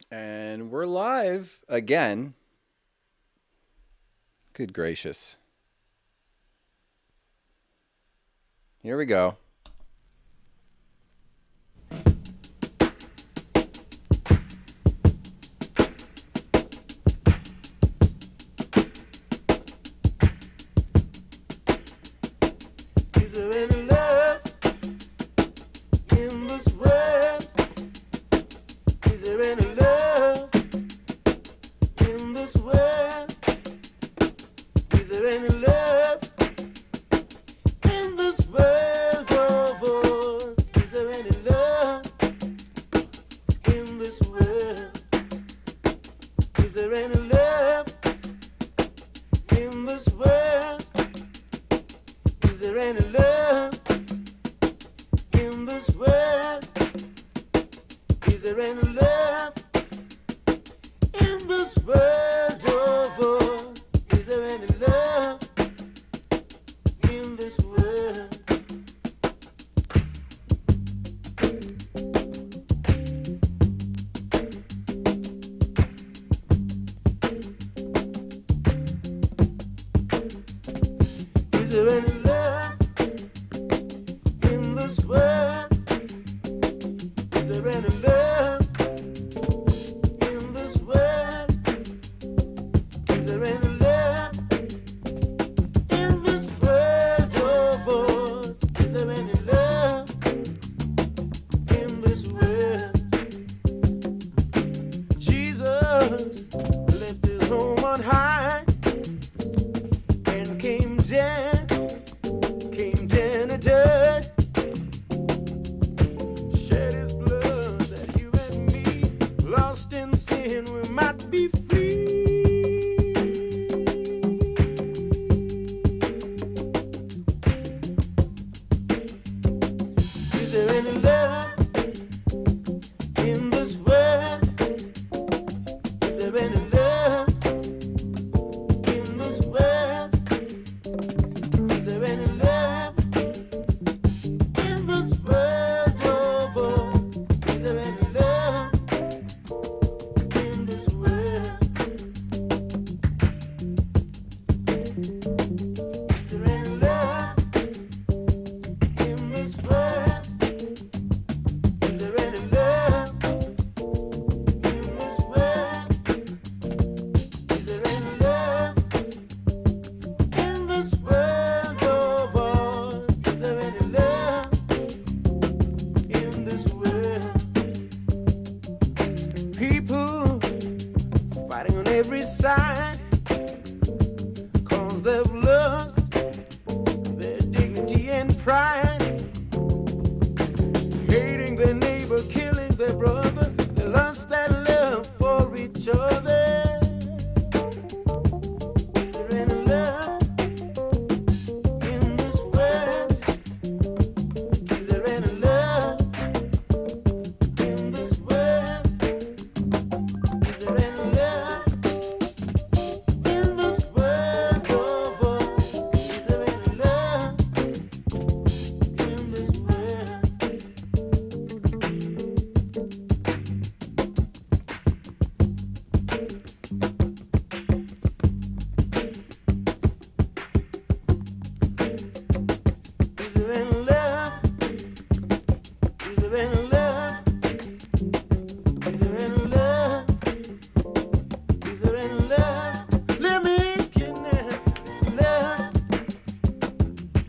And we're live again. Good gracious. Here we go. Is there any love in this world? Is there any love in this world? Is there any love in this world of us? Is there any love in this world? Is there any love in this world? Is there any love in this world? Is there any love in this world of us? Is there any love in this world? Is there any love in this world? Is there any love in this world? Is there any love in this world of us? Is there any love in this world? Jesus left his home on high and came down to dirt. Shed his blood that you and me, lost in sin, we might be free. Is there any love in this world? Is there any love in this world? Is there any love in this world of us? Is there any love in this world? Is there any love in this world? Is there any love in this world? Is there any love in this world of ours? Is there any love in this world? People fighting on every side, cause they've lost their dignity and pride. Hating their neighbor, killing their brother, they lost that love for each other. Is there any love in this world? Is there any love in this world? Is there any love in this world of us? Is there any love in this world? Is there any love? Is there any love? Is there any love? Is there any love? Let me ask you now, love.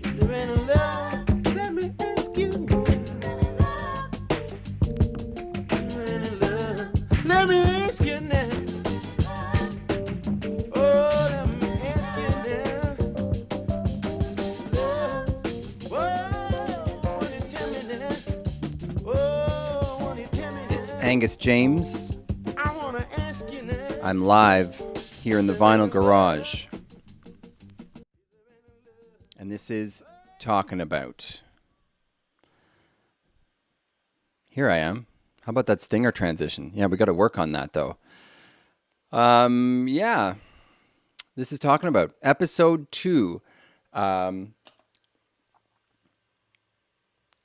Is there any love? Let me ask you. Is there any love? Let me ask you now. Oh, let me ask you now. Love. Whoa, won't you tell me now? Oh, won't you tell me now? It's Angus James. I wanna ask you now. I'm live here in the Vinyl Garage. And this is Talkin About. Here I am. How about that stinger transition? Yeah, we got to work on that though. Yeah. This is Talking About episode 2.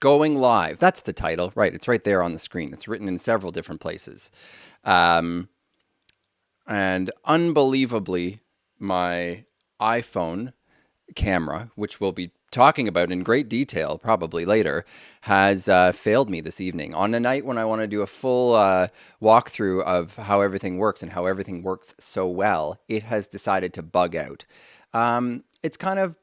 Going live. That's the title. Right. It's right there on the screen. It's written in several different places. And unbelievably, my iPhone camera, which we'll be talking about in great detail probably later, has failed me this evening. On a night when I want to do a full walkthrough of how everything works and how everything works so well, it has decided to bug out. It's kind of...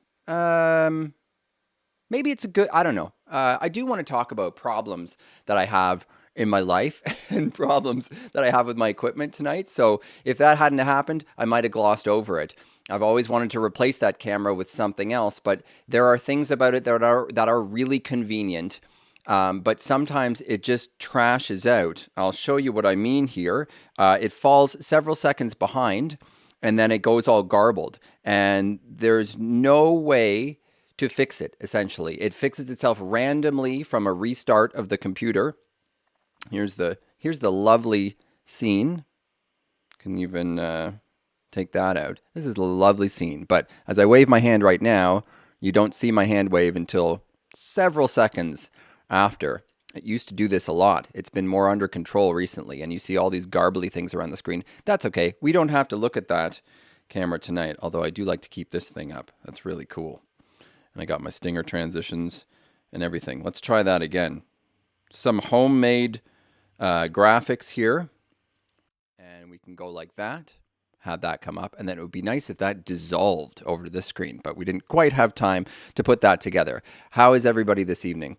maybe it's a good, I don't know. I do want to talk about problems that I have in my life and problems that I have with my equipment tonight. So if that hadn't happened, I might have glossed over it. I've always wanted to replace that camera with something else, but there are things about it that are really convenient. But sometimes it just trashes out. I'll show you what I mean here. It falls several seconds behind, and then it goes all garbled. And there's no way to fix it, essentially. It fixes itself randomly from a restart of the computer. Here's the lovely scene. Can even take that out. This is a lovely scene. But as I wave my hand right now, you don't see my hand wave until several seconds after. It used to do this a lot. It's been more under control recently, and you see all these garbly things around the screen. That's okay. We don't have to look at that camera tonight, although I do like to keep this thing up. That's really cool. And I got my stinger transitions and everything. Let's try that again. Some homemade graphics here. And we can go like that. Have that come up. And then it would be nice if that dissolved over to this screen. But we didn't quite have time to put that together. How is everybody this evening?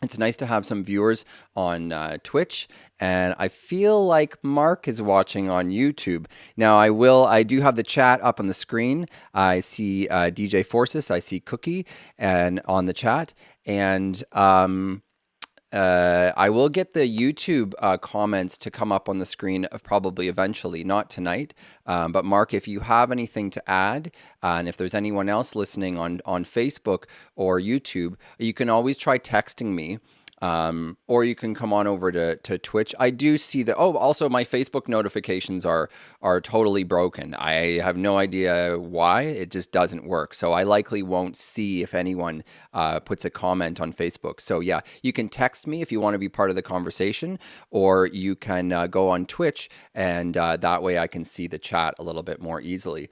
It's nice to have some viewers on Twitch, and I feel like Mark is watching on YouTube. Now, I do have the chat up on the screen. I see DJ Phorcys, I see Cookie, and on the chat, and I will get the YouTube comments to come up on the screen probably eventually, not tonight. But Mark, if you have anything to add, and if there's anyone else listening on Facebook or YouTube, you can always try texting me. Or you can come on over to Twitch. I do see that. Oh, also my Facebook notifications are totally broken. I have no idea why. It just doesn't work. So I likely won't see if anyone puts a comment on Facebook. So yeah, you can text me if you want to be part of the conversation, or you can go on Twitch, and that way I can see the chat a little bit more easily.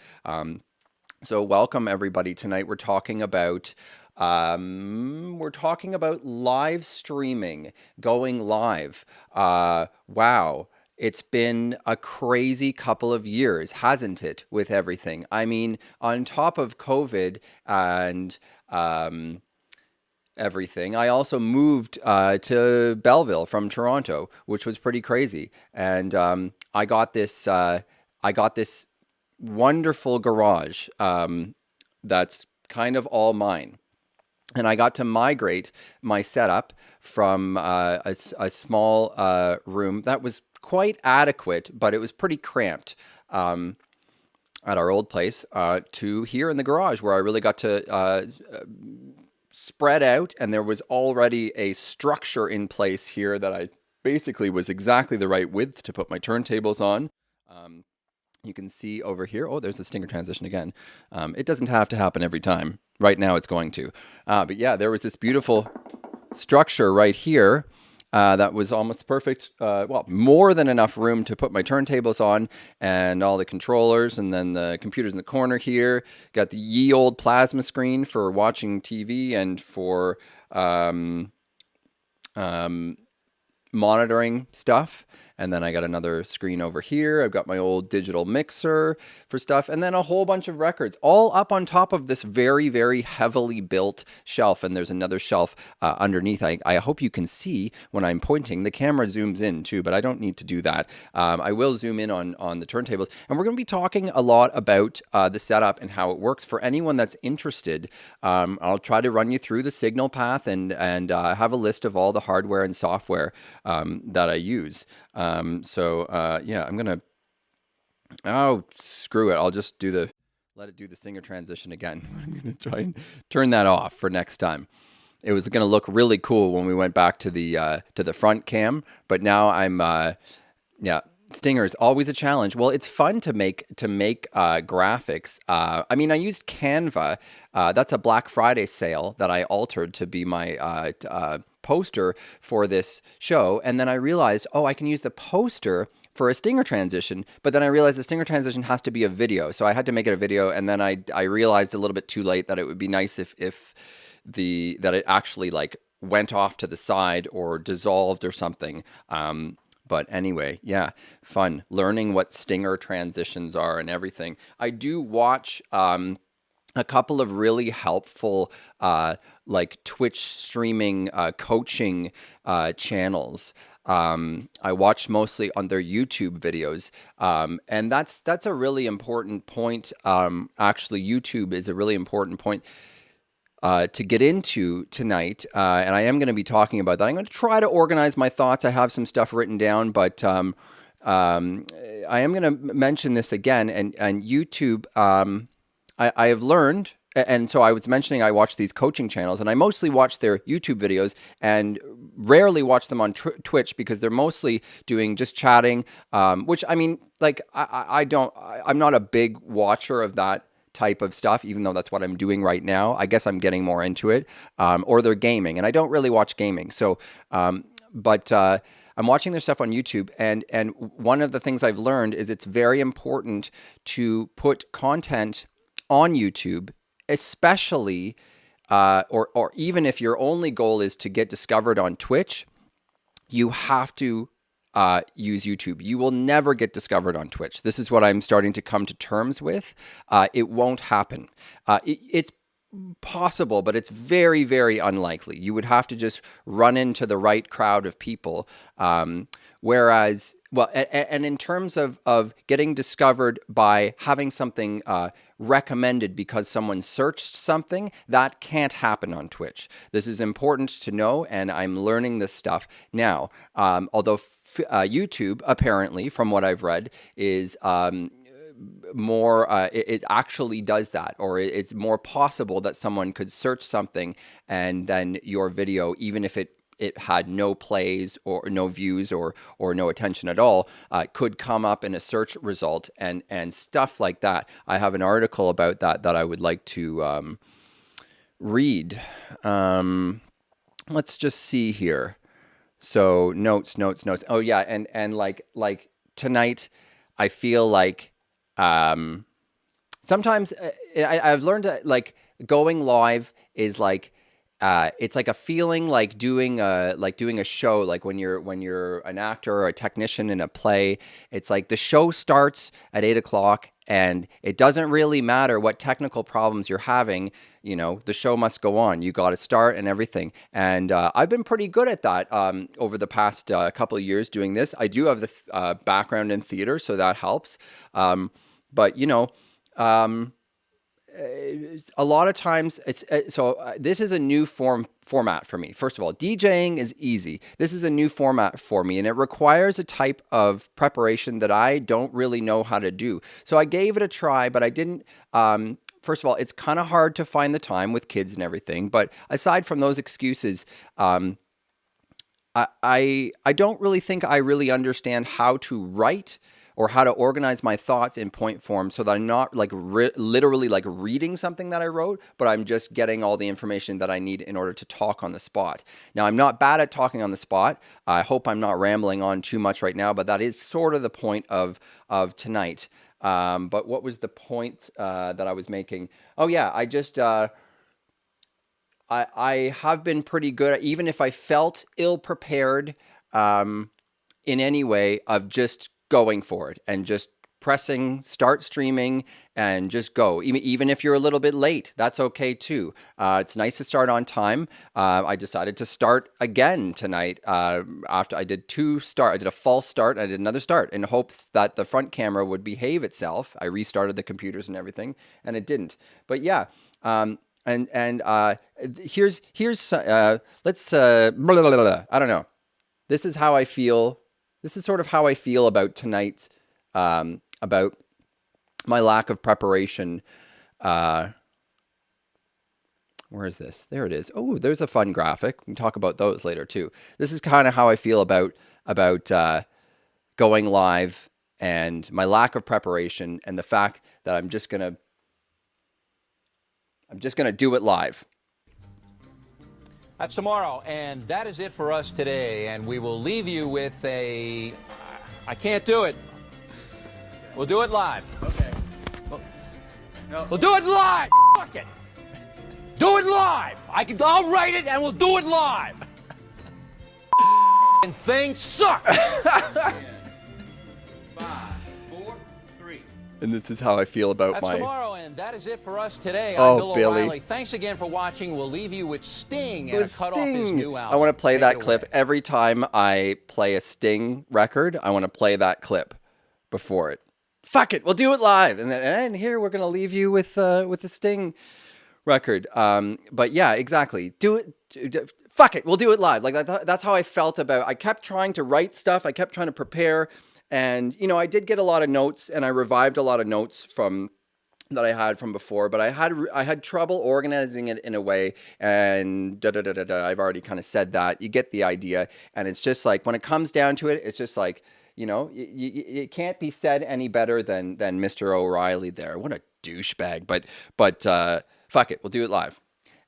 So welcome everybody. Tonight we're talking about live streaming, going live. Wow. It's been a crazy couple of years, hasn't it, with everything? I mean, on top of COVID and everything, I also moved to Belleville from Toronto, which was pretty crazy. And I got this wonderful garage that's kind of all mine. And I got to migrate my setup from a small room that was quite adequate, but it was pretty cramped at our old place, to here in the garage, where I really got to spread out. And there was already a structure in place here that I basically was exactly the right width to put my turntables on. You can see over here, oh, there's a stinger transition again. It doesn't have to happen every time. Right now it's going to. But yeah, there was this beautiful structure right here that was almost perfect. Well, more than enough room to put my turntables on and all the controllers, and then the computers in the corner here. Got the ye old plasma screen for watching TV and for monitoring stuff. And then I got another screen over here. I've got my old digital mixer for stuff. And then a whole bunch of records all up on top of this very, very heavily built shelf. And there's another shelf underneath. I hope you can see when I'm pointing. The camera zooms in too, but I don't need to do that. I will zoom in on the turntables. And we're going to be talking a lot about the setup and how it works. For anyone that's interested, I'll try to run you through the signal path and have a list of all the hardware and software that I use. Yeah, I'm going to, oh, screw it. I'll just let it do the stinger transition again. I'm going to try and turn that off for next time. It was going to look really cool when we went back to the front cam, but now stinger is always a challenge. Well, it's fun to make graphics. I mean, I used Canva. That's a Black Friday sale that I altered to be my poster for this show, and then I realized, oh, I can use the poster for a stinger transition, but then I realized the stinger transition has to be a video, so I had to make it a video, and then I realized a little bit too late that it would be nice if that it actually like went off to the side or dissolved or something. But anyway, yeah, fun learning what stinger transitions are and everything. I do watch a couple of really helpful like Twitch streaming coaching channels. I watch mostly on their YouTube videos, and that's a really important point. Actually, YouTube is a really important point to get into tonight, and I am going to be talking about that. I'm going to try to organize my thoughts. I have some stuff written down, but I am going to mention this again. And YouTube, I have learned, and so I was mentioning I watch these coaching channels, and I mostly watch their YouTube videos and rarely watch them on Twitch because they're mostly doing just chatting, which I mean, like I'm not a big watcher of that type of stuff, even though that's what I'm doing right now. I guess I'm getting more into it, or they're gaming, and I don't really watch gaming. So, but I'm watching their stuff on YouTube, and one of the things I've learned is it's very important to put content on YouTube, especially, or even if your only goal is to get discovered on Twitch, you have to use YouTube. You will never get discovered on Twitch. This is what I'm starting to come to terms with. It won't happen. It's possible, but it's very, very unlikely. You would have to just run into the right crowd of people. Whereas, well, and in terms of getting discovered by having something recommended because someone searched something, that can't happen on Twitch. This is important to know, and I'm learning this stuff now. Although YouTube, apparently, from what I've read, is more, it actually does that, or it's more possible that someone could search something and then your video, even if it had no plays or no views or no attention at all, could come up in a search result and stuff like that. I have an article about that I would like to read. Let's just see here. So notes. Oh yeah, and like tonight, I feel like sometimes I've learned that like going live is like it's like a feeling like doing a show, like when you're an actor or a technician in a play. It's like the show starts at 8:00 and it doesn't really matter what technical problems you're having. You know, the show must go on. You got to start and everything. And I've been pretty good at that over the past couple of years doing this. I do have the background in theater, so that helps. But you know, a lot of times it's this is a new format for me. First of all, DJing is easy. This is a new format for me, and it requires a type of preparation that I don't really know how to do. So I gave it a try, but I didn't. First of all, it's kind of hard to find the time with kids and everything. But aside from those excuses, I don't really think I really understand how to write or how to organize my thoughts in point form so that I'm not like literally like reading something that I wrote, but I'm just getting all the information that I need in order to talk on the spot. Now, I'm not bad at talking on the spot. I hope I'm not rambling on too much right now, but that is sort of the point of tonight. But what was the point that I was making? Oh yeah, I just I have been pretty good, even if I felt ill prepared in any way, of just going for it and just pressing start streaming and just go. Even if you're a little bit late, that's okay too. It's nice to start on time. I decided to start again tonight after I did I did a false start. I did another start in hopes that the front camera would behave itself. I restarted the computers and everything, and it didn't. But yeah. Here's let's blah, blah, blah, blah. I don't know. This is how I feel. This is sort of how I feel about tonight, about my lack of preparation. Where is this? There it is. Oh, there's a fun graphic. We can talk about those later too. This is kind of how I feel about going live and my lack of preparation and the fact that I'm just gonna do it live. That's tomorrow, and that is it for us today. And we will leave you with a... I can't do it. We'll do it live. Okay. We'll do it live. Fuck it. Do it live. I'll write it, and we'll do it live. And thing sucks. 5, 4, 3. And this is how I feel about That's my... tomorrow, and that is it for us today. Oh, I'm Bill Billy. O'Reilly. Thanks again for watching. We'll leave you with Sting and With a cut off his Sting. new album. I want to play Take that it clip away. every time I play a Sting record. I want to play that clip before it. Fuck it, we'll do it live. And here we're gonna leave you with the Sting record. But yeah, exactly. Do it. Fuck it, we'll do it live. Like that's how I felt about. I kept trying to write stuff. I kept trying to prepare, and I did get a lot of notes, and I revived a lot of notes from that I had from before, but I had trouble organizing it in a way, and I've already kind of said that. You get the idea, and it's just like when it comes down to it, it's just like it can't be said any better than Mr. O'Reilly there. What a douchebag! But fuck it, we'll do it live.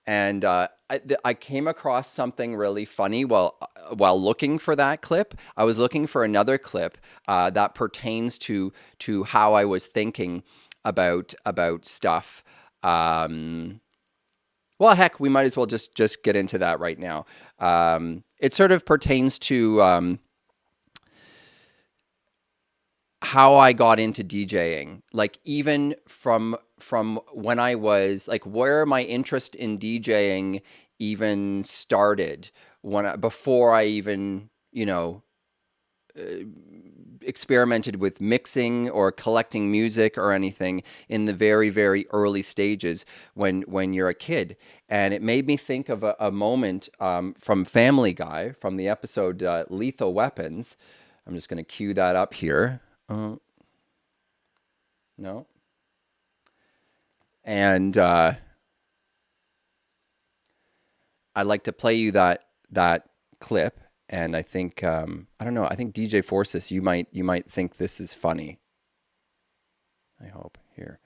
And I came across something really funny while looking for that clip. I was looking for another clip that pertains to how I was thinking about stuff. Well, heck, we might as well just get into that right now. It sort of pertains to how I got into DJing, like even from when I was like where my interest in DJing even started before I even experimented with mixing or collecting music or anything in the very, very early stages when you're a kid. And it made me think of a moment from Family Guy, from the episode Lethal Weapons. I'm just going to cue that up here. No. And I'd like to play you that clip. And I think I don't know. I think DJ Phorcys, you might think this is funny. I hope here.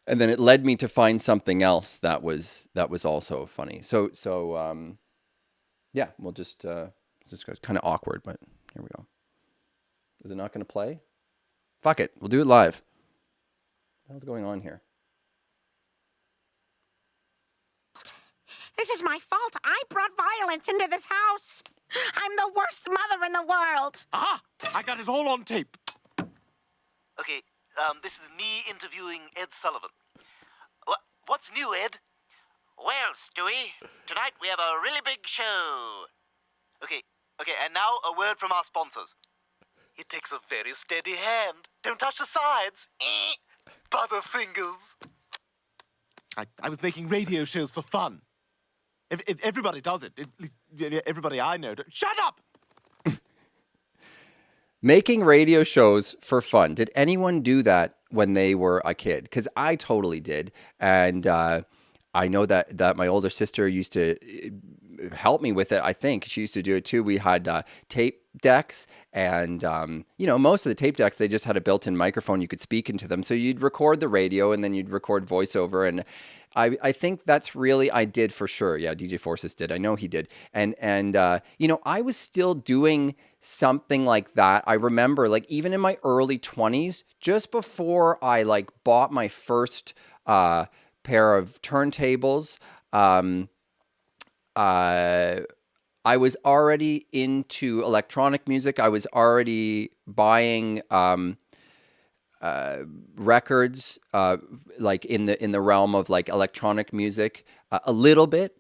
And then it led me to find something else that was also funny. So yeah, we'll just go kind of awkward, but here we go. Is it not going to play? Fuck it, we'll do it live. What the hell's going on here? This is my fault. I brought violence into this house. I'm the worst mother in the world. Aha! I got it all on tape. Okay, this is me interviewing Ed Sullivan. What's new, Ed? Well, Stewie, tonight we have a really big show. Okay, and now a word from our sponsors. It takes a very steady hand. Don't touch the sides. Butterfingers. I was making radio shows for fun. If everybody does it, at least everybody I know. Shut up! Making radio shows for fun. Did anyone do that when they were a kid? Because I totally did. And I know that my older sister used to help me with it. I think she used to do it too. We had tape decks, and most of the tape decks, they just had a built-in microphone you could speak into them. So you'd record the radio, and then you'd record voiceover. And I think that's really, I did for sure. Yeah, DJ Phorcys did. I know he did. And I was still doing something like that. I remember, like, even in my early 20s, just before I like bought my first pair of turntables, I was already into electronic music. I was already buying records, like in the realm of like electronic music, a little bit,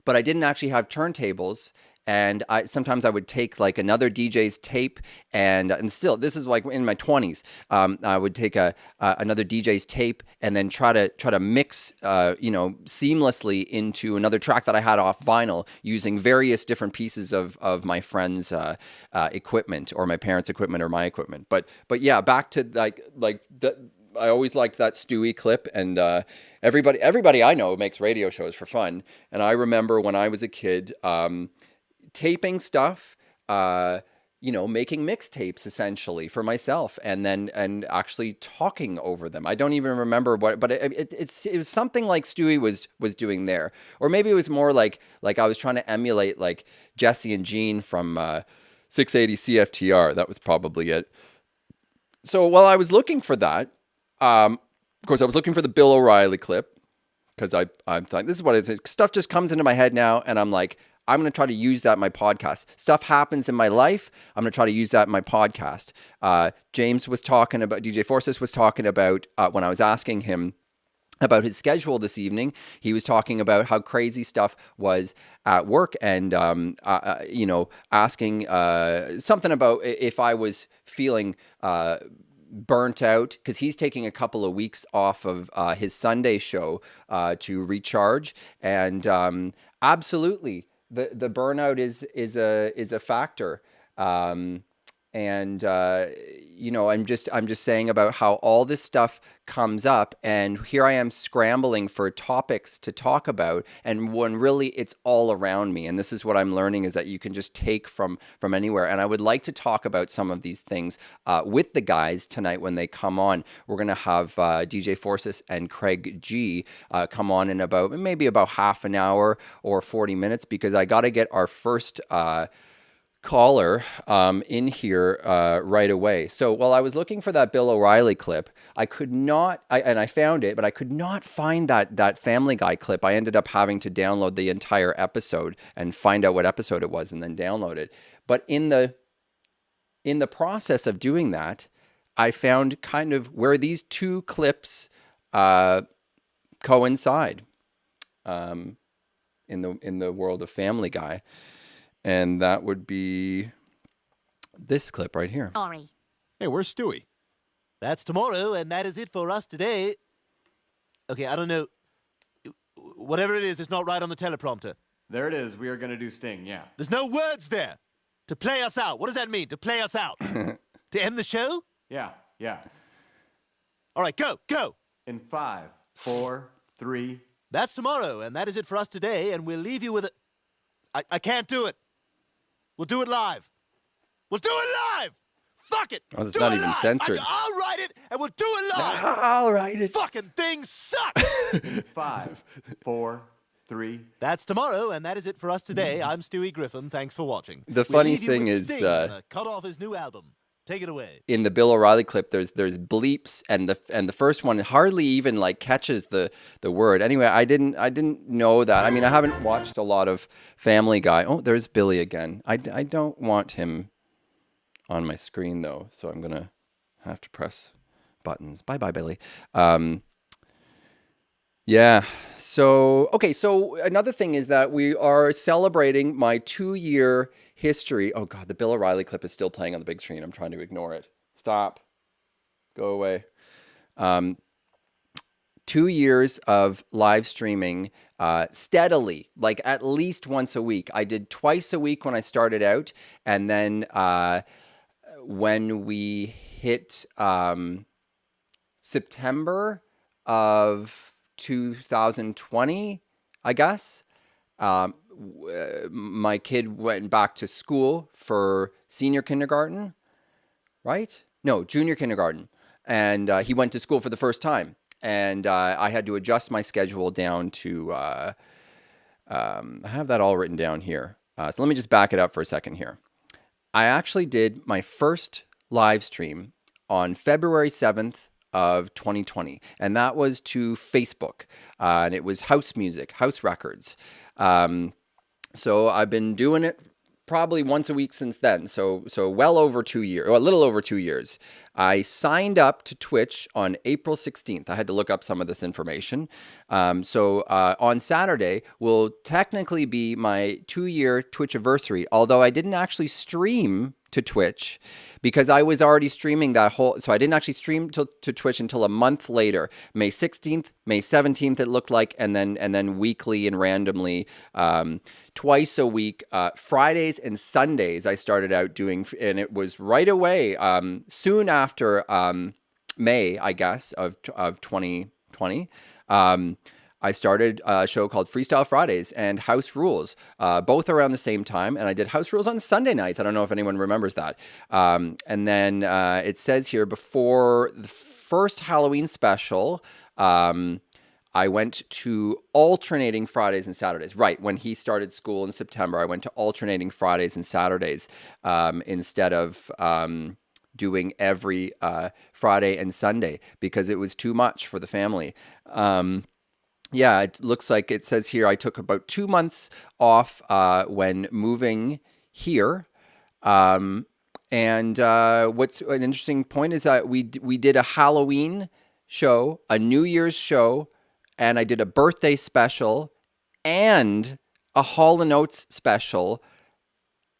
but I didn't actually have turntables. And sometimes I would take like another DJ's tape, and still, this is like in my 20s. I would take another DJ's tape and then try to mix, seamlessly into another track that I had off vinyl using various different pieces of my friend's equipment, or my parents' equipment, or my equipment. But yeah, back to like the. I always liked that Stewie clip, and everybody I know makes radio shows for fun. And I remember when I was a kid, taping stuff, making mixtapes essentially for myself, and actually talking over them. I don't even remember what, but it was something like Stewie was doing there, or maybe it was more like I was trying to emulate like Jesse and Gene from 680 CFTR. That was probably it. So while I was looking for that, of course, I was looking for the Bill O'Reilly clip because I'm thinking this is what I think. Stuff just comes into my head now, and I'm like, I'm going to try to use that in my podcast. Stuff happens in my life. I'm going to try to use that in my podcast. James was talking about, DJ Phorcys was talking about, when I was asking him about his schedule this evening, he was talking about how crazy stuff was at work, and, asking something about if I was feeling burnt out, because he's taking a couple of weeks off of his Sunday show to recharge, and absolutely. The burnout is a factor, and I'm just saying about how all this stuff comes up, and here I am scrambling for topics to talk about, and when really it's all around me. And this is what I'm learning, is that you can just take from anywhere. And I would like to talk about some of these things with the guys tonight when they come on. We're gonna have DJ Phorcys and Craig G come on in maybe about half an hour or 40 minutes, because I got to get our first caller in here right away. So while I was looking for that Bill O'Reilly clip, I could not, and I found it, but I could not find that Family Guy clip. I ended up having to download the entire episode and find out what episode it was and then download it. But in the process of doing that, I found kind of where these two clips coincide in the world of Family Guy. And that would be this clip right here. Sorry. Hey, where's Stewie? That's tomorrow, and that is it for us today. Okay, I don't know. Whatever it is, it's not right on the teleprompter. There it is. We are going to do Sting, yeah. There's no words there. To play us out. What does that mean, to play us out? To end the show? Yeah. All right, go. In 5, 4, 3. That's tomorrow, and that is it for us today, and we'll leave you with I can't do it. We'll do it live. Fuck it. Oh, it's do not it even live. censored. I'll write it, and we'll do it live. I'll write it. Fucking things suck. 5, 4, 3. That's tomorrow, and that is it for us today. I'm Stewie Griffin. Thanks for watching. The We'll funny leave you thing with is, Sting, cut off his new album. Take it away. in the Bill O'Reilly clip, there's bleeps, and the first one hardly even like catches the word. Anyway, I didn't know that. I mean, I haven't watched a lot of Family Guy. Oh, there's Billy again. I don't want him on my screen though, so I'm gonna have to press buttons. Bye, Billy. Yeah. So, okay. So another thing is that we are celebrating my 2-year history. Oh God, the Bill O'Reilly clip is still playing on the big screen. I'm trying to ignore it. Stop. Go away. 2 years of live streaming steadily, like at least once a week. I did twice a week when I started out, and then when we hit September of 2020, I guess, my kid went back to school for senior kindergarten, right? No, junior kindergarten. And he went to school for the first time. And I had to adjust my schedule down to, I have that all written down here. So let me just back it up for a second here. I actually did my first live stream on February 7th of 2020, and that was to Facebook, and it was house music, house records. So I've been doing it probably once a week since then. So well over 2 years, or a little over 2 years. I signed up to Twitch on April 16th. I had to look up some of this information. So on Saturday will technically be my 2-year Twitch anniversary, although I didn't actually stream to Twitch because I was already streaming that whole, so I didn't actually stream to Twitch until a month later, May 16th, May 17th it looked like, and then weekly and randomly, twice a week, Fridays and Sundays I started out doing, and it was right away, soon after May, I guess, of 2020. I started a show called Freestyle Fridays and House Rules, both around the same time. And I did House Rules on Sunday nights. I don't know if anyone remembers that. And then it says here, before the first Halloween special, I went to alternating Fridays and Saturdays. Right, when he started school in September, I went to alternating Fridays and Saturdays instead of doing every Friday and Sunday because it was too much for the family. Yeah, it looks like it says here I took about 2 months off when moving here. And what's an interesting point is that we did a Halloween show, a New Year's show, and I did a birthday special and a Hall & Oates special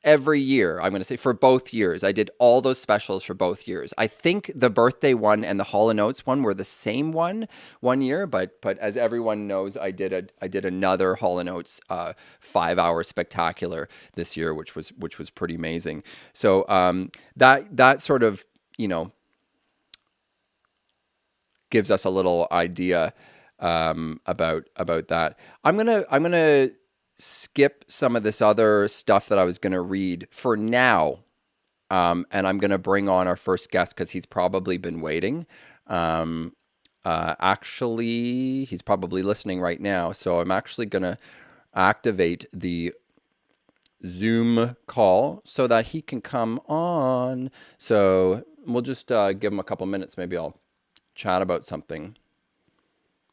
every year. I'm going to say for both years. I did all those specials for both years. I think the birthday one and the Hall & Oates one were the same one year, but as everyone knows, I did another Hall & Oates 5-hour spectacular this year, which was pretty amazing. So that sort of, gives us a little idea about that. I'm gonna skip some of this other stuff that I was gonna read for now, and I'm gonna bring on our first guest because he's probably been waiting. Actually, he's probably listening right now, so I'm actually gonna activate the Zoom call so that he can come on. So we'll just give him a couple minutes. Maybe I'll chat about something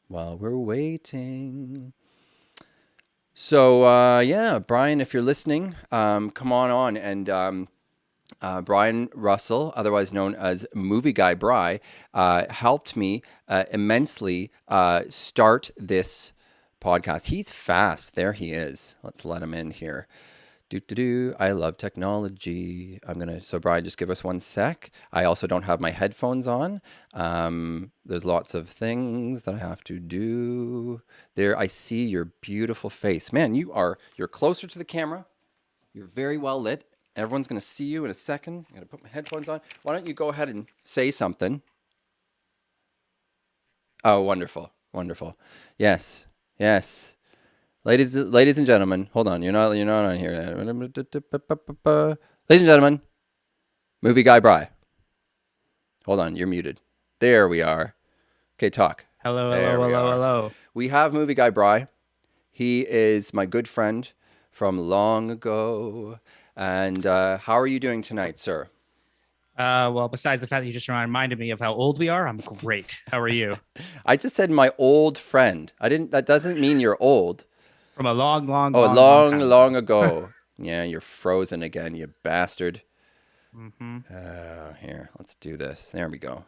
while we're waiting. So, yeah, Brian, if you're listening, come on. And Brian Russell, otherwise known as Movie Guy Bri, helped me immensely start this podcast. He's fast. There he is. Let's let him in here. I love technology. So Brian, just give us 1 sec. I also don't have my headphones on. There's lots of things that I have to do. There, I see your beautiful face. Man, you're closer to the camera. You're very well lit. Everyone's going to see you in a second. I'm going to put my headphones on. Why don't you go ahead and say something? Oh, wonderful. Wonderful. Yes. Ladies and gentlemen, hold on. You're not on here. Ladies and gentlemen, Movie Guy Bri. Hold on, you're muted. There we are. Okay, talk. Hello. We have Movie Guy Bri. He is my good friend from long ago. And how are you doing tonight, sir? Well, besides the fact that you just reminded me of how old we are, I'm great. How are you? I just said my old friend. That doesn't mean you're old. From a long long ago. Yeah, you're frozen again, you bastard. Here, let's do this. There we go.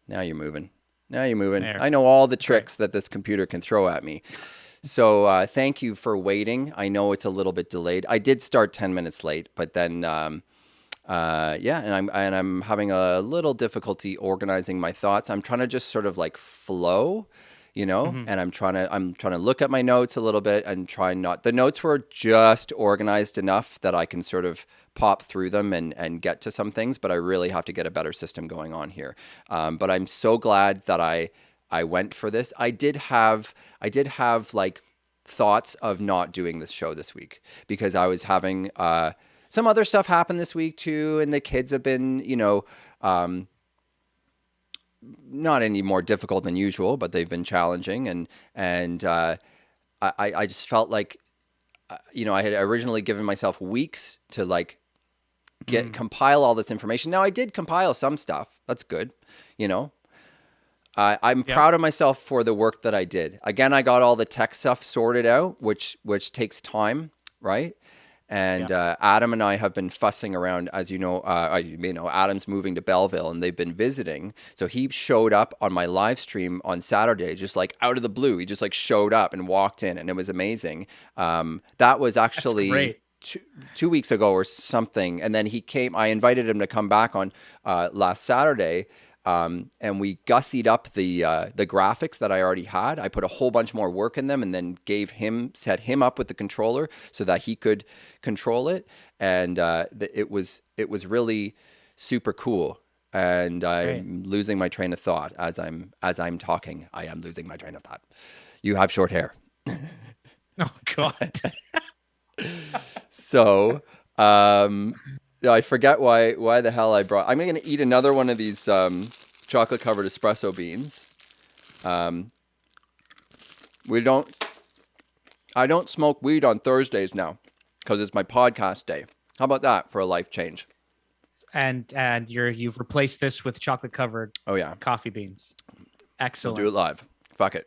Now you're moving. There. I know all the tricks that this computer can throw at me. So thank you for waiting. I know it's a little bit delayed. I did start 10 minutes late, but then and I'm having a little difficulty organizing my thoughts. I'm trying to just sort of like flow, and I'm trying to look at my notes a little bit and the notes were just organized enough that I can sort of pop through them and get to some things, but I really have to get a better system going on here. But I'm so glad that I went for this. I did have like thoughts of not doing this show this week because I was having some other stuff happen this week too, and the kids have been, not any more difficult than usual, but they've been challenging, and I just felt like, I had originally given myself weeks to like compile all this information. Now I did compile some stuff. That's good, I'm proud of myself for the work that I did. Again, I got all the tech stuff sorted out, which takes time, right? And Adam and I have been fussing around, as you know, Adam's moving to Belleville and they've been visiting. So he showed up on my live stream on Saturday, just like out of the blue. He just like showed up and walked in and it was amazing. That was actually 2 weeks ago or something. And then he came, I invited him to come back on last Saturday. And we gussied up the graphics that I already had. I put a whole bunch more work in them and then set him up with the controller so that he could control it. And it was really super cool. And I'm losing my train of thought as I'm talking. I am losing my train of thought. you have short hair. Oh God. So, I forget why the hell I brought. I'm going to eat another one of these chocolate covered espresso beans. I don't smoke weed on Thursdays now because it's my podcast day. How about that for a life change? And you've replaced this with chocolate covered Oh yeah, coffee beans. we'll Excellent. do it live. Fuck it.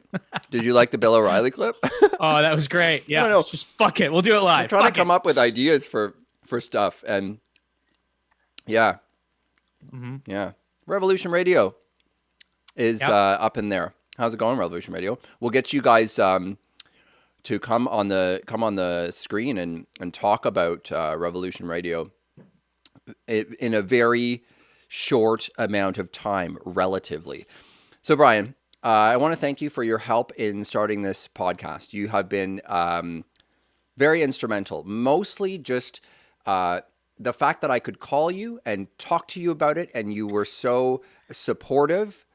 Did you like the Bill O'Reilly clip? Oh, that was great. Yeah. don't know. Just fuck it. We'll do it live. I'm trying Fuck to come up with ideas for stuff, and yeah, yeah. Revolution Radio is up in there. How's it going, Revolution Radio? We'll get you guys to come on the screen and talk about Revolution Radio in a very short amount of time, relatively. So, Brian, I want to thank you for your help in starting this podcast. You have been very instrumental, mostly just the fact that I could call you and talk to you about it, and you were so supportive.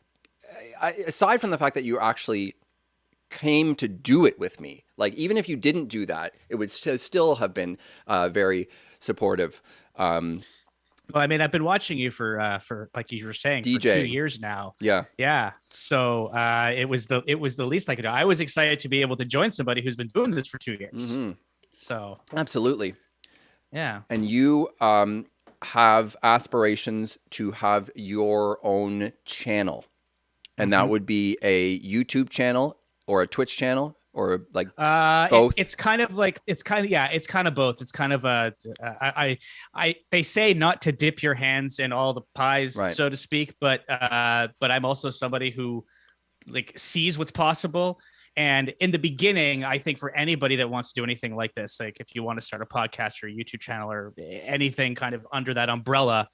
Aside from the fact that you actually came to do it with me, like even if you didn't do that, it would still have been very supportive. Well, I mean, I've been watching you for like you were saying, for 2 DJing. years now. Yeah. Yeah. So it was the least I could do. I was excited to be able to join somebody who's been doing this for 2 years. Mm-hmm. So Absolutely. yeah. And you have aspirations to have your own channel, and that would be a YouTube channel or a Twitch channel, or like both. It's kind of both. It's kind of they say not to dip your hands in all the pies, Right. so to speak, but I'm also somebody who like sees what's possible. And in the beginning, I think for anybody that wants to do anything like this, like if you want to start a podcast or a YouTube channel or anything kind of under that umbrella,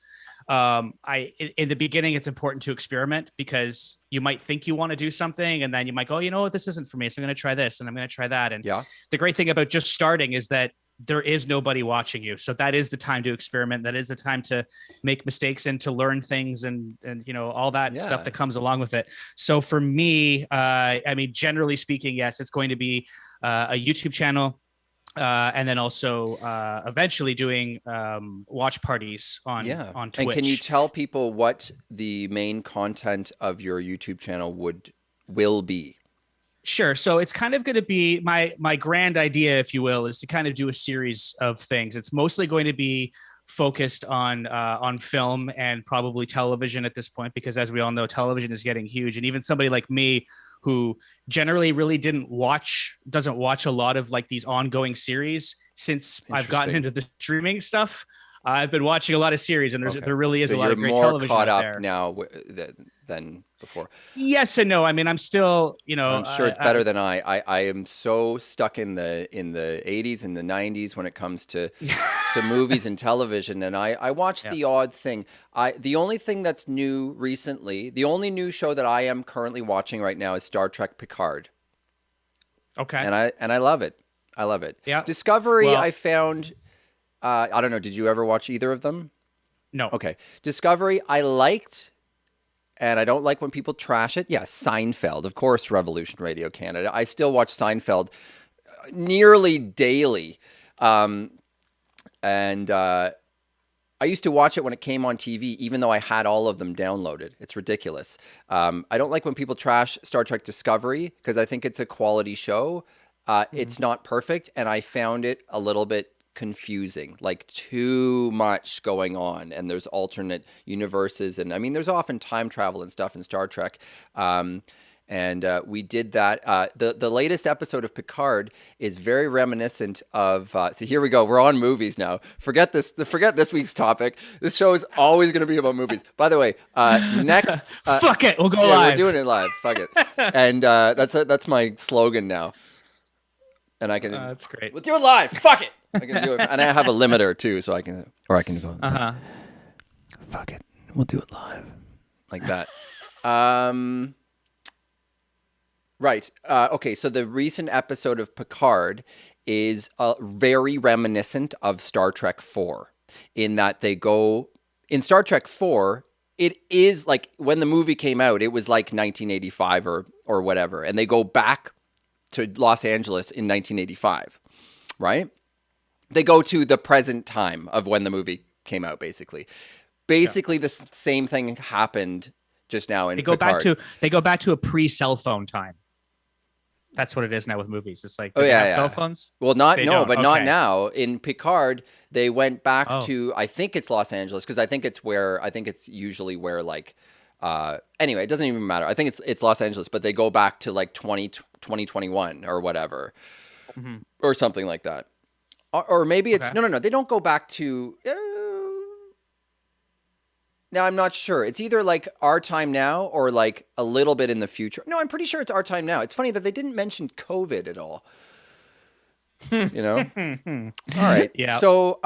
in the beginning, it's important to experiment, because you might think you want to do something and then you might go, you know what, this isn't for me. So I'm going to try this and I'm going to try that. And the great thing about just starting is that there is nobody watching you. So that is the time to experiment. That is the time to make mistakes and to learn things and you know, all that stuff that comes along with it. So for me, I mean, generally speaking, yes, it's going to be a YouTube channel. And then also eventually doing watch parties on Twitch. And can you tell people what the main content of your YouTube channel will be? Sure. So it's kind of going to be my grand idea, if you will, is to kind of do a series of things. It's mostly going to be focused on film and probably television at this point, because as we all know, television is getting huge. And even somebody like me, who generally really doesn't watch a lot of like these ongoing series, since I've gotten into the streaming stuff, I've been watching a lot of series, and there really is a lot of great television out there. You're more caught up now than before. Yes and no. I mean, I'm still, you know, I'm sure it's better than I am so stuck in the 80s and the 90s when it comes to movies and television, and I watch the odd thing. The only thing that's new recently, the only new show that I am currently watching right now is Star Trek Picard. Okay. And I love it. I love it. Yeah. Discovery, I found. I don't know. Did you ever watch either of them? No. Okay. Discovery, I liked, and I don't like when people trash it. Yeah, Seinfeld, of course, Revolution Radio Canada. I still watch Seinfeld nearly daily. And I used to watch it when it came on TV, even though I had all of them downloaded. It's ridiculous. I don't like when people trash Star Trek Discovery, because I think it's a quality show. It's not perfect, and I found it a little bit confusing, like too much going on, and there's alternate universes, and I mean there's often time travel and stuff in Star Trek, and we did that. The latest episode of Picard is very reminiscent of so here we go, we're on movies now. Forget this week's topic. This show is always going to be about movies. By the way, next fuck it, we'll go live. We're doing it live. Fuck it. And that's my slogan now. And I can that's great. We'll do it live. Fuck it. I can do it, and I have a limiter too, so I can go. Fuck it, we'll do it live, like that. Right. Okay. So the recent episode of Picard is very reminiscent of Star Trek 4, in that they go in Star Trek 4. It is like when the movie came out, it was like 1985 or whatever, and they go back to Los Angeles in 1985, right? They go to the present time of when the movie came out, basically. Basically, the same thing happened just now in They go Picard. back to a pre-cell phone time. That's what it is now with movies. It's like, do Oh, they yeah, have yeah. cell phones? Well, They don't. not Okay. now. In Picard, they went back Oh. to, I think it's Los Angeles, because I think it's usually where like, anyway, it doesn't even matter. I think it's Los Angeles, but they go back to like 2021 or whatever, or something like that. Or maybe it's, Okay. no, they don't go back to, now I'm not sure. It's either like our time now or like a little bit in the future. No, I'm pretty sure it's our time now. It's funny that they didn't mention COVID at all. You know? All right. Yeah. So,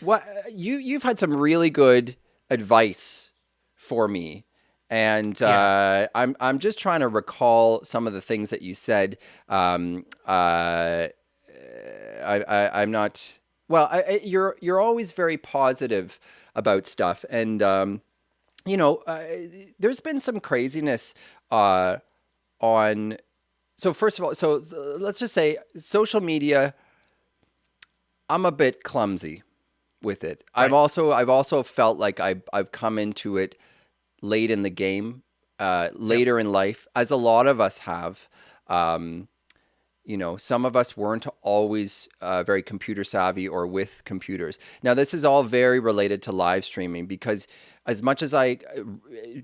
what you've had some really good advice for me, and I'm just trying to recall some of the things that you said. I'm not. Well, you're always very positive about stuff, and there's been some craziness on. So first of all, let's just say social media. I'm a bit clumsy with it. Right. I've also felt like I've come into it late in the game, later in life, as a lot of us have. Some of us weren't always very computer savvy or with computers. Now, this is all very related to live streaming, because as much as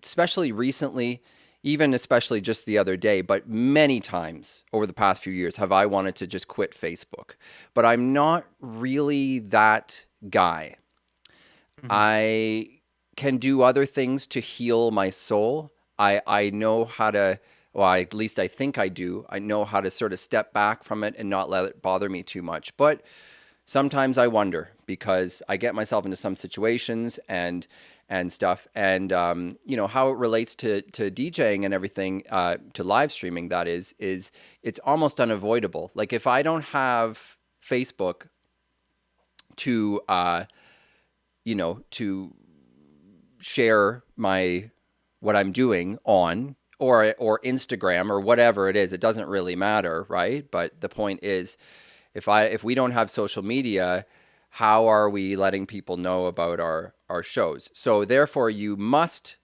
especially recently, even especially just the other day, but many times over the past few years, have I wanted to just quit Facebook. But I'm not really that guy. I can do other things to heal my soul. I know how to, well, at least I think I do. I know how to sort of step back from it and not let it bother me too much. But sometimes I wonder, because I get myself into some situations and stuff, and how it relates to DJing and everything, to live streaming, that is it's almost unavoidable. Like, if I don't have Facebook to to share what I'm doing on, or Instagram or whatever it is, it doesn't really matter, right? But the point is, if we don't have social media, how are we letting people know about our shows? So therefore, you must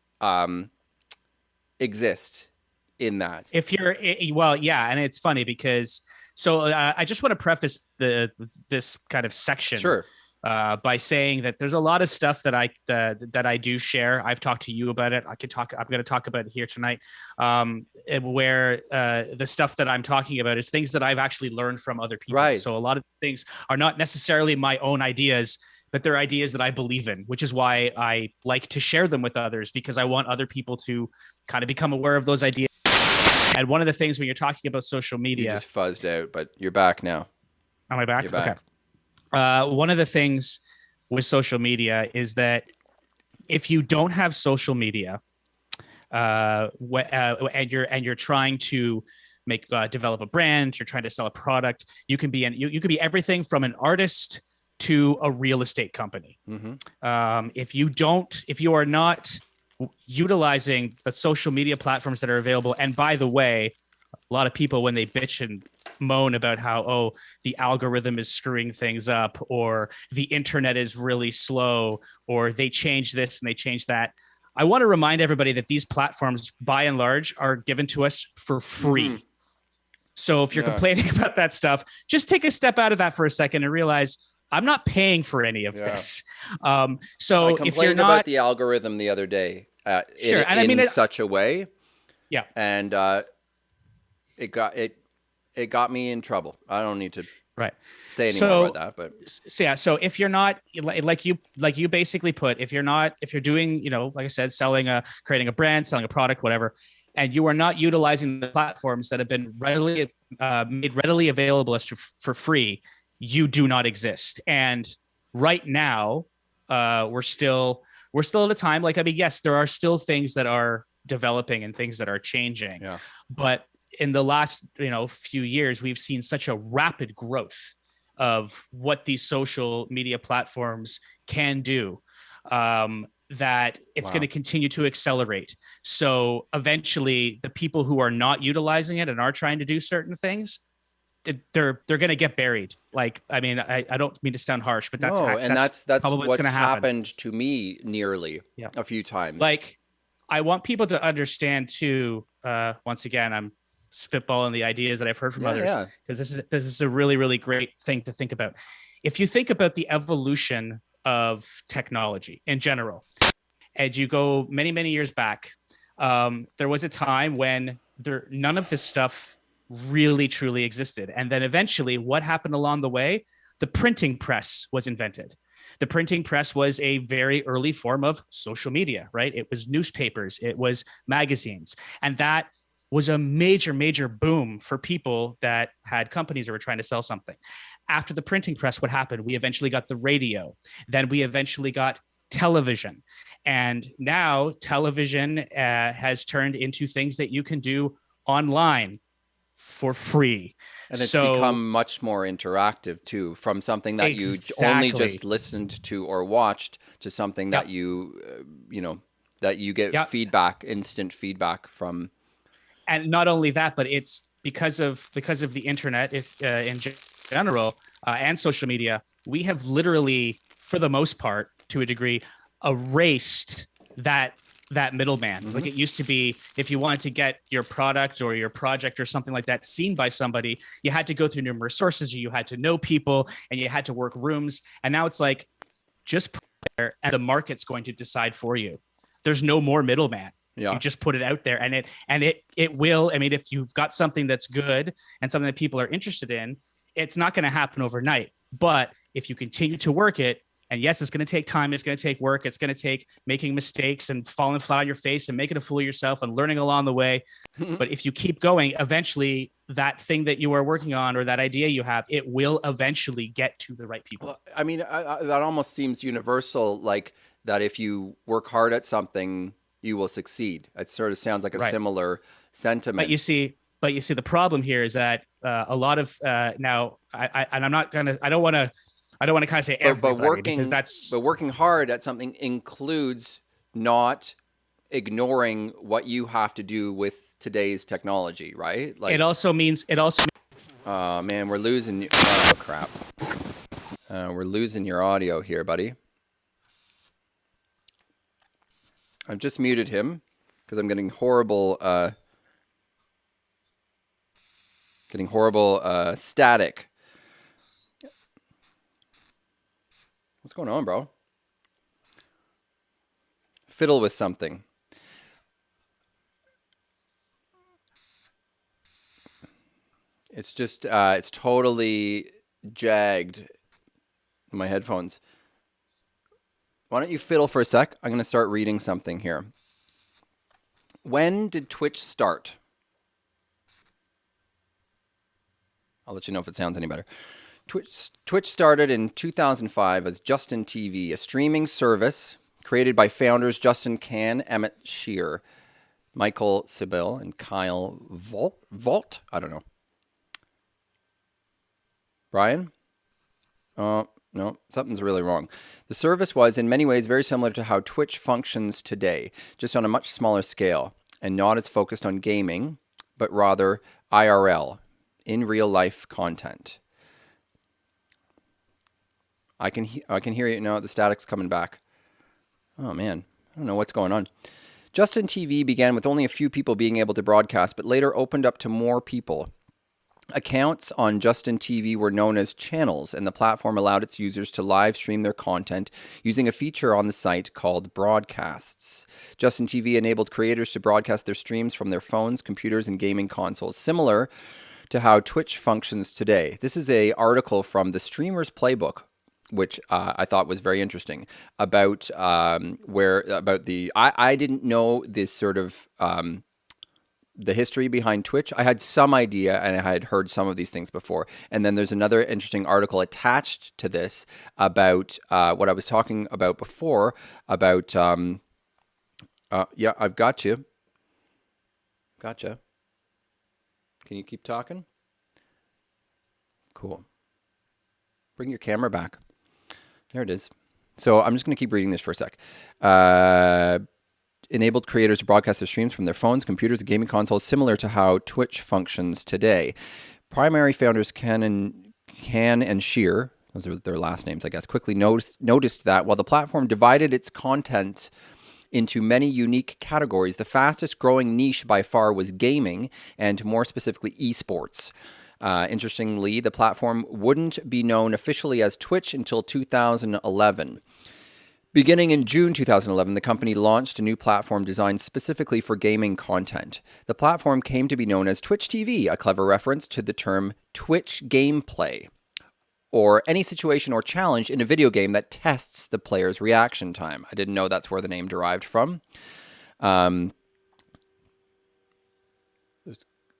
exist in that. If you're well, yeah, and it's funny because I just want to preface this kind of section, Sure. By saying that there's a lot of stuff that I do share. I've talked to you about it. I'm going to talk about it here tonight. Where the stuff that I'm talking about is things that I've actually learned from other people. Right. So a lot of things are not necessarily my own ideas, but they're ideas that I believe in, which is why I like to share them with others, because I want other people to kind of become aware of those ideas. And one of the things when you're talking about social You media, just fuzzed out, but you're back now. am I back? You're back. Okay. One of the things with social media is that if you don't have social media, and you're trying to develop a brand, you're trying to sell a product, you can be everything from an artist to a real estate company. If you are not utilizing the social media platforms that are available, and by the way, a lot of people, when they bitch and moan about how, the algorithm is screwing things up, or the internet is really slow, or they change this and they change that, I want to remind everybody that these platforms, by and large, are given to us for free. So if you're complaining about that stuff, just take a step out of that for a second and realize I'm not paying for any of this. So I if you're complained not, about the algorithm the other day, Sure, and I mean in such a way, yeah, and it got me in trouble. I don't need to right. say any more about that, but So if you're not, like you basically put, if you're doing, like I said, creating a brand, selling a product, whatever, and you are not utilizing the platforms that have been made readily available for free, you do not exist. And right now, we're still at a time, yes, there are still things that are developing and things that are changing, but in the last few years, we've seen such a rapid growth of what these social media platforms can do, that it's Wow. going to continue to accelerate. So eventually, the people who are not utilizing it and are trying to do certain things, they're going to get buried. Like, I mean, I don't mean to sound harsh, but No, and that's probably what's what's going to happen. happened to me nearly Yeah. a few times. Like, I want people to understand too. Once again, I'm spitballing the ideas that I've heard from others, yeah. because this is a really, really great thing to think about. If you think about the evolution of technology in general, and you go many, many years back, there was a time when none of this stuff really truly existed. And then eventually, what happened along the way? The printing press was invented. The printing press was a very early form of social media, right? It was newspapers, it was magazines. And that was a major, major boom for people that had companies or were trying to sell something. After the printing press, what happened? We eventually got the radio. Then we eventually got television. And now television has turned into things that you can do online for free. And it's become much more interactive too, from something that you only just listened to or watched to something that you, that you get feedback, instant feedback from. And not only that, but it's because of the internet, in general, and social media, we have literally, for the most part, to a degree, erased that middleman. Mm-hmm. Like, it used to be, if you wanted to get your product or your project or something like that seen by somebody, you had to go through numerous sources, you had to know people, and you had to work rooms. And now it's like, just put it there and the market's going to decide for you. There's no more middleman. Yeah. You just put it out there, and it will. I mean, if you've got something that's good and something that people are interested in, it's not going to happen overnight. But if you continue to work it, and yes, it's going to take time, it's going to take work, it's going to take making mistakes and falling flat on your face and making a fool of yourself and learning along the way. But if you keep going, eventually that thing that you are working on or that idea you have, it will eventually get to the right people. Well, I mean, that almost seems universal, like that if you work hard at something, you will succeed. It sort of sounds like a similar sentiment. But you see, the problem here is that a lot of now, I don't want to kind of say everybody, because working hard at something includes not ignoring what you have to do with today's technology, right? Like, it also means. Man, we're losing. Oh crap! We're losing your audio here, buddy. I've just muted him because I'm getting horrible static. What's going on, bro? Fiddle with something. It's just, it's totally jagged in my headphones. Why don't you fiddle for a sec? I'm going to start reading something here. When did Twitch start? I'll let you know if it sounds any better. Twitch started in 2005 as Justin TV, a streaming service created by founders Justin Kan, Emmett Shear, Michael Sibyl, and Kyle Volt? I don't know. Brian? No, something's really wrong. The service was in many ways very similar to how Twitch functions today, just on a much smaller scale, and not as focused on gaming, but rather IRL, in real life content. I can hear you now. The static's coming back. Oh man, I don't know what's going on. Justin TV began with only a few people being able to broadcast, but later opened up to more people. Accounts on Justin TV were known as channels, and the platform allowed its users to live stream their content using a feature on the site called broadcasts. Justin TV enabled creators to broadcast their streams from their phones, computers, and gaming consoles, similar to how Twitch functions today. This is an article from the Streamer's Playbook, which I thought was very interesting, about I didn't know this sort of the history behind Twitch. I had some idea, and I had heard some of these things before. And then there's another interesting article attached to this about what I was talking about before, about, yeah, I've got you. Gotcha. Can you keep talking? Cool. Bring your camera back. There it is. So I'm just going to keep reading this for a sec. Enabled creators to broadcast their streams from their phones, computers, and gaming consoles, similar to how Twitch functions today. Primary founders Can and Shear, those are their last names, I guess, quickly noticed that while the platform divided its content into many unique categories, the fastest growing niche by far was gaming, and more specifically esports. Interestingly, the platform wouldn't be known officially as Twitch until 2011. Beginning in June 2011, the company launched a new platform designed specifically for gaming content. The platform came to be known as Twitch TV, a clever reference to the term Twitch gameplay, or any situation or challenge in a video game that tests the player's reaction time. I didn't know that's where the name derived from.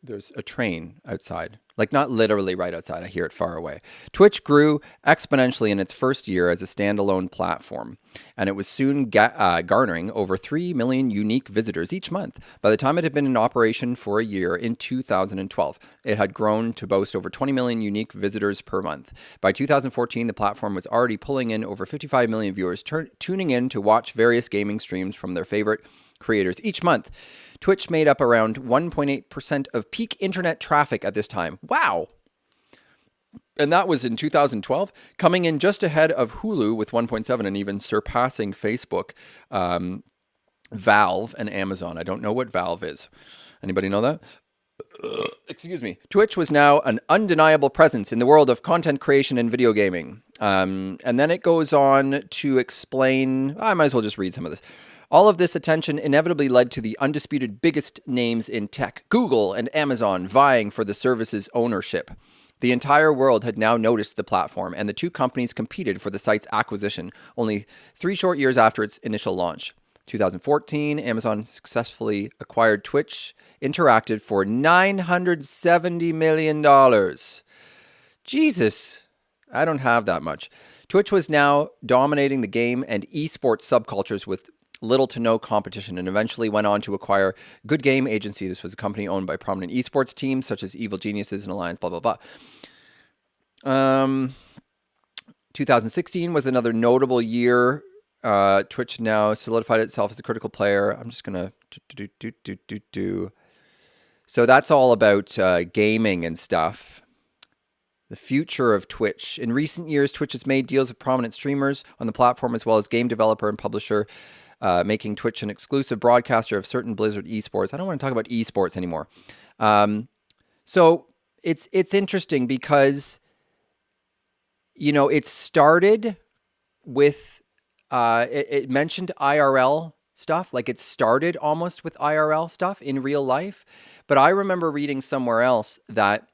There's a train outside, like not literally right outside. I hear it far away. Twitch grew exponentially in its first year as a standalone platform, and it was soon garnering over 3 million unique visitors each month. By the time it had been in operation for a year in 2012, it had grown to boast over 20 million unique visitors per month. By 2014, the platform was already pulling in over 55 million viewers tuning in to watch various gaming streams from their favorite creators each month. Twitch made up around 1.8% of peak internet traffic at this time. Wow! And that was in 2012, coming in just ahead of Hulu with 1.7 and even surpassing Facebook, Valve, and Amazon. I don't know what Valve is. Anybody know that? Excuse me. Twitch was now an undeniable presence in the world of content creation and video gaming. And then it goes on to explain, I might as well just read some of this. All of this attention inevitably led to the undisputed biggest names in tech, Google and Amazon, vying for the service's ownership. The entire world had now noticed the platform, and the two companies competed for the site's acquisition only 3 short years after its initial launch. 2014, Amazon successfully acquired Twitch Interactive for $970 million. Jesus, I don't have that much. Twitch was now dominating the game and esports subcultures with little to no competition, and eventually went on to acquire Good Game Agency. This was a company owned by prominent esports teams such as Evil Geniuses and Alliance, blah, blah, blah. 2016 was another notable year. Twitch now solidified itself as a critical player. I'm just going to So that's all about gaming and stuff. The future of Twitch. In recent years, Twitch has made deals with prominent streamers on the platform as well as game developer and publisher, making Twitch an exclusive broadcaster of certain Blizzard esports. I don't want to talk about esports anymore. So it's interesting because, you know, it started with, it mentioned IRL stuff. Like it started almost with IRL stuff in real life. But I remember reading somewhere else that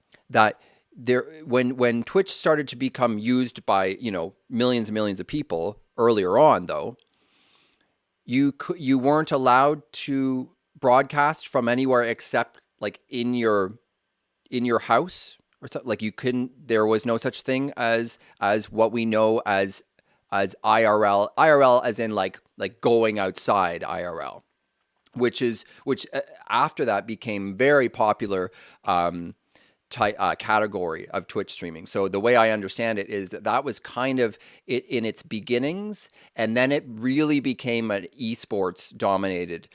there, when Twitch started to become used by, you know, millions and millions of people earlier on, though, you weren't allowed to broadcast from anywhere except like in your house or something. Like you couldn't. There was no such thing as what we know as IRL. IRL as in like going outside IRL, which after that became very popular. Category of Twitch streaming. So the way I understand it is that was kind of it in its beginnings, and then it really became an esports dominated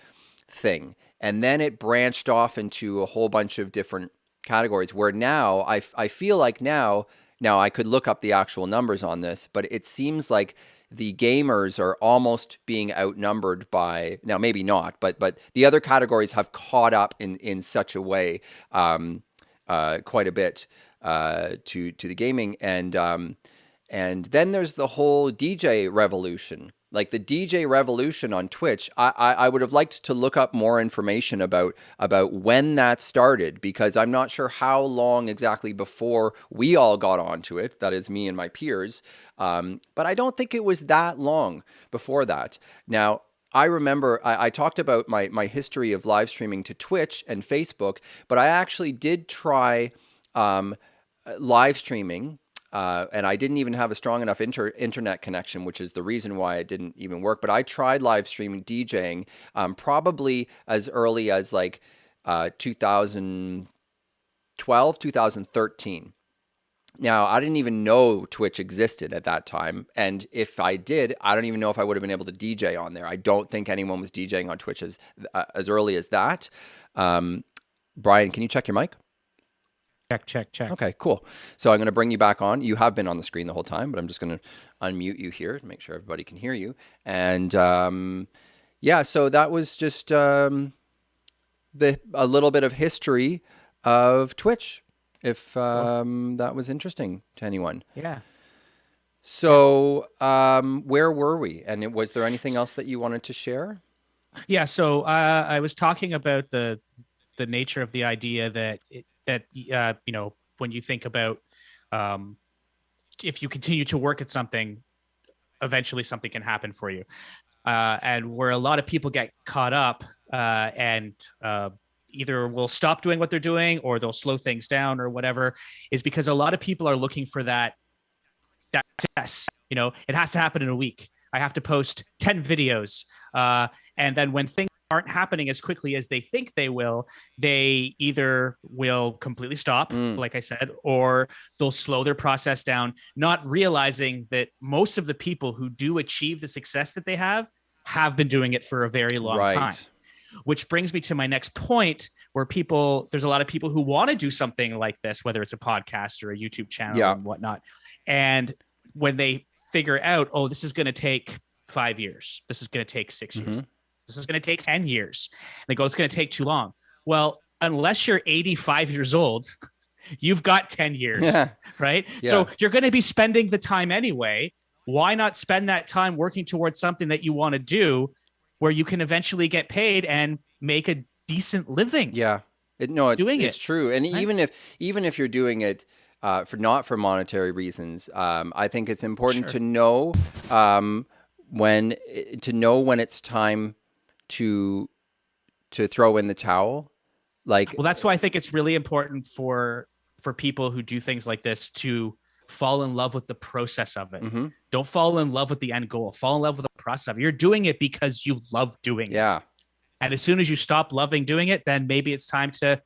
thing, and then it branched off into a whole bunch of different categories. Where now I feel like now I could look up the actual numbers on this, but it seems like the gamers are almost being outnumbered by, now maybe not, but the other categories have caught up in such a way. Quite a bit to the gaming, and then there's the whole DJ revolution, like the DJ revolution on Twitch. I would have liked to look up more information about when that started, because I'm not sure how long exactly before we all got onto it. That is me and my peers, but I don't think it was that long before that. Now, I remember I talked about my history of live streaming to Twitch and Facebook, but I actually did try live streaming, and I didn't even have a strong enough internet connection, which is the reason why it didn't even work. But I tried live streaming DJing probably as early as like 2012, 2013. Now, I didn't even know Twitch existed at that time. And if I did, I don't even know if I would have been able to DJ on there. I don't think anyone was DJing on Twitch as early as that. Brian, can you check your mic? Check. Okay, cool. So I'm going to bring you back on. You have been on the screen the whole time, but I'm just going to unmute you here to make sure everybody can hear you. And so that was just a little bit of history of Twitch, if that was interesting to anyone. Yeah. So where were we? And was there anything else that you wanted to share? Yeah. So I was talking about the nature of the idea that when you think about if you continue to work at something, eventually something can happen for you. And where a lot of people get caught up and either will stop doing what they're doing or they'll slow things down or whatever, is because a lot of people are looking for that success. It has to happen in a week. I have to post 10 videos. And then when things aren't happening as quickly as they think they will, they either will completely stop, like I said, or they'll slow their process down, not realizing that most of the people who do achieve the success that they have been doing it for a very long time. Which brings me to my next point, where there's a lot of people who want to do something like this, whether it's a podcast or a YouTube channel and whatnot. And when they figure out, oh, this is going to take 5 years, this is going to take 6 years, this is going to take 10 years, and they go, it's going to take too long. Well, unless you're 85 years old, you've got 10 years, right? Yeah. So you're going to be spending the time anyway. Why not spend that time working towards something that you want to do, where you can eventually get paid and make a decent living? Yeah, it's true. And right? even if you're doing it not for monetary reasons, I think it's important to know when it's time to throw in the towel. Well, that's why I think it's really important for people who do things like this to fall in love with the process of it. Don't fall in love with the end goal. Fall in love with the process of it. You're doing it because you love doing it. And as soon as you stop loving doing it, then maybe it's time to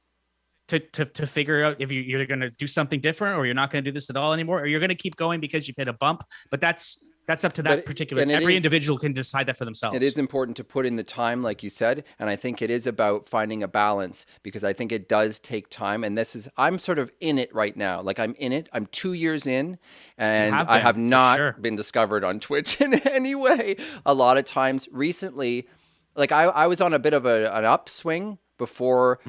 figure out if you're going to do something different, or you're not going to do this at all anymore, or you're going to keep going because you've hit a bump. But that's up to that particular. Every individual can decide that for themselves. It is important to put in the time, like you said, and I think it is about finding a balance, because I think it does take time. And I'm sort of in it right now. Like, I'm in it. I'm 2 years in, and I have not been discovered on Twitch in any way. A lot of times recently, like I was on a bit of an upswing before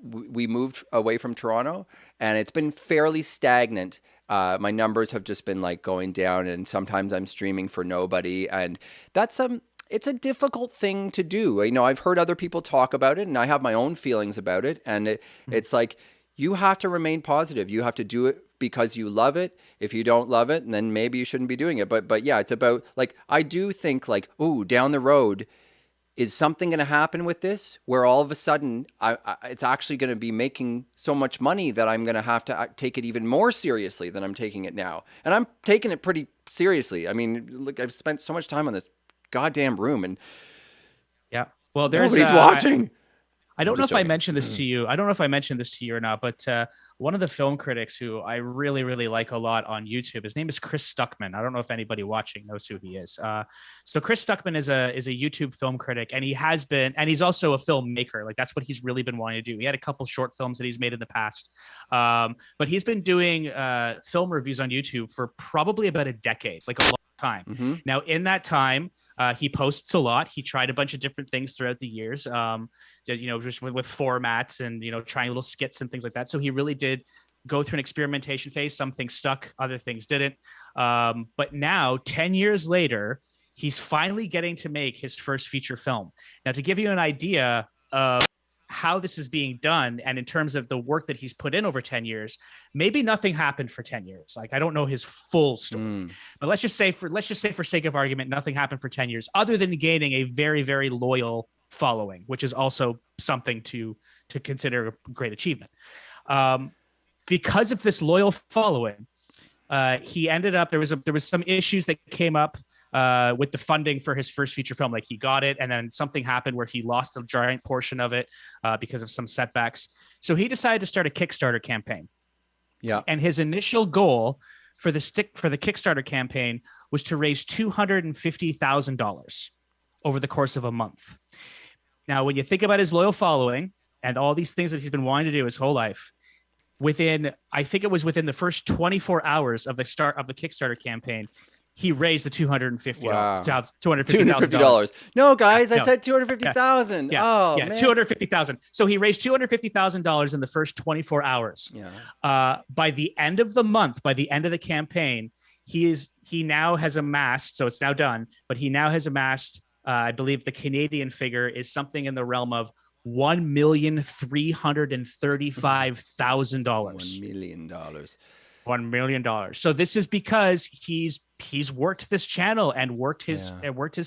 we moved away from Toronto, and it's been fairly stagnant. My numbers have just been like going down, and sometimes I'm streaming for nobody, and that's it's a difficult thing to do. I've heard other people talk about it, and I have my own feelings about it, and it's like, you have to remain positive. You have to do it because you love it. If you don't love it, then maybe you shouldn't be doing it. But yeah, it's about, like, I do think, like, ooh, down the road, is something going to happen with this where all of a sudden it's actually going to be making so much money that I'm going to have to take it even more seriously than I'm taking it now. And I'm taking it pretty seriously. I mean, look, I've spent so much time on this goddamn room, and well, there's nobody's watching. I don't know if I mentioned this to you. I don't know if I mentioned this to you or not, but one of the film critics who I really, really like a lot on YouTube, his name is Chris Stuckman. I don't know if anybody watching knows who he is. So Chris Stuckman is a YouTube film critic, and he's also a filmmaker. Like, that's what he's really been wanting to do. He had a couple short films that he's made in the past, but he's been doing film reviews on YouTube for probably about a decade, like a long time. Now, in that time, he posts a lot. He tried a bunch of different things throughout the years, just with formats and, trying little skits and things like that. So he really did go through an experimentation phase. Some things stuck, other things didn't. But now, 10 years later, he's finally getting to make his first feature film. Now, to give you an idea of how this is being done, and in terms of the work that he's put in over 10 years, maybe nothing happened for 10 years. Like, I don't know his full story, but let's just say for sake of argument, nothing happened for 10 years other than gaining a very, very loyal following, which is also something to consider a great achievement. Because of this loyal following, he ended up, there was some issues that came up with the funding for his first feature film. Like, he got it, and then something happened where he lost a giant portion of it because of some setbacks. So he decided to start a Kickstarter campaign. Yeah. And his initial goal for the Kickstarter campaign was to raise $250,000 over the course of a month. Now, when you think about his loyal following and all these things that he's been wanting to do his whole life, I think it was within the first 24 hours of the start of the Kickstarter campaign, he raised the $250,000. No, guys, I No. said 250,000. Yeah, Oh, yeah, man. 250,000. So he raised $250,000 in the first 24 hours. Yeah. By the end of the month, by the end of the campaign, he now has amassed. So it's now done, but he now has amassed. I believe the Canadian figure is something in the realm of $1,335,000. $1 million. $1 million. So this is because he's worked this channel and worked his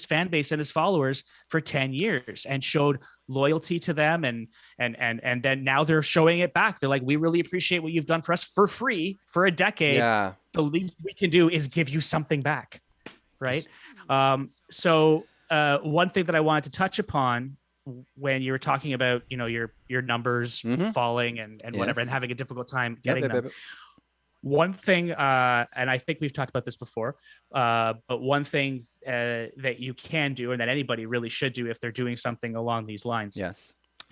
fan base and his followers for 10 years and showed loyalty to them, and then now they're showing it back. They're like, we really appreciate what you've done for us for free for a decade. Yeah. The least we can do is give you something back, right? So one thing that I wanted to touch upon when you were talking about, your numbers falling and whatever, and having a difficult time getting them. One thing, and I think we've talked about this before, but one thing that you can do, and that anybody really should do if they're doing something along these lines,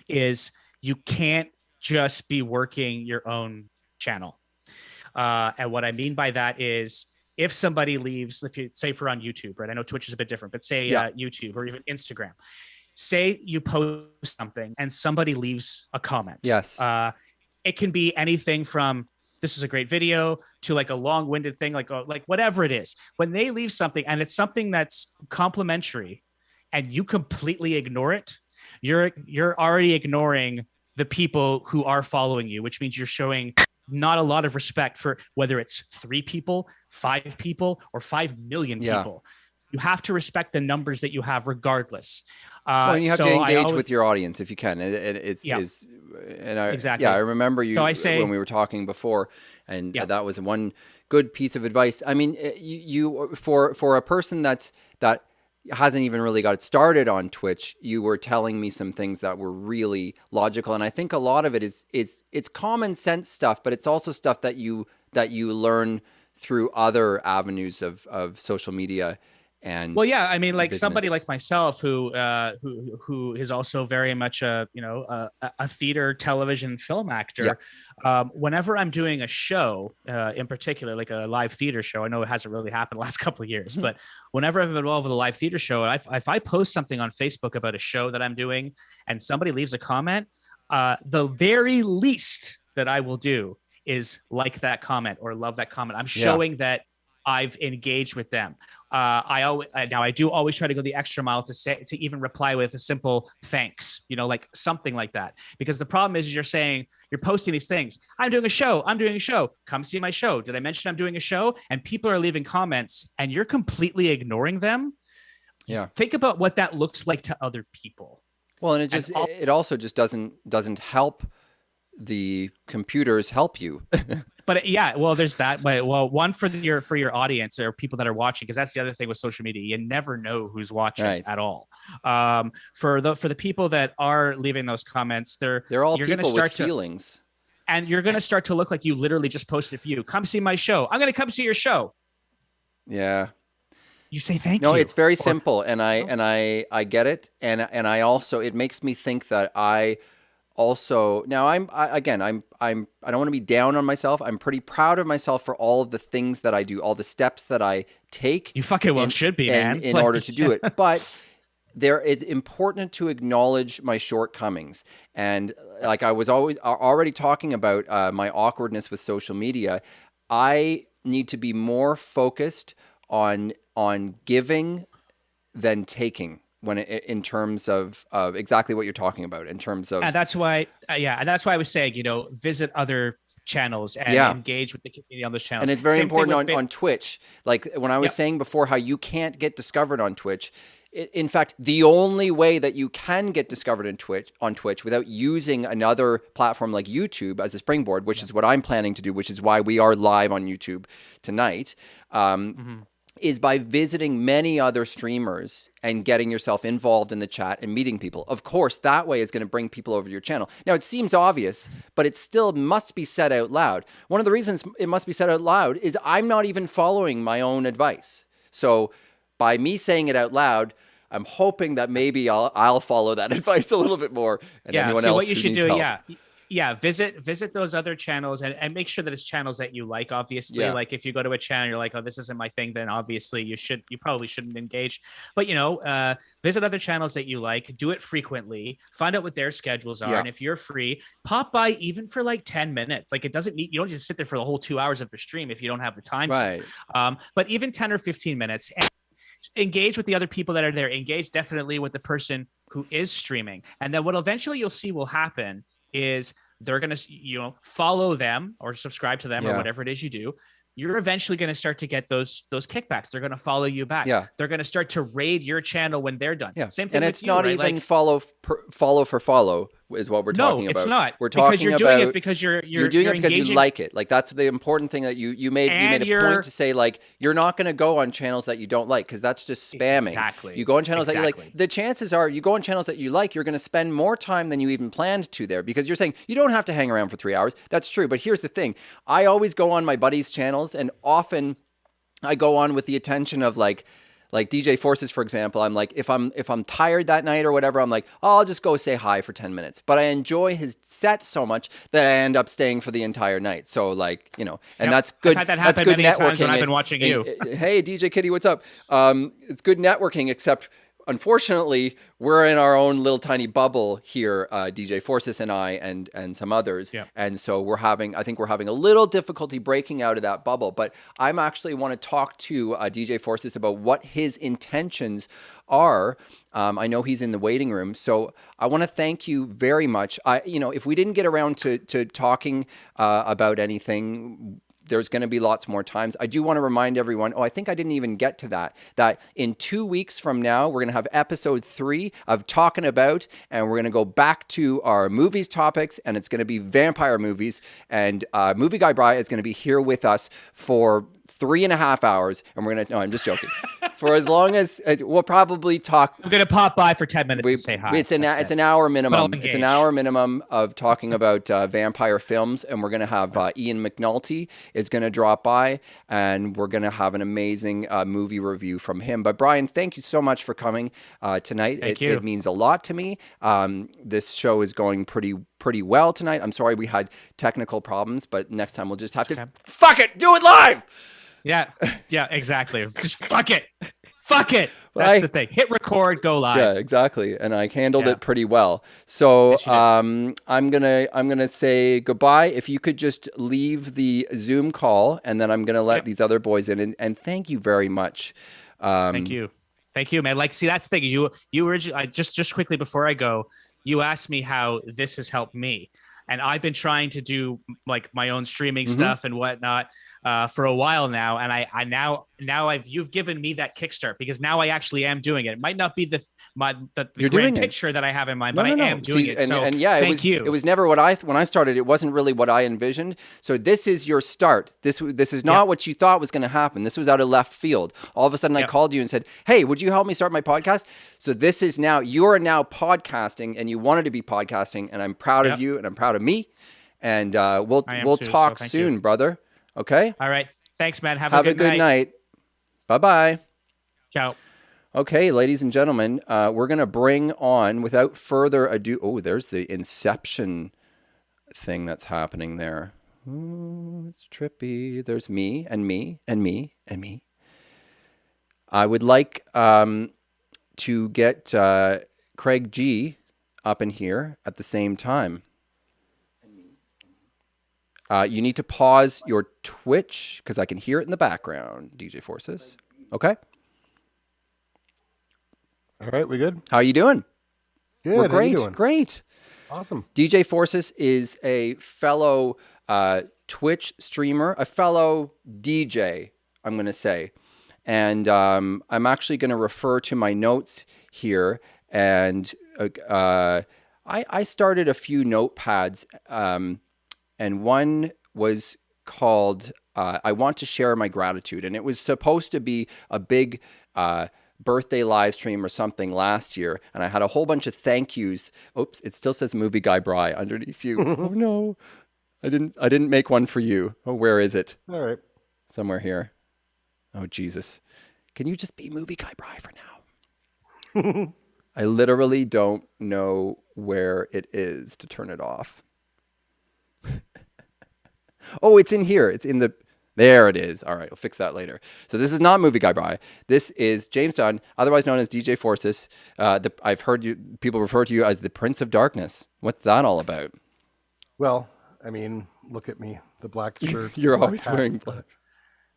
is you can't just be working your own channel. And what I mean by that is, if somebody leaves, if you say for on YouTube, right? I know Twitch is a bit different, but say YouTube or even Instagram. Say you post something and somebody leaves a comment. Yes. It can be anything from, this is a great video, to like a long-winded thing, like whatever it is. When they leave something and it's something that's complimentary and you completely ignore it, you're already ignoring the people who are following you, which means you're showing not a lot of respect for whether it's 3 people, 5 people, or 5 million people. You have to respect the numbers that you have regardless. Well, you have to engage with your audience if you can. Exactly. I remember you when we were talking before, and that was one good piece of advice. I mean, you for a person that hasn't even really got started on Twitch, you were telling me some things that were really logical, and I think a lot of it is it's common sense stuff, but it's also stuff that you learn through other avenues of social media. And well, yeah, I mean, like business. Somebody like myself who is also very much a theater, television, film actor. Whenever I'm doing a show, in particular, like a live theater show, I know it hasn't really happened the last couple of years, but whenever I'm involved with a live theater show, if I post something on Facebook about a show that I'm doing and somebody leaves a comment, the very least that I will do is like that comment or love that comment. I'm showing that I've engaged with them. I do always try to go the extra mile to even reply with a simple thanks, like something like that. Because the problem is you're posting these things. I'm doing a show. Come see my show. Did I mention I'm doing a show? And people are leaving comments and you're completely ignoring them. Yeah. Think about what that looks like to other people. Well, and it also just doesn't help the computers help you. But there's that. But one for your audience or people that are watching, because that's the other thing with social media. You never know who's watching at all. For the people that are leaving those comments, they're all people with feelings, and you're going to start to look like you literally just posted for you. Come see my show. I'm going to come see your show. Yeah. You say thank you. No, it's very simple, and I get it, and I also, it makes me think that I also, now I don't want to be down on myself. I'm pretty proud of myself for all of the things that I do, all the steps that I take. You fucking should be, man. In order to do it. But it's important to acknowledge my shortcomings. And like I was already talking about my awkwardness with social media, I need to be more focused on giving than taking. In terms of exactly what you're talking about, in terms of, and that's why I was saying, visit other channels and engage with the community on those channels. And it's very important on Twitch. Like when I was saying before, how you can't get discovered on Twitch. In fact, the only way that you can get discovered on Twitch without using another platform like YouTube as a springboard, which is what I'm planning to do, which is why we are live on YouTube tonight. is by visiting many other streamers and getting yourself involved in the chat and meeting people. Of course, that way is going to bring people over to your channel. Now, it seems obvious, but it still must be said out loud. One of the reasons it must be said out loud is I'm not even following my own advice. So by me saying it out loud, I'm hoping that maybe I'll follow that advice a little bit more. And anyone else what you who should needs do, help. visit those other channels and make sure that it's channels that you like. Obviously, Yeah. like if you go to a channel, you're like, oh, this isn't my thing, then obviously you probably shouldn't engage. But visit other channels that you like, do it frequently, find out what their schedules are, Yeah. and if you're free, pop by even for like 10 minutes. Like, it doesn't need, you don't just sit there for the whole 2 hours of the stream if you don't have the time Right. to. But even 10 or 15 minutes. And engage with the other people that are there. Engage definitely with the person who is streaming. And then what eventually you'll see will happen is they're going to, follow them or subscribe to them or whatever it is you do. You're eventually going to start to get those kickbacks. They're going to follow you back. Yeah. They're going to start to raid your channel when they're done. Yeah. Same thing And with it's you, not right? even Like, follow for follow is what we're talking about. No, it's not. We're talking because you're about doing it because you're doing it because engaging. you like it. Like, that's the important thing that you made a point to say, like, you're not going to go on channels that you don't like, because that's just spamming. Exactly. You go on channels that you like. The chances are you go on channels that you like, you're going to spend more time than you even planned to there, because you're saying you don't have to hang around for 3 hours. That's true. But here's the thing. I always go on my buddies' channels, and often I go on with the attention of like DJ Phorcys, for example. I'm like, if I'm tired that night or whatever, I'm like, oh, I'll just go say hi for 10 minutes. But I enjoy his set so much that I end up staying for the entire night. So, like, and that's good. I've had that That's happen good many times networking. when I've been watching you. Hey, DJ Kitty, what's up? It's good networking, except unfortunately, we're in our own little tiny bubble here, DJ Phorcys and I and some others. Yeah. And so I think we're having a little difficulty breaking out of that bubble. But I'm actually want to talk to DJ Phorcys about what his intentions are. I know he's in the waiting room. So I want to thank you very much. If we didn't get around to talking about anything, there's going to be lots more times. I do want to remind everyone, I think I didn't even get to that in 2 weeks from now, we're going to have episode 3 of Talkin About, and we're going to go back to our movies topics, and it's going to be vampire movies, and Movie Guy Bri is going to be here with us for 3.5 hours, and we're going to, no, I'm just joking, for as long as, we'll probably talk. I'm going to pop by for 10 minutes to say hi. It's an hour minimum. engage. It's an hour minimum of talking about vampire films, and we're going to have Ian McNulty is going to drop by, and we're going to have an amazing movie review from him. But Brian, thank you so much for coming tonight. Thank you. It means a lot to me. This show is going pretty well tonight. I'm sorry we had technical problems, but next time we'll just have to fuck it, do it live. Yeah, exactly. Just fuck it. Well, That's the thing. Hit record, go live. Yeah, exactly. And I handled it pretty well. So Yes, you did. I'm gonna say goodbye. If you could just leave the Zoom call, and then I'm gonna let these other boys in. And thank you very much. Thank you, man. Like, see, that's the thing. You originally, just quickly before I go, you asked me how this has helped me, and I've been trying to do like my own streaming stuff and whatnot for a while now, and I now you've given me that kickstart, because now I actually am doing it. It might not be the grand picture that I have in mind, but I am doing it. So thank you. It was never when I started. It wasn't really what I envisioned. So this is your start. This is not what you thought was going to happen. This was out of left field. All of a sudden, I called you and said, "Hey, would you help me start my podcast?" So this is now, you are now podcasting, and you wanted to be podcasting, and I'm proud of you, and I'm proud of me. And we'll talk soon, brother. Okay. All right. Thanks, man. Have a good night. Bye-bye. Ciao. Okay, ladies and gentlemen, we're going to bring on, without further ado, there's the Inception thing that's happening there. Ooh, it's trippy. There's me and me and me and me. I would like to get Craig G up in here at the same time. You need to pause your Twitch, because I can hear it in the background, DJ Phorcys. Okay? All right, we good? How are you doing? Good. We're great. How you doing? Great. Awesome. DJ Phorcys is a fellow Twitch streamer, a fellow DJ, I'm going to say. And I'm actually going to refer to my notes here. And I started a few notepads, and one was called I want to share my gratitude. And it was supposed to be a big birthday live stream or something last year. And I had a whole bunch of thank yous. Oops, it still says Movie Guy Bri underneath you. Oh no, I didn't make one for you. Oh, where is it? All right. Somewhere here. Oh, Jesus. Can you just be Movie Guy Bri for now? I literally don't know where it is to turn it off. Oh, it's in here. It's in the... There it is. All right, we'll fix that later. So this is not Movie Guy Bri. This is James Dunn, otherwise known as DJ Phorcys. I've heard people refer to you as the Prince of Darkness. What's that all about? Well, I mean, look at me. The black shirt. You're black always hat, wearing black.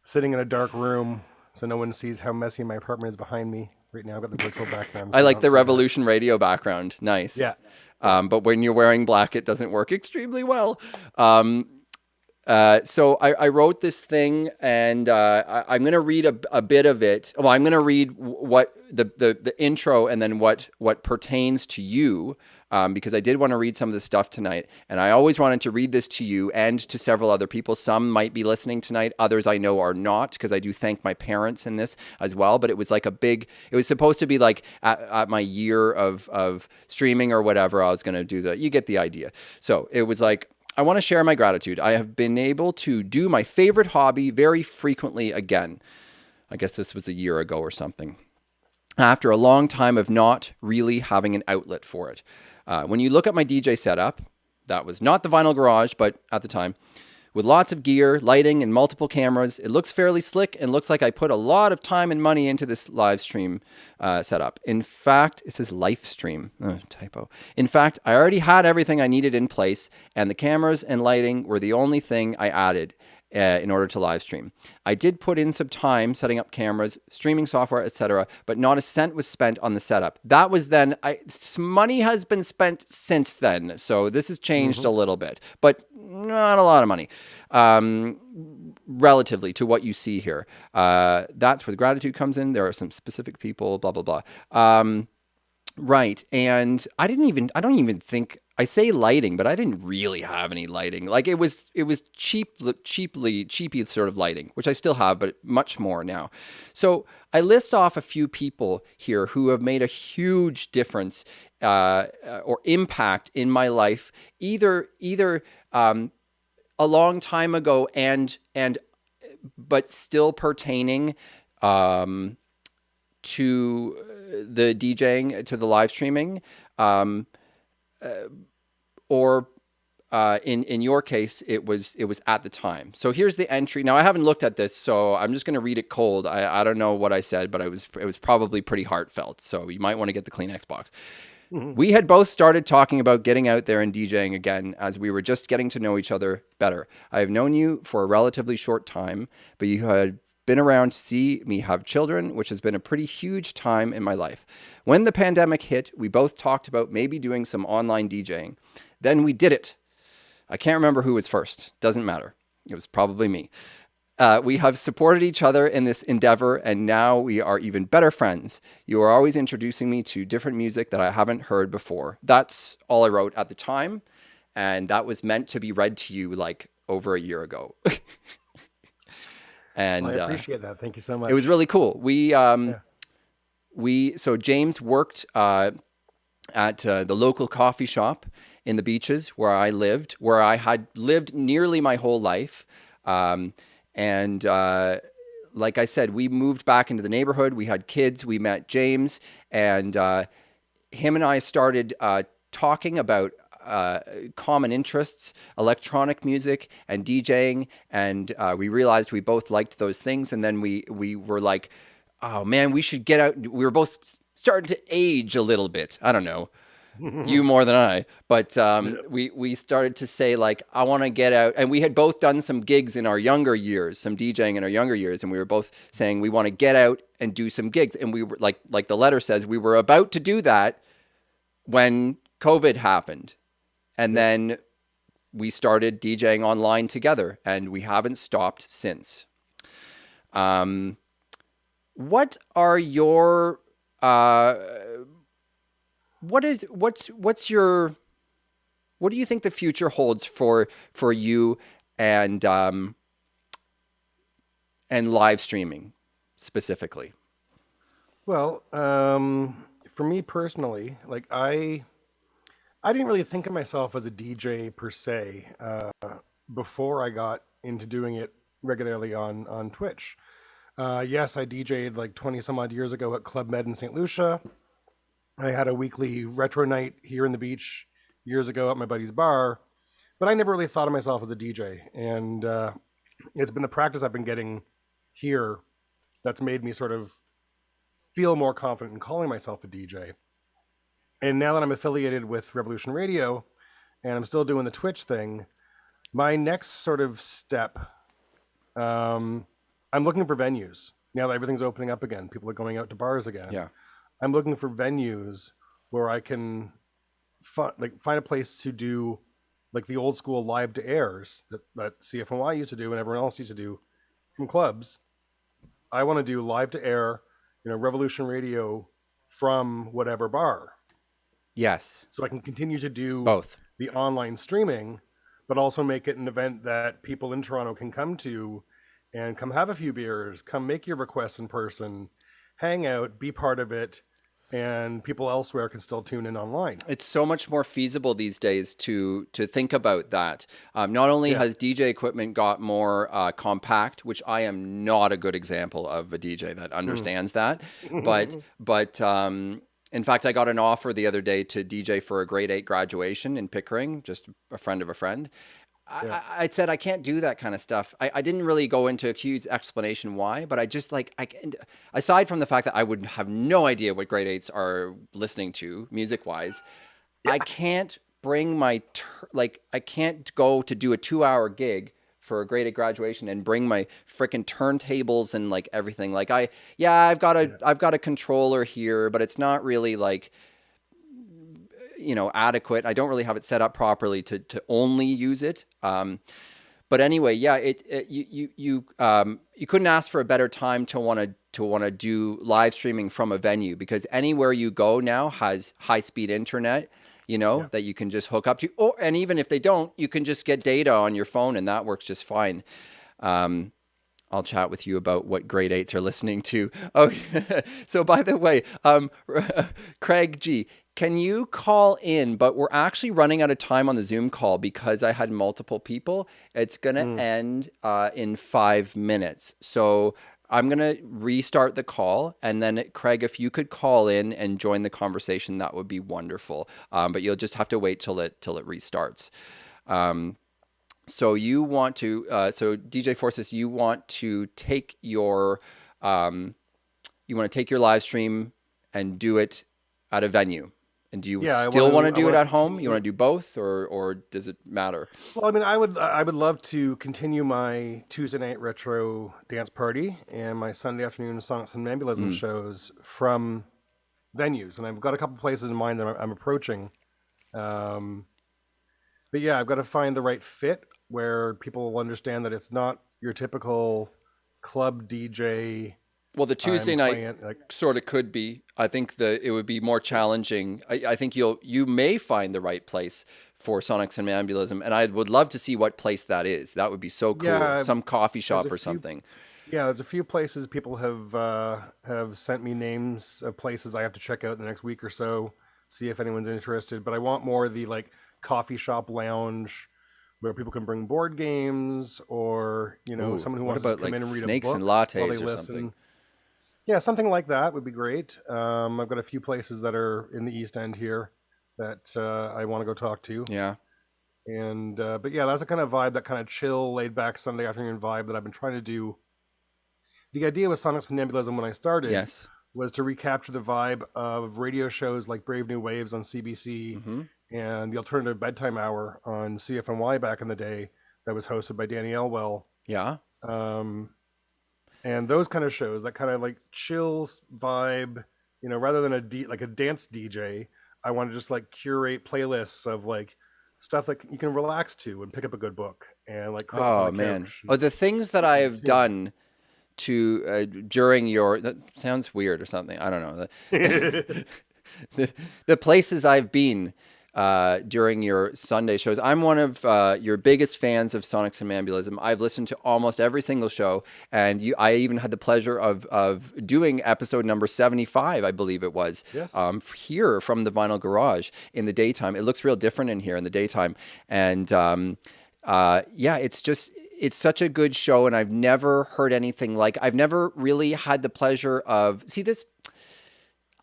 Sitting in a dark room so no one sees how messy my apartment is behind me. Right now I've got the virtual background. I like the Revolution Radio background. Nice. Yeah. But when you're wearing black, it doesn't work extremely well. So I wrote this thing, and I'm going to read a bit of it. Well, I'm going to read what the intro, and then what pertains to you, because I did want to read some of the stuff tonight, and I always wanted to read this to you and to several other people. Some might be listening tonight, others I know are not, because I do thank my parents in this as well. But it was like it was supposed to be like at my year of streaming or whatever. I was going to do you get the idea. So it was like, I want to share my gratitude. I have been able to do my favorite hobby very frequently again. I guess this was a year ago or something. After a long time of not really having an outlet for it. When you look at my DJ setup, that was not the Vinyl Garage, but at the time, with lots of gear, lighting, and multiple cameras, it looks fairly slick and looks like I put a lot of time and money into this live stream setup. In fact, it says live stream. Oh, typo. In fact, I already had everything I needed in place, and the cameras and lighting were the only thing I added in order to live stream. I did put in some time setting up cameras, streaming software, etc., but not a cent was spent on the setup. That was then. Money has been spent since then, so this has changed a little bit, but not a lot of money, relatively to what you see here. That's where the gratitude comes in. There are some specific people, blah, blah, blah. Right. And I don't even think I say lighting, but I didn't really have any lighting. Like it was cheapy sort of lighting, which I still have, but much more now. So I list off a few people here who have made a huge difference or impact in my life, either a long time ago but still pertaining to the DJing, to the live streaming, or in your case, it was at the time. So here's the entry. Now I haven't looked at this, so I'm just going to read it cold. I don't know what I said, but it was probably pretty heartfelt. So you might want to get the Kleenex box. We had both started talking about getting out there and DJing again as we were just getting to know each other better. I have known you for a relatively short time, but you had been around to see me have children, which has been a pretty huge time in my life. When the pandemic hit, we both talked about maybe doing some online DJing. Then we did it. I can't remember who was first. Doesn't matter. It was probably me. We have supported each other in this endeavor, and now we are even better friends. You are always introducing me to different music that I haven't heard before. That's all I wrote at the time, and that was meant to be read to you like over a year ago. And well, I appreciate that. Thank you so much. It was really cool. So James worked at the local coffee shop in the Beaches where I lived, where I had lived nearly my whole life. And like I said, we moved back into the neighborhood. We had kids. We met James, and him and I started talking about common interests, electronic music and DJing, and we realized we both liked those things. And then we were like, oh man, we should get out. We were both starting to age a little bit. I don't know, you more than I, but we started to say like, I want to get out. And we had both done some gigs in our younger years, some DJing in our younger years, and we were both saying we want to get out and do some gigs. And we were like the letter says, we were about to do that when COVID happened. And then we started DJing online together, and we haven't stopped since. What are your what do you think the future holds for you and and live streaming specifically? Well, for me personally, like I didn't really think of myself as a DJ per se before I got into doing it regularly on Twitch. Yes, I DJ'd like 20 some odd years ago at Club Med in St. Lucia. I had a weekly retro night here in the beach years ago at my buddy's bar, but I never really thought of myself as a DJ. And it's been the practice I've been getting here that's made me sort of feel more confident in calling myself a DJ. And now that I'm affiliated with Revolution Radio and I'm still doing the Twitch thing, my next sort of step, I'm looking for venues. Now that everything's opening up again, people are going out to bars again. Yeah. I'm looking for venues where I can find a place to do like the old school live to airs that CFNY used to do and everyone else used to do from clubs. I want to do live to air, Revolution Radio from whatever bar. Yes. So I can continue to do Both. the online streaming, but also make it an event that people in Toronto can come to and come have a few beers, come make your requests in person, hang out, be part of it, and people elsewhere can still tune in online. It's so much more feasible these days to think about that. Not only has DJ equipment got more compact, which I am not a good example of a DJ that understands that, but in fact, I got an offer the other day to DJ for a grade 8 graduation in Pickering, just a friend of a friend. I said I can't do that kind of stuff. I didn't really go into a huge explanation why, but I just aside from the fact that I would have no idea what grade 8s are listening to music wise, I can't bring I can't go to do a 2-hour gig for a grade 8 graduation and bring my freaking turntables and like everything. Like I've got a controller here, but it's not really like adequate. I don't really have it set up properly to only use it. But anyway, yeah, you couldn't ask for a better time to want to do live streaming from a venue, because anywhere you go now has high speed internet, that you can just hook up to, and even if they don't, you can just get data on your phone and that works just fine. I'll chat with you about what grade 8s are listening to. Oh, so by the way, Craig G, can you call in? But we're actually running out of time on the Zoom call because I had multiple people. It's going to end in 5 minutes. So I'm going to restart the call. And then, Craig, if you could call in and join the conversation, that would be wonderful. But you'll just have to wait till it restarts. So you want to, so DJ Phorcys, you want to take your live stream and do it at a venue. And do you still want to do it at home? You want to do both, or does it matter? Well, I mean, I would love to continue my Tuesday night retro dance party and my Sunday afternoon sonic somnambulism shows from venues, and I've got a couple places in mind that I'm approaching. But yeah, I've got to find the right fit where people will understand that it's not your typical club DJ. Well, the Tuesday night sort of could be. I think it would be more challenging. I think you may find the right place for sonic somnambulism, and I would love to see what place that is. That would be so cool. Yeah, some coffee shop or something. Yeah, there's a few places people have sent me names of places I have to check out in the next week or so, see if anyone's interested. But I want more of the like coffee shop lounge where people can bring board games, or someone who wants to come in and read snakes a book and lattes while they or listen. Something. Yeah, something like that would be great. I've got a few places that are in the East End here that I want to go talk to. Yeah. And but yeah, that's the kind of vibe, that kind of chill, laid back Sunday afternoon vibe that I've been trying to do. The idea with sonic somnambulism when I started was to recapture the vibe of radio shows like Brave New Waves on CBC and the Alternative Bedtime Hour on CFNY back in the day that was hosted by Danny Elwell. Yeah. And those kind of shows, that kind of like chill vibe, rather than a dance DJ, I want to just like curate playlists of like stuff that you can relax to and pick up a good book and like. Oh man! The things that I have done to during that sounds weird or something. I don't know. The places I've been during your Sunday shows. I'm one of your biggest fans of Sonic Somnambulism. I've listened to almost every single show, and I even had the pleasure of doing episode number 75, I believe it was, Yes. here from the Vinyl Garage in the daytime. It looks real different in here in the daytime, and it's such a good show, and I've never heard anything like. I've never really had the pleasure of this.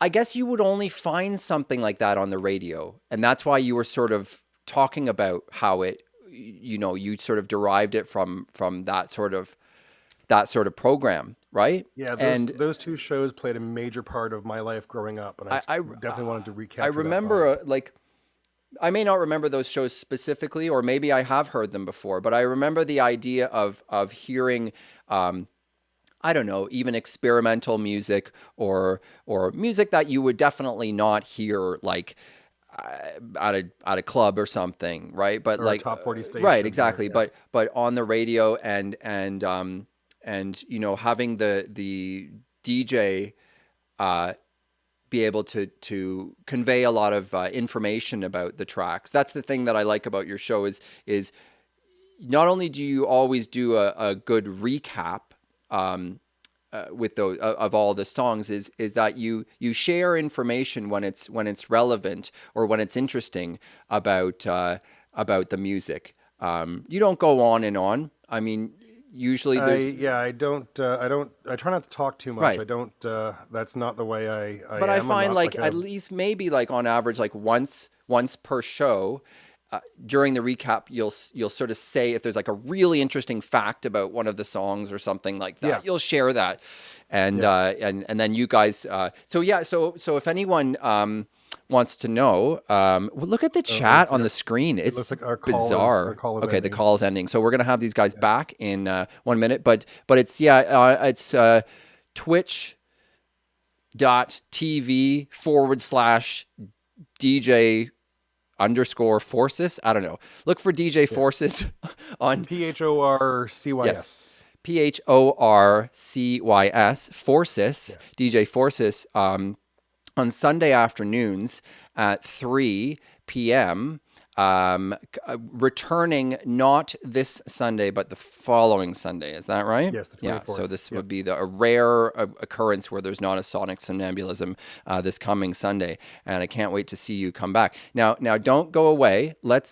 I guess you would only find something like that on the radio. And that's why you were sort of talking about how you sort of derived it from that sort of program, right? Yeah, and those two shows played a major part of my life growing up, and I definitely wanted to recapture I that remember, I may not remember those shows specifically, or maybe I have heard them before, but I remember the idea of hearing, I don't know, even experimental music or music that you would definitely not hear like at a club or something, right? But or like a top 40 station. right, exactly. Yeah. But on the radio and having the DJ be able to convey a lot of information about the tracks. That's the thing that I like about your show is not only do you always do a good recap with those of all the songs, is that you share information when it's relevant or when it's interesting about the music. You don't go on and on. I mean, usually there's I try not to talk too much. Right. I don't. That's not the way I but I am. I'm find not like a- at least maybe like on average like once per show. During the recap, you'll sort of say if there's like a really interesting fact about one of the songs or something like that. Yeah. You'll share that, and then you guys. So if anyone wants to know, well, look at the chat on the screen. It's looks like our call is- bizarre. our call is Okay, the ending. call is ending. So we're gonna have these guys back in 1 minute, but it's twitch.tv/DJ _ Phorcys. I don't know. Look for DJ Phorcys on PHORCYS. yes, PHORCYS Phorcys, DJ Phorcys on Sunday afternoons at 3 p.m. Returning not this Sunday but the following Sunday. Is that right? Yes, the Yeah. 24th. So this would be a rare occurrence where there's not a Sonic Somnambulism this coming Sunday, and I can't wait to see you come back. Now don't go away. Let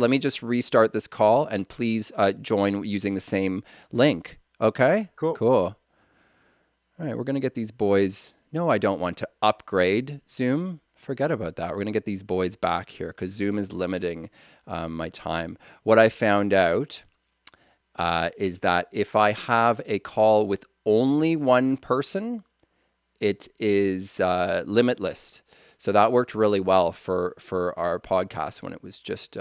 me just restart this call, and please join using the same link. Okay. Cool. All right, we're gonna get these boys. No, I don't want to upgrade Zoom. Forget about that. We're going to get these boys back here because Zoom is limiting my time. What I found out is that if I have a call with only one person, it is limitless. So that worked really well for our podcast when it was just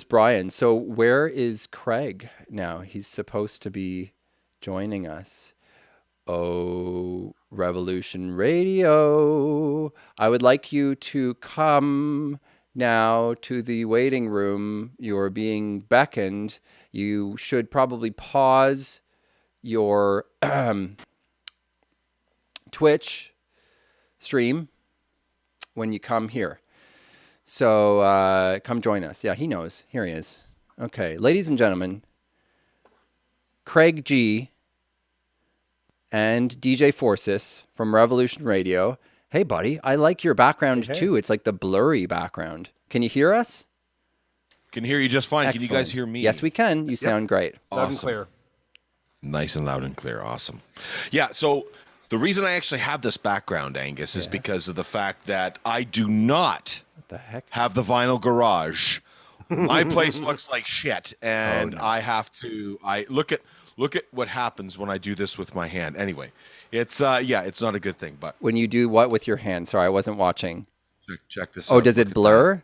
Brian. So where is Craig now? He's supposed to be joining us. Oh, Revolution Radio. I would like you to come now to the waiting room. You're being beckoned. You should probably pause your Twitch stream when you come here. So come join us. Yeah, he knows. Here he is. Okay, ladies and gentlemen, Craig G. and DJ Phorcys from Revolution Radio. Hey, buddy, I like your background too. It's like the blurry background. Can you hear us? Can hear you just fine. Excellent. Can you guys hear me? Yes, we can. You sound great. Loud and clear. Nice and loud and clear. Awesome. Yeah, so the reason I actually have this background, Angus, is because of the fact that I do not have the Vinyl Garage. My place looks like shit, and I look at what happens when I do this with my hand. Anyway, it's it's not a good thing. But when you do what with your hand? Sorry, I wasn't watching. Check this. Oh, out. does Look it at blur?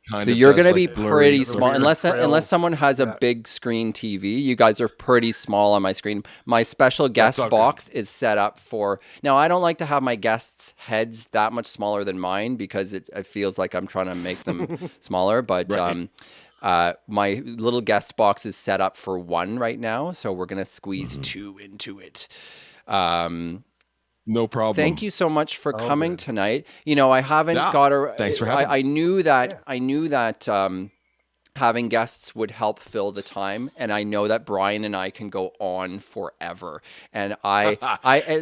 Kind So of you're does, going to be like, blurry. pretty small, unless trail. someone has a big screen TV. You guys are pretty small on my screen. My special guest okay. box is set up for. Now, I don't like to have my guests' heads that much smaller than mine because it feels like I'm trying to make them smaller. But my little guest box is set up for one right now, so we're going to squeeze two into it. No problem. Thank you so much for coming tonight. You know, I haven't got a. Thanks for having I knew that. I knew that having guests would help fill the time, and I know that Brian and I can go on forever. And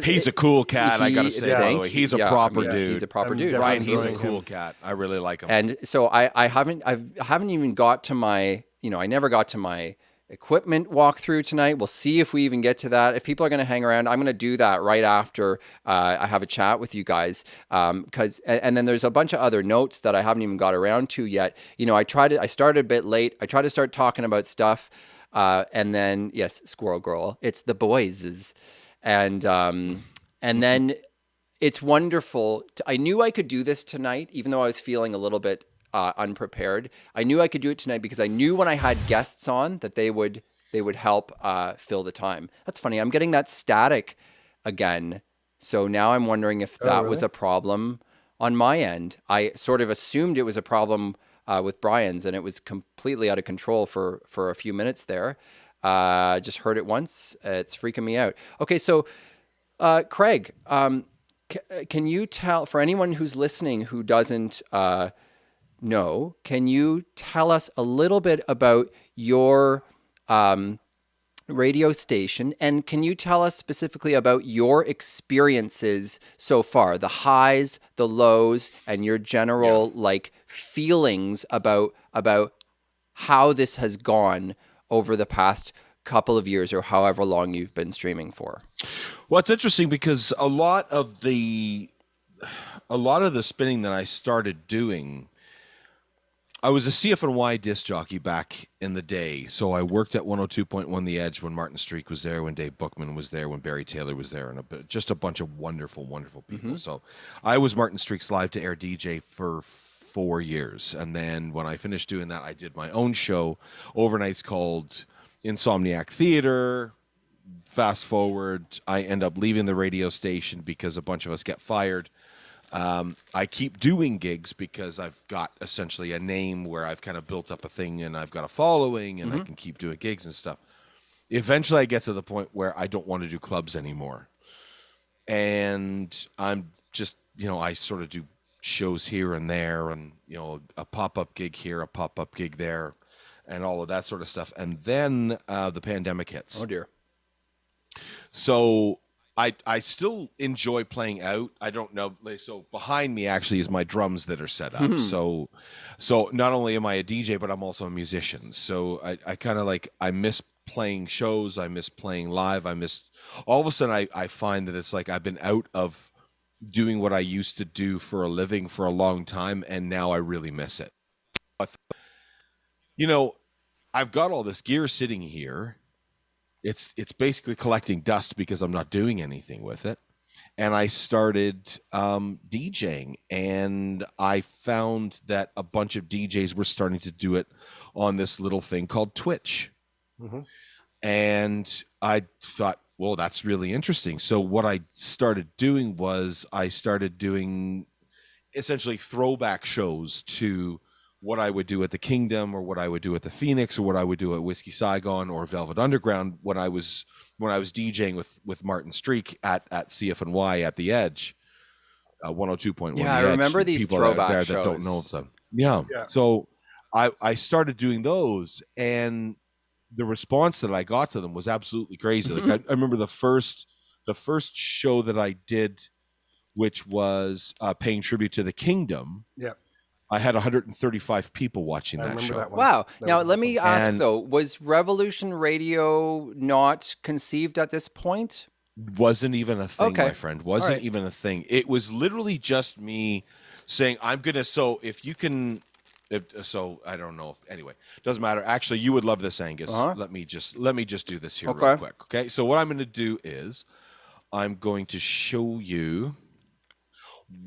he's a cool cat. I gotta say, by the way, he's a proper dude. He's a proper dude. Brian, he's a cool cat. I really like him. And so I haven't even got to my. You know, I never got to my equipment walkthrough tonight. We'll see if we even get to that. If people are going to hang around, I'm going to do that right after I have a chat with you guys. And then there's a bunch of other notes that I haven't even got around to yet. You know, I started a bit late. I tried to start talking about stuff. And then, yes, Squirrel Girl, it's the boys. And then it's wonderful. I knew I could do this tonight, even though I was feeling a little bit unprepared. I knew I could do it tonight because I knew when I had guests on that they would help fill the time. That's funny. I'm getting that static again. So now I'm wondering if that was a problem on my end. I sort of assumed it was a problem with Brian's, and it was completely out of control for a few minutes there. Just heard it once. It's freaking me out. Okay, so Craig, can you tell, for anyone who's listening who doesn't know, can you tell us a little bit about your radio station, and can you tell us specifically about your experiences so far, the highs, the lows, and your general like feelings about how this has gone over the past couple of years or however long you've been streaming for? Well, it's interesting because a lot of the spinning that I started doing, I was a CFNY disc jockey back in the day. So I worked at 102.1 The Edge when Martin Streak was there, when Dave Bookman was there, when Barry Taylor was there, and just a bunch of wonderful, wonderful people. Mm-hmm. So I was Martin Streak's live to air DJ for 4 years. And then when I finished doing that, I did my own show overnights called Insomniac Theater. Fast forward, I end up leaving the radio station because a bunch of us get fired. I keep doing gigs because I've got essentially a name where I've kind of built up a thing and I've got a following and I can keep doing gigs and stuff. Eventually I get to the point where I don't want to do clubs anymore. And I'm just, I sort of do shows here and there and, a pop-up gig here, a pop-up gig there, and all of that sort of stuff. And then the pandemic hits. Oh, dear. So I still enjoy playing out. I don't know. So behind me actually is my drums that are set up. So not only am I a DJ, but I'm also a musician. So I kind of I miss playing shows. I miss playing live. All of a sudden I find that it's like I've been out of doing what I used to do for a living for a long time. And now I really miss it. I've got all this gear sitting here. It's basically collecting dust because I'm not doing anything with it. And I started DJing, and I found that a bunch of DJs were starting to do it on this little thing called Twitch. Mm-hmm. And I thought, well, that's really interesting. So what I started doing was I started doing essentially throwback shows to what I would do at the Kingdom, or what I would do at the Phoenix, or what I would do at Whiskey Saigon or Velvet Underground when I was DJing with Martin Streak at CFNY at the Edge, 102.1. Yeah, I remember these people throwback there shows that don't know them. Yeah. So I started doing those, and the response that I got to them was absolutely crazy. Like I remember the first show that I did, which was paying tribute to the Kingdom. Yeah. I had 135 people watching that show. That one. Wow. That now, was let awesome. me ask, though, was Revolution Radio not conceived at this point? Wasn't even a thing, Okay. my friend. Wasn't right. even a thing. It was literally just me saying, I'm going to, so if you can, so I don't know. Anyway, doesn't matter. Actually, you would love this, Angus. Let me just do this here real quick. Okay. So what I'm going to do is I'm going to show you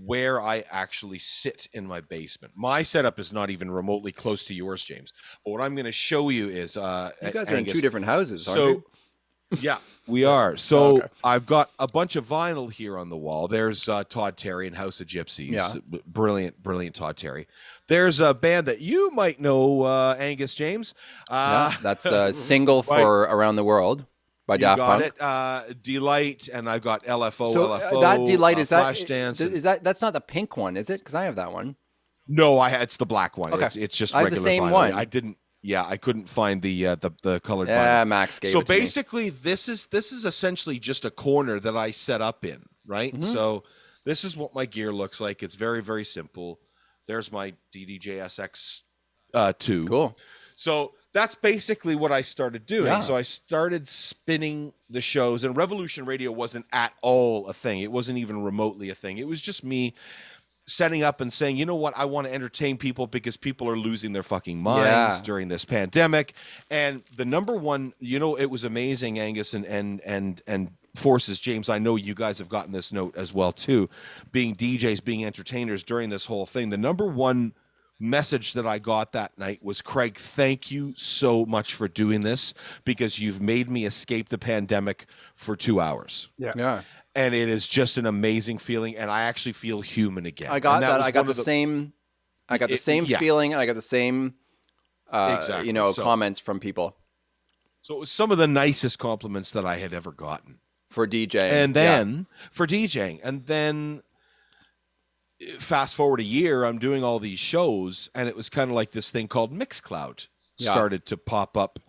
where I actually sit in my basement. My setup is not even remotely close to yours, James. But what I'm going to show you is you guys are in Angus, two different houses, aren't you? Yeah, we are. So I've got a bunch of vinyl here on the wall. There's Todd Terry and House of Gypsies. Yeah. Brilliant Todd Terry. There's a band that you might know, Angus James. That's a single for Around the World. by You Daft got Punk. it. Delight, and I've got LFO, So LFO. that Delight is that Flashdance. is that that's not the pink one, is it? Because I have that one. No, it's the black one. Okay. It's just I have the regular same vinyl. one. I didn't. Yeah, I couldn't find the colored Yeah, vinyl. Max gave So it to me. basically, this is essentially just a corner that I set up in, right? Mm-hmm. So this is what my gear looks like. It's very, very simple. There's my DDJ-SX 2. Cool. So that's basically what I started doing. Yeah. So I started spinning the shows, and Revolution Radio wasn't at all a thing. It wasn't even remotely a thing. It was just me setting up and saying, you know what, I want to entertain people because people are losing their fucking minds Yeah. during this pandemic. And the number one, it was amazing, Angus and Phorcys, James, I know you guys have gotten this note as well too, being DJs, being entertainers during this whole thing. The number one message that I got that night was, Craig, thank you so much for doing this because you've made me escape the pandemic for 2 hours. Yeah. And it is just an amazing feeling, and I actually feel human again. I got And that. was I got one the of same. I got the same yeah. feeling, and I got the same. Exactly. So- comments from people So it was some of the nicest compliments that I had ever gotten. for DJing. And then for DJing, and then fast forward a year, I'm doing all these shows, and it was kind of like this thing called Mixcloud started to pop up,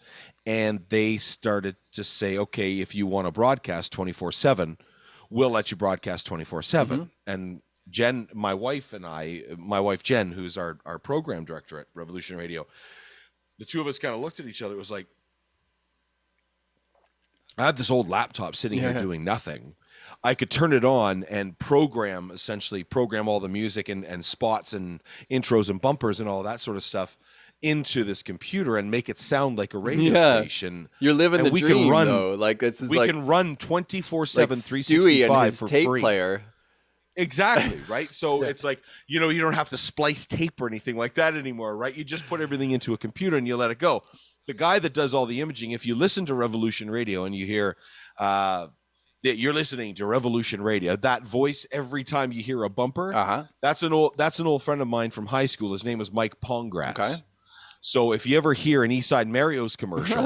and they started to say, okay, if you want to broadcast 24/7, we'll let you broadcast 24/7. And Jen, my wife Jen, who's our program director at Revolution Radio, the two of us kind of looked at each other. It was like, I had this old laptop sitting here doing nothing. I could turn it on and program all the music and spots and intros and bumpers and all that sort of stuff into this computer and make it sound like a radio station. You're living And the we dream, can run, though. Like this is we like can run 24/7, like 365 Stewie and his for tape free. player. Exactly, right? So it's like, you don't have to splice tape or anything like that anymore, right? You just put everything into a computer and you let it go. The guy that does all the imaging, if you listen to Revolution Radio and you hear that you're listening to Revolution Radio, that voice every time you hear a bumper, that's an old friend of mine from high school. His name is Mike Pongratz. Okay. So if you ever hear an Eastside Mario's commercial,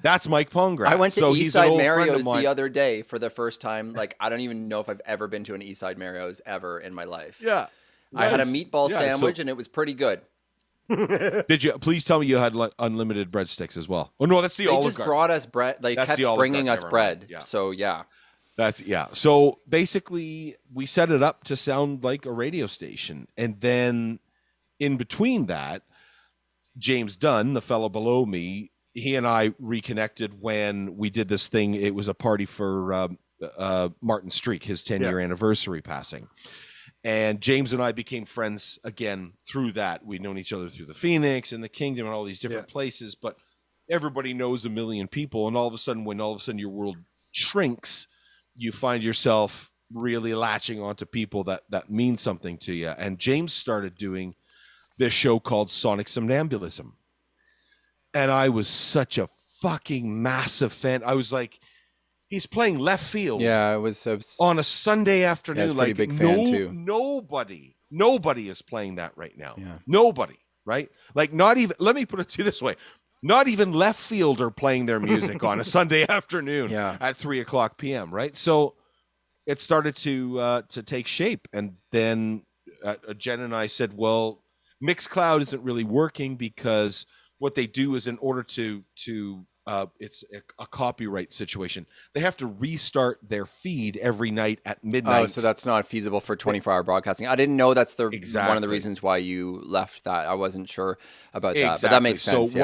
that's Mike Pongratz. I went to he's an Eastside old friend of Mario's mine. the other day for the first time. Like, I don't even know if I've ever been to an Eastside Mario's ever in my life. Yeah. I had a Nice. meatball Yeah, sandwich and it was pretty good. Did you? Please tell me you had unlimited breadsticks as well. Oh no, that's the They Olive just Garden. brought us bread. They That's kept the Olive bringing Garden, us never bread. mind. Yeah. So yeah. So basically, we set it up to sound like a radio station, and then in between that, James Dunn, the fellow below me, he and I reconnected when we did this thing. It was a party for Martin Streak, his 10-year anniversary passing. And James and I became friends again through that. We'd known each other through the Phoenix and the Kingdom and all these different places, but everybody knows a million people. And all of a sudden, when your world shrinks, you find yourself really latching onto people that mean something to you. And James started doing this show called Sonic Somnambulism. And I was such a fucking massive fan. I was like, he's playing left field. Yeah, it was on a Sunday afternoon. Yeah, I was a like pretty big fan, too. Nobody is playing that right now. Yeah. Nobody, right? Like not even, let me put it to you this way. Not even left field are playing their music on a Sunday afternoon at 3:00 p.m. Right? So it started to take shape. And then Jen and I said, well, Mixcloud isn't really working because what they do is in order to it's a copyright situation. They have to restart their feed every night at midnight. Oh, so that's not feasible for 24-hour broadcasting. I didn't know that's one of the Exactly. reasons why you left that. I wasn't sure about that, but that makes sense.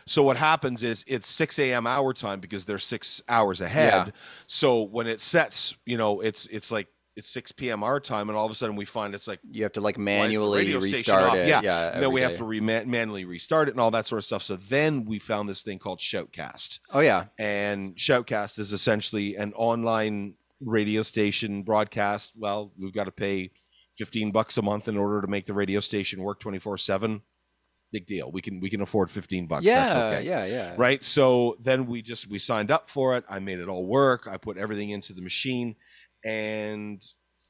So what happens is it's 6 a.m. our time because they're 6 hours ahead. Yeah. So when it sets, it's like it's 6 p.m. our time, and all of a sudden we find it's like you have to like why is the manually radio station restart off? it. Yeah, every then we have day. to manually restart it and all that sort of stuff. So then we found this thing called Shoutcast. Oh yeah, And Shoutcast is essentially an online radio station broadcast. Well, we've got to pay $15 a month in order to make the radio station work 24/7. Big deal. We can afford $15. Yeah, That's okay. yeah. Right. So then we signed up for it. I made it all work. I put everything into the machine, and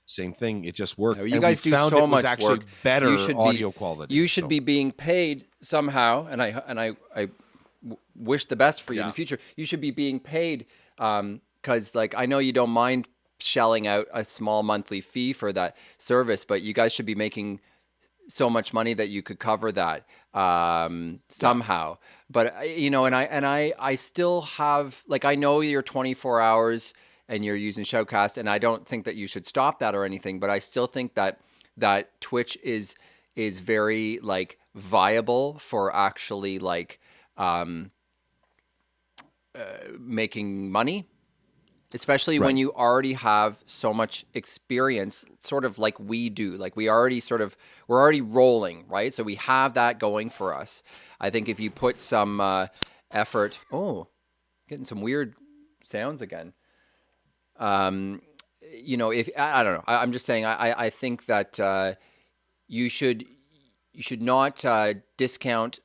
same thing. It just worked. Yeah, you And guys we do found so it was much actually work. better You should audio quality. You should So- be being paid somehow, and I wish the best for you in Yeah. the future. You should be being paid, because like I know you don't mind shelling out a small monthly fee for that service, but you guys should be making so much money that you could cover that somehow. But I still have, like, I know you're 24 hours and you're using Shoutcast, and I don't think that you should stop that or anything, but I still think that Twitch is very like viable for actually like making money, especially when Right. you already have so much experience, sort of like we do. Like we're already rolling, right? So we have that going for us. I think if you put some effort, getting some weird sounds again. If I don't know, I'm just saying, I think that you should not discount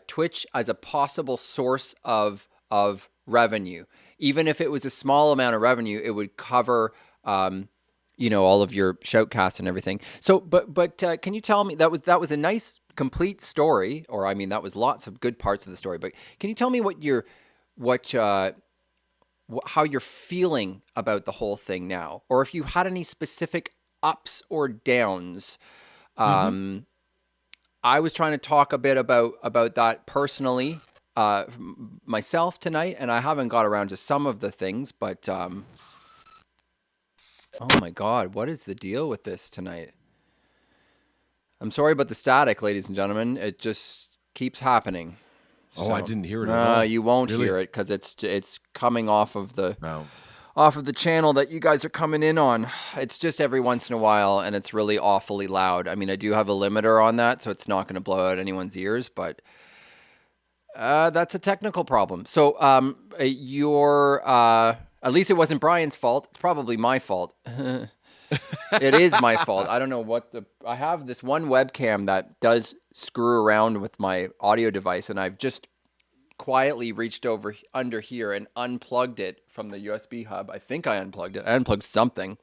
Twitch as a possible source of revenue. Even if it was a small amount of revenue, it would cover all of your shoutcasts and everything. So, but can you tell me, that was a nice complete story, or I mean that was lots of good parts of the story. But can you tell me how you're feeling about the whole thing now, or if you had any specific ups or downs? I was trying to talk a bit about that personally myself tonight, and I haven't got around to some of the things, but oh my God, what is the deal with this tonight? I'm sorry about the static, ladies and gentlemen. It just keeps happening. Oh, I didn't hear it at all. You won't Really? hear it because it's coming off of the channel that you guys are coming in on. It's just every once in a while, and it's really awfully loud. I mean, I do have a limiter on that, so it's not going to blow out anyone's ears, but that's a technical problem. So at least it wasn't Brian's fault. It's probably my fault. It is my fault. I don't know I have this one webcam that does screw around with my audio device, and I've just quietly reached over under here and unplugged it from the USB hub. I think I unplugged it. I unplugged something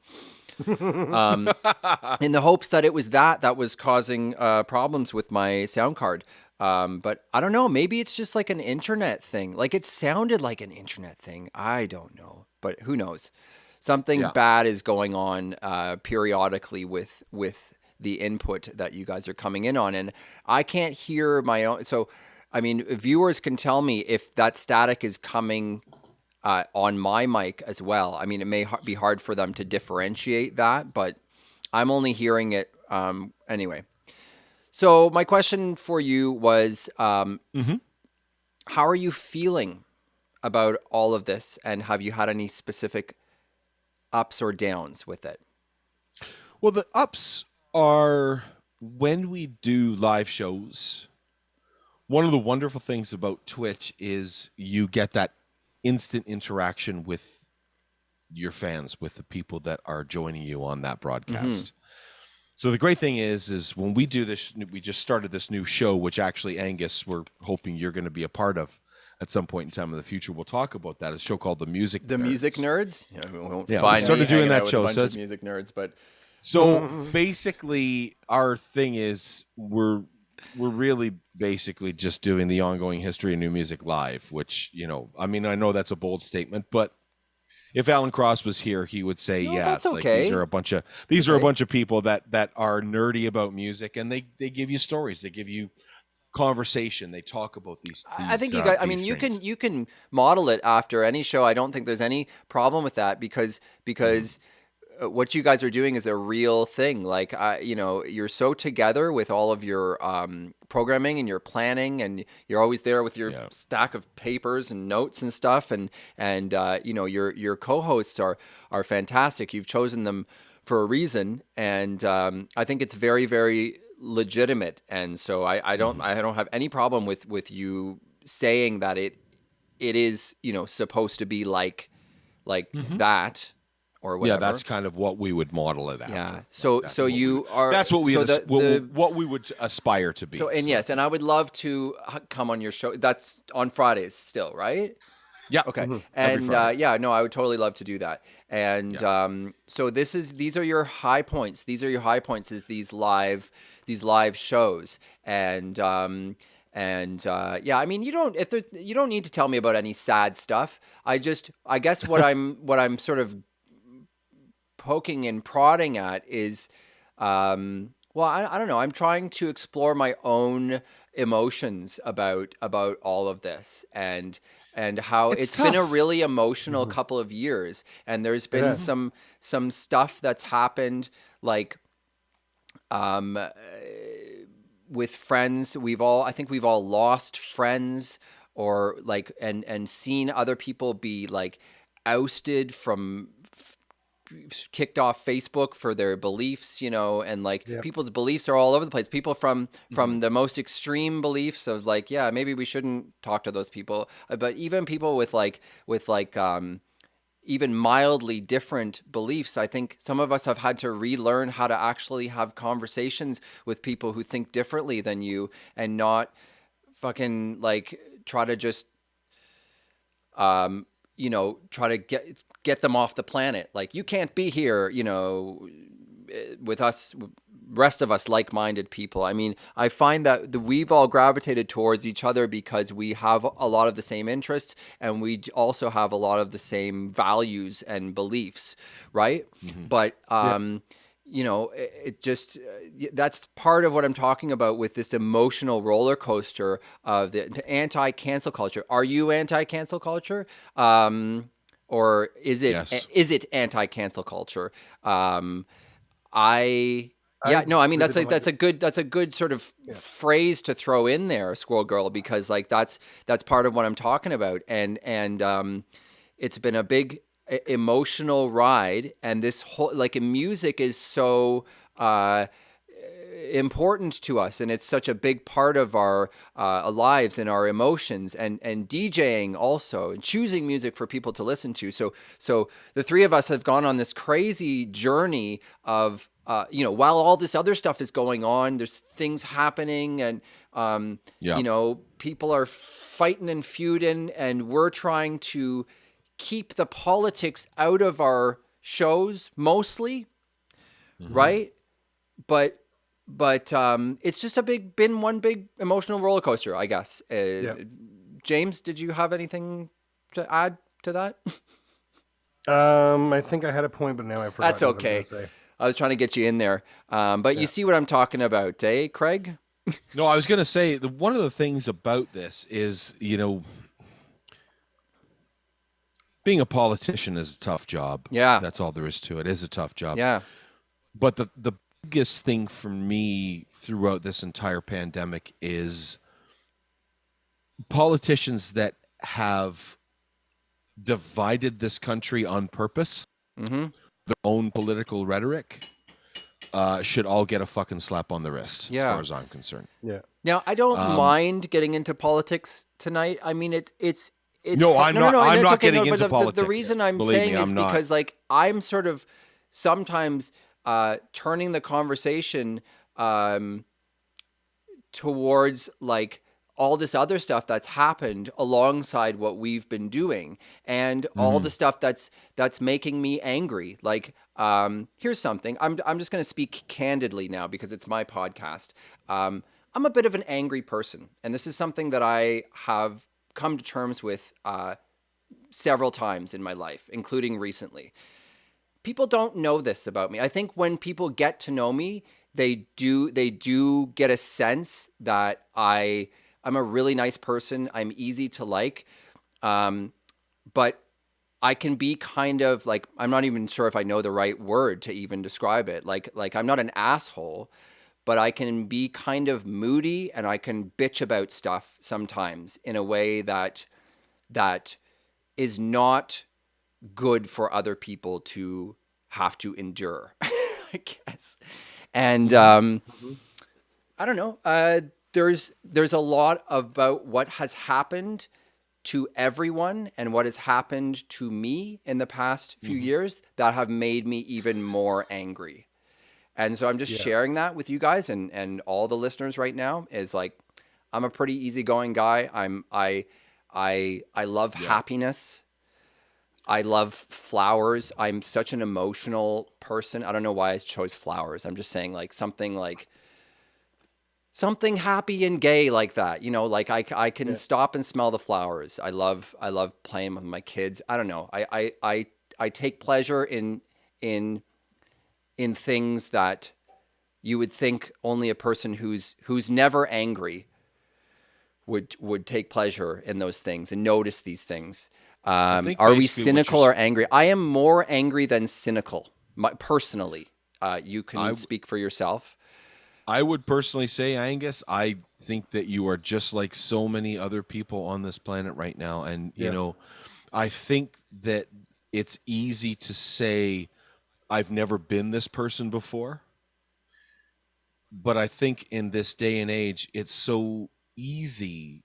in the hopes that it was that was causing problems with my sound card. But I don't know. Maybe it's just like an internet thing. Like it sounded like an internet thing. I don't know, but who knows? Something bad is going on periodically with the input that you guys are coming in on, and I can't hear my own. So, I mean, viewers can tell me if that static is coming on my mic as well. I mean, it may be hard for them to differentiate that, but I'm only hearing it anyway. So my question for you was, how are you feeling about all of this, and have you had any specific ups or downs with it? Well, the ups are when we do live shows. One of the wonderful things about Twitch is you get that instant interaction with your fans, with the people that are joining you on that broadcast. So the great thing is when we do this, we just started this new show, which actually, Angus, we're hoping you're going to be a part of at some point in time in the future. We'll talk about that. It's a show called The Music Nerds. Music Nerds? Yeah, we won't we find started me doing hanging that out with show. a bunch So of music nerds, but so basically, our thing is we're really basically just doing the ongoing history of new music live, which, I mean, I know that's a bold statement, but if Alan Cross was here, he would say, that's okay. These are a bunch of people that are nerdy about music, and they give you stories, they give you conversation, they talk about these I think you guys, I mean, you can model it after any show. I don't think there's any problem with that because what you guys are doing is a real thing. Like, you're so together with all of your programming and your planning, and you're always there with your stack of papers and notes and stuff. And your co-hosts are fantastic. You've chosen them for a reason, and I think it's very, very legitimate. And so I don't have any problem with you saying that it is supposed to be like that. Or whatever. Yeah, that's kind of what we would model it after. Yeah. So you are. That's what we what we would aspire to be. So yes, and I would love to come on your show. That's on Fridays still, right? Yeah. Okay. And I would totally love to do that. And so these are your high points. These are your high points. Is these live shows, and And yeah, I mean, you don't need to tell me about any sad stuff. I guess what I'm sort of poking and prodding at is, well, I don't know. I'm trying to explore my own emotions about all of this, and how It's it's been a tough. really emotional couple of years, and there's It been is. some stuff that's happened, like um, with friends. I think we've all lost friends, or like, and seen other people be like ousted from, kicked off Facebook for their beliefs, and like Yep. people's beliefs are all over the place. People from the most extreme beliefs of like, yeah, maybe we shouldn't talk to those people, but even people with even mildly different beliefs. I think some of us have had to relearn how to actually have conversations with people who think differently than you, and not fucking like try to just try to get them off the planet. Like, you can't be here, with us, rest of us like-minded people. I mean, I find that we've all gravitated towards each other because we have a lot of the same interests, and we also have a lot of the same values and beliefs, right? But it just, that's part of what I'm talking about with this emotional roller coaster of the anti-cancel culture. Are you anti-cancel culture? Or Yes. is it anti-cancel culture? I I no, I mean, really don't like that's a good sort of phrase to throw in there, Squirrel Girl, because like that's part of what I'm talking about, and it's been a big emotional ride, and this whole, like, music is so important to us, and it's such a big part of our lives and our emotions, and DJing also, and choosing music for people to listen to. So the three of us have gone on this crazy journey of while all this other stuff is going on, there's things happening, and people are fighting and feuding, and we're trying to keep the politics out of our shows mostly, right? But it's just been one big emotional roller coaster, I guess. James, did you have anything to add to that? I think I had a point, but now I've forgotten. That's what I'm okay. gonna say. I was trying to get you in there, but you see what I'm talking about, eh, Craig? No, I was going to say one of the things about this is, being a politician is a tough job. Yeah. That's all there is to it. It is a tough job. Yeah. But the biggest thing for me throughout this entire pandemic is politicians that have divided this country on purpose, their own political rhetoric, should all get a fucking slap on the wrist, as far as I'm concerned. Yeah. Now, I don't mind getting into politics tonight. I mean, it's No, I'm not. I'm it's not okay, getting but into the politics. reason I'm Believe saying me, is I'm not. because, like, I'm sort of sometimes turning the conversation towards, like, all this other stuff that's happened alongside what we've been doing, and all the stuff that's making me angry. Like, here's something. I'm just going to speak candidly now because it's my podcast. I'm a bit of an angry person, and this is something that I have come to terms with several times in my life, including recently. People don't know this about me. I think when people get to know me, they do get a sense that I'm a really nice person. I'm easy to like, but I can be kind of like, I'm not even sure if I know the right word to even describe it. Like I'm not an asshole, but I can be kind of moody, and I can bitch about stuff sometimes in a way that is not good for other people to have to endure, I guess. And I don't know. There's a lot about what has happened to everyone and what has happened to me in the past few years that have made me even more angry. And so I'm just sharing that with you guys and all the listeners right now. Is like, I'm a pretty easygoing guy. I love happiness. I love flowers. I'm such an emotional person. I don't know why I chose flowers. I'm just saying, like, something like something happy and gay like that. You know, like I can stop and smell the flowers. I love playing with my kids. I don't know. I take pleasure in things that you would think only a person who's never angry would take pleasure in those things and notice these things. Are we cynical or angry? I am more angry than cynical, personally. You can speak for yourself. I would personally say, Angus, I think that you are just like so many other people on this planet right now. And, you know, I think that it's easy to say, I've never been this person before. But I think in this day and age, it's so easy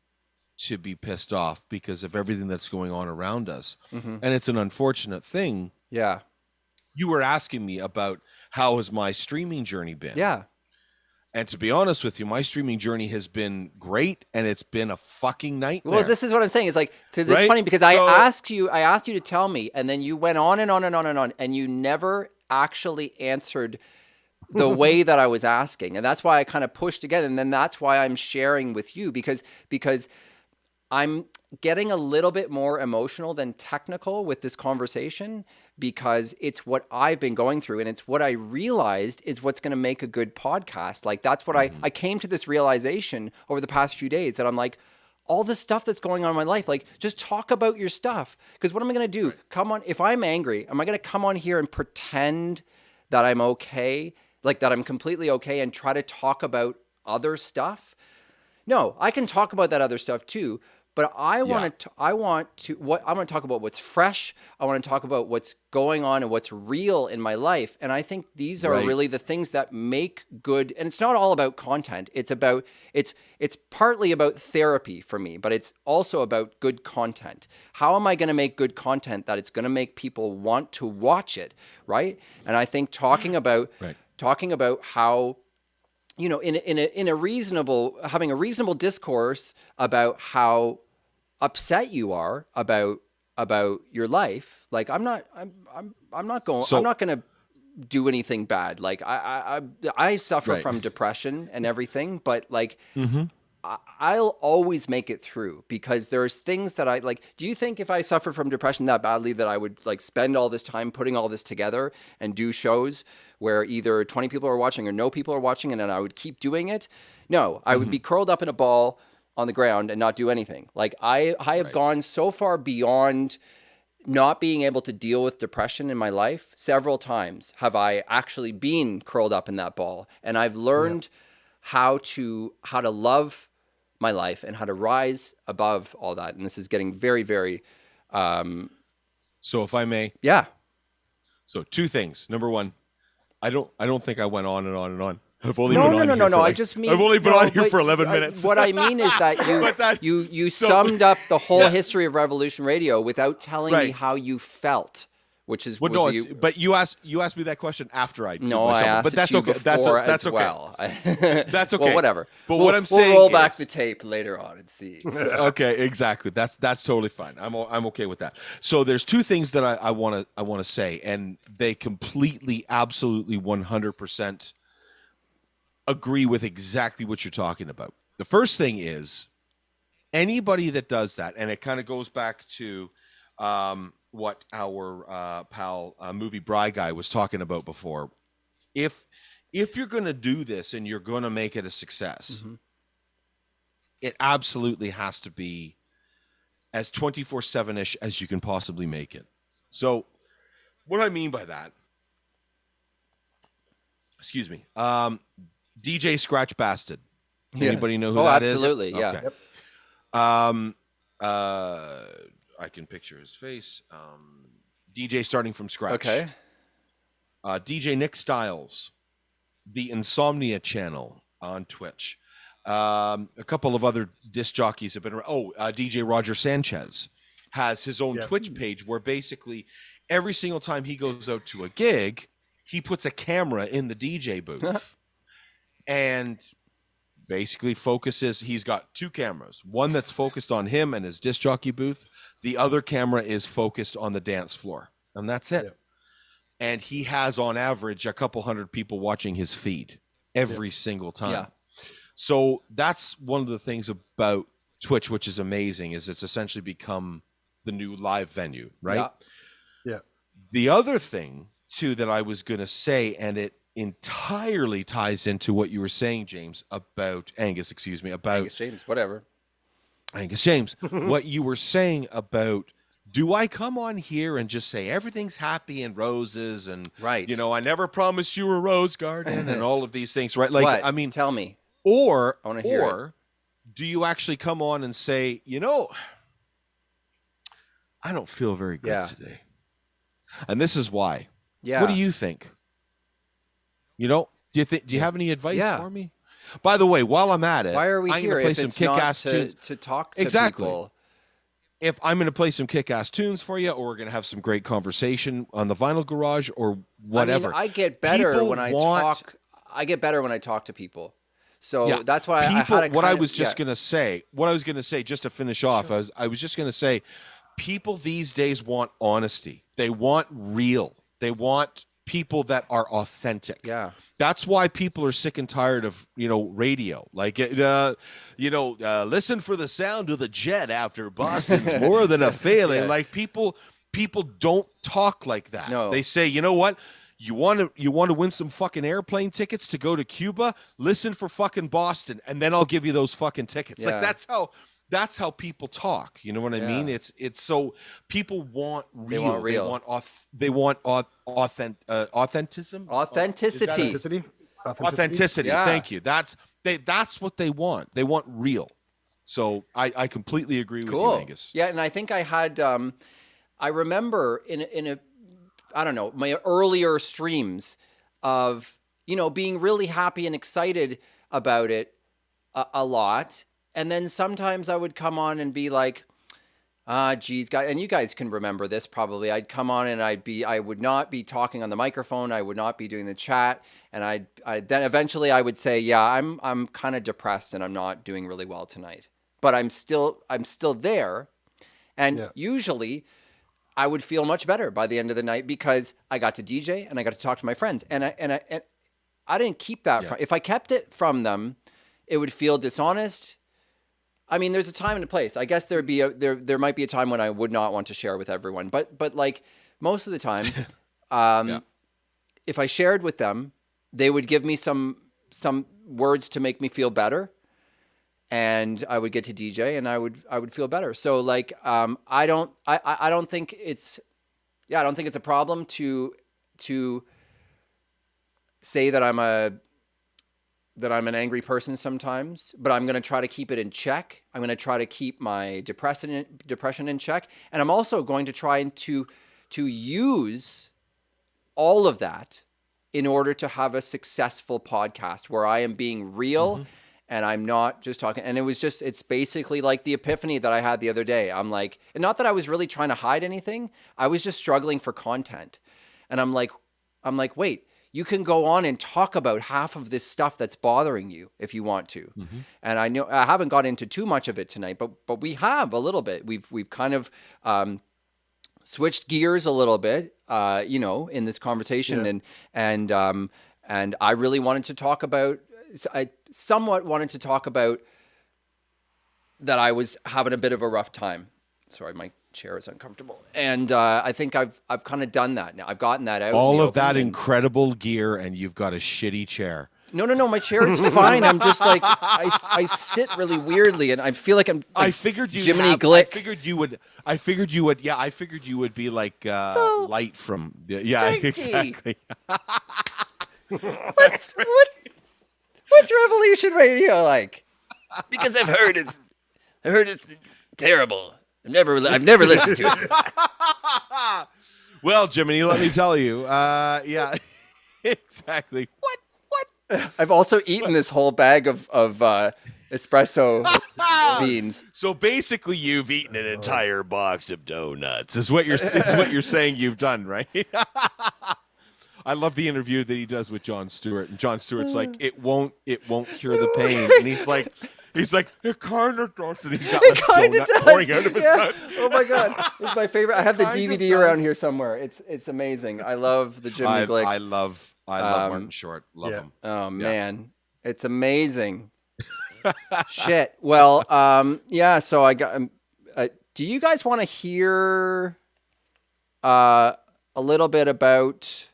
to be pissed off because of everything that's going on around us. And it's an unfortunate thing. Yeah. You were asking me about how has my streaming journey been? Yeah. And to be honest with you, my streaming journey has been great, and it's been a fucking nightmare. Well, this is what I'm saying. It's like, it's Right? funny because I asked you to tell me, and then you went on and on and on and on, and you never actually answered the way that I was asking. And that's why I kind of pushed again. And then that's why I'm sharing with you, because I'm getting a little bit more emotional than technical with this conversation, because it's what I've been going through, and it's what I realized is what's going to make a good podcast. Like, that's what I came to this realization over the past few days, that I'm like, all the stuff that's going on in my life, like, just talk about your stuff. Because what am I going to do? Come on, if I'm angry, am I going to come on here and pretend that I'm okay, like that I'm completely okay, and try to talk about other stuff? No, I can talk about that other stuff too, but I want to talk about what's fresh. I want to talk about what's going on and what's real in my life. And I think these are really the things that make good. And it's not all about content. It's partly about therapy for me, but it's also about good content. How am I going to make good content that it's going to make people want to watch it, right? And I think talking about how, you know, having a reasonable discourse about how upset you are about your life. Like, I'm not going to do anything bad. Like, I suffer from depression and everything, but like, I'll always make it through, because there's things that I like. Do you think if I suffer from depression that badly that I would like spend all this time putting all this together and do shows where either 20 people are watching or no people are watching, and then I would keep doing it? No, I would be curled up in a ball on the ground and not do anything. Like, I have gone so far beyond not being able to deal with depression in my life. Several times have I actually been curled up in that ball, and I've learned how to love my life and how to rise above all that. And this is getting very, very so if I may. Yeah. So two things. Number one, I don't think I went on and on and on. I've only no. I just mean I've only been on here for 11 minutes. What I mean is that you summed up the whole history of Revolution Radio without telling me how you felt, which is but you asked me that question after I did I asked but that's it to okay. you That's before that's as okay. well. That's okay. Well, whatever. But what I'm saying we'll roll is, back the tape later on and see. Okay, exactly. That's totally fine. I'm okay with that. So there's two things that I want to say, and they completely, absolutely, 100% agree with exactly what you're talking about. The first thing is, anybody that does that, and it kind of goes back to what our pal movie Bri guy was talking about before. If you're going to do this and you're going to make it a success, it absolutely has to be as 24/7-ish as you can possibly make it. So what I mean by that, excuse me, DJ Scratch Bastard. Anybody know who that is? Absolutely, yeah. Okay. I can picture his face. DJ starting from scratch. Okay. DJ Nick Styles, the Insomnia channel on Twitch. A couple of other disc jockeys have been around. DJ Roger Sanchez has his own Twitch page where basically every single time he goes out to a gig, he puts a camera in the DJ booth and basically focuses. He's got two cameras, one that's focused on him and his disc jockey booth. The other camera is focused on the dance floor, and that's it. And he has on average a couple hundred people watching his feed every single time. So that's one of the things about Twitch, which is amazing, is it's essentially become the new live venue, right? Yeah. The other thing too that I was going to say, and it entirely ties into what you were saying, James, about Angus, Angus James, whatever. Angus James, what you were saying about, do I come on here and just say everything's happy and roses and, right, you know, I never promised you a rose garden and all of these things, right? Like, what? I mean, tell me. Or, I wanna hear or do you actually come on and say, you know, I don't feel very good today. And this is why. Yeah. What do you think? You know, do you have any advice for me? By the way, while I'm at it, why are we I'm here gonna play if some it's kick-ass not tunes to talk to exactly. people? If I'm going to play some kick-ass tunes for you, or we're going to have some great conversation on the Vinyl Garage, or whatever. I mean, I get better people when I talk. I get better when I talk to people. So yeah, that's why what I was just going to say, just to finish off, I was just going to say, people these days want honesty. They want real. They want people that are authentic. Yeah. That's why people are sick and tired of, radio. Like, listen for the sound of the jet after Boston's more than a failing. Yeah. Like people don't talk like that. No. They say, you know what? You want to win some fucking airplane tickets to go to Cuba? Listen for fucking Boston, and then I'll give you those fucking tickets. Yeah. Like that's how people talk. You know what I mean? It's so people want real. They want real. They want authenticity. Authenticity. Yeah. Thank you. That's what they want. They want real. So I completely agree with you, Angus. Yeah, and I think I had I remember in a I don't know, my earlier streams of, being really happy and excited about it a lot. And then sometimes I would come on and be like, geez, guys, and you guys can remember this probably. I'd come on and I would not be talking on the microphone. I would not be doing the chat. And then eventually I would say, yeah, I'm kind of depressed and I'm not doing really well tonight, but I'm still there. And usually I would feel much better by the end of the night because I got to DJ and I got to talk to my friends. And I didn't keep that from, if I kept it from them, it would feel dishonest. I mean, there's a time and a place. I guess there might be a time when I would not want to share with everyone, but like most of the time, if I shared with them, they would give me some words to make me feel better, and I would get to DJ and I would feel better. So like, I don't think it's a problem to say that I'm an angry person sometimes, but I'm going to try to keep it in check. I'm going to try to keep my depression in check. And I'm also going to try to use all of that in order to have a successful podcast where I am being real and I'm not just talking. And it's basically like the epiphany that I had the other day. I'm like, and not that I was really trying to hide anything. I was just struggling for content. And I'm like, wait, you can go on and talk about half of this stuff that's bothering you if you want to. And I know I haven't got into too much of it tonight, but we have a little bit. We've kind of switched gears a little bit, in this conversation, and I really wanted to talk about. I somewhat wanted to talk about that I was having a bit of a rough time. Sorry, my chair is uncomfortable, and I think I've kind of done that now. I've gotten that out. All of that incredible gear, and you've got a shitty chair. No, my chair is fine. I'm just like I sit really weirdly, and I feel like I'm. Like I figured you Jiminy Glick. I figured you would be like Light from. Yeah, exactly. What's Revolution Radio like? Because I've heard it's terrible. I've never listened to it. Well, Jiminy, let me tell you. Yeah, exactly. What? I've also eaten this whole bag of espresso beans. So basically, you've eaten an entire box of donuts. Is what you're saying you've done, right? I love the interview that he does with Jon Stewart, and Jon Stewart's like, it won't cure the pain, and he's like, it kind of does, and he's got like donut pouring out of his mouth. Oh my god, it's my favorite. I have the DVD around here somewhere. It's amazing. I love the Jiminy Glick. I love Martin Short. Love him. Oh man, it's amazing. Shit. Well, yeah. So I got. Do you guys want to hear a little bit about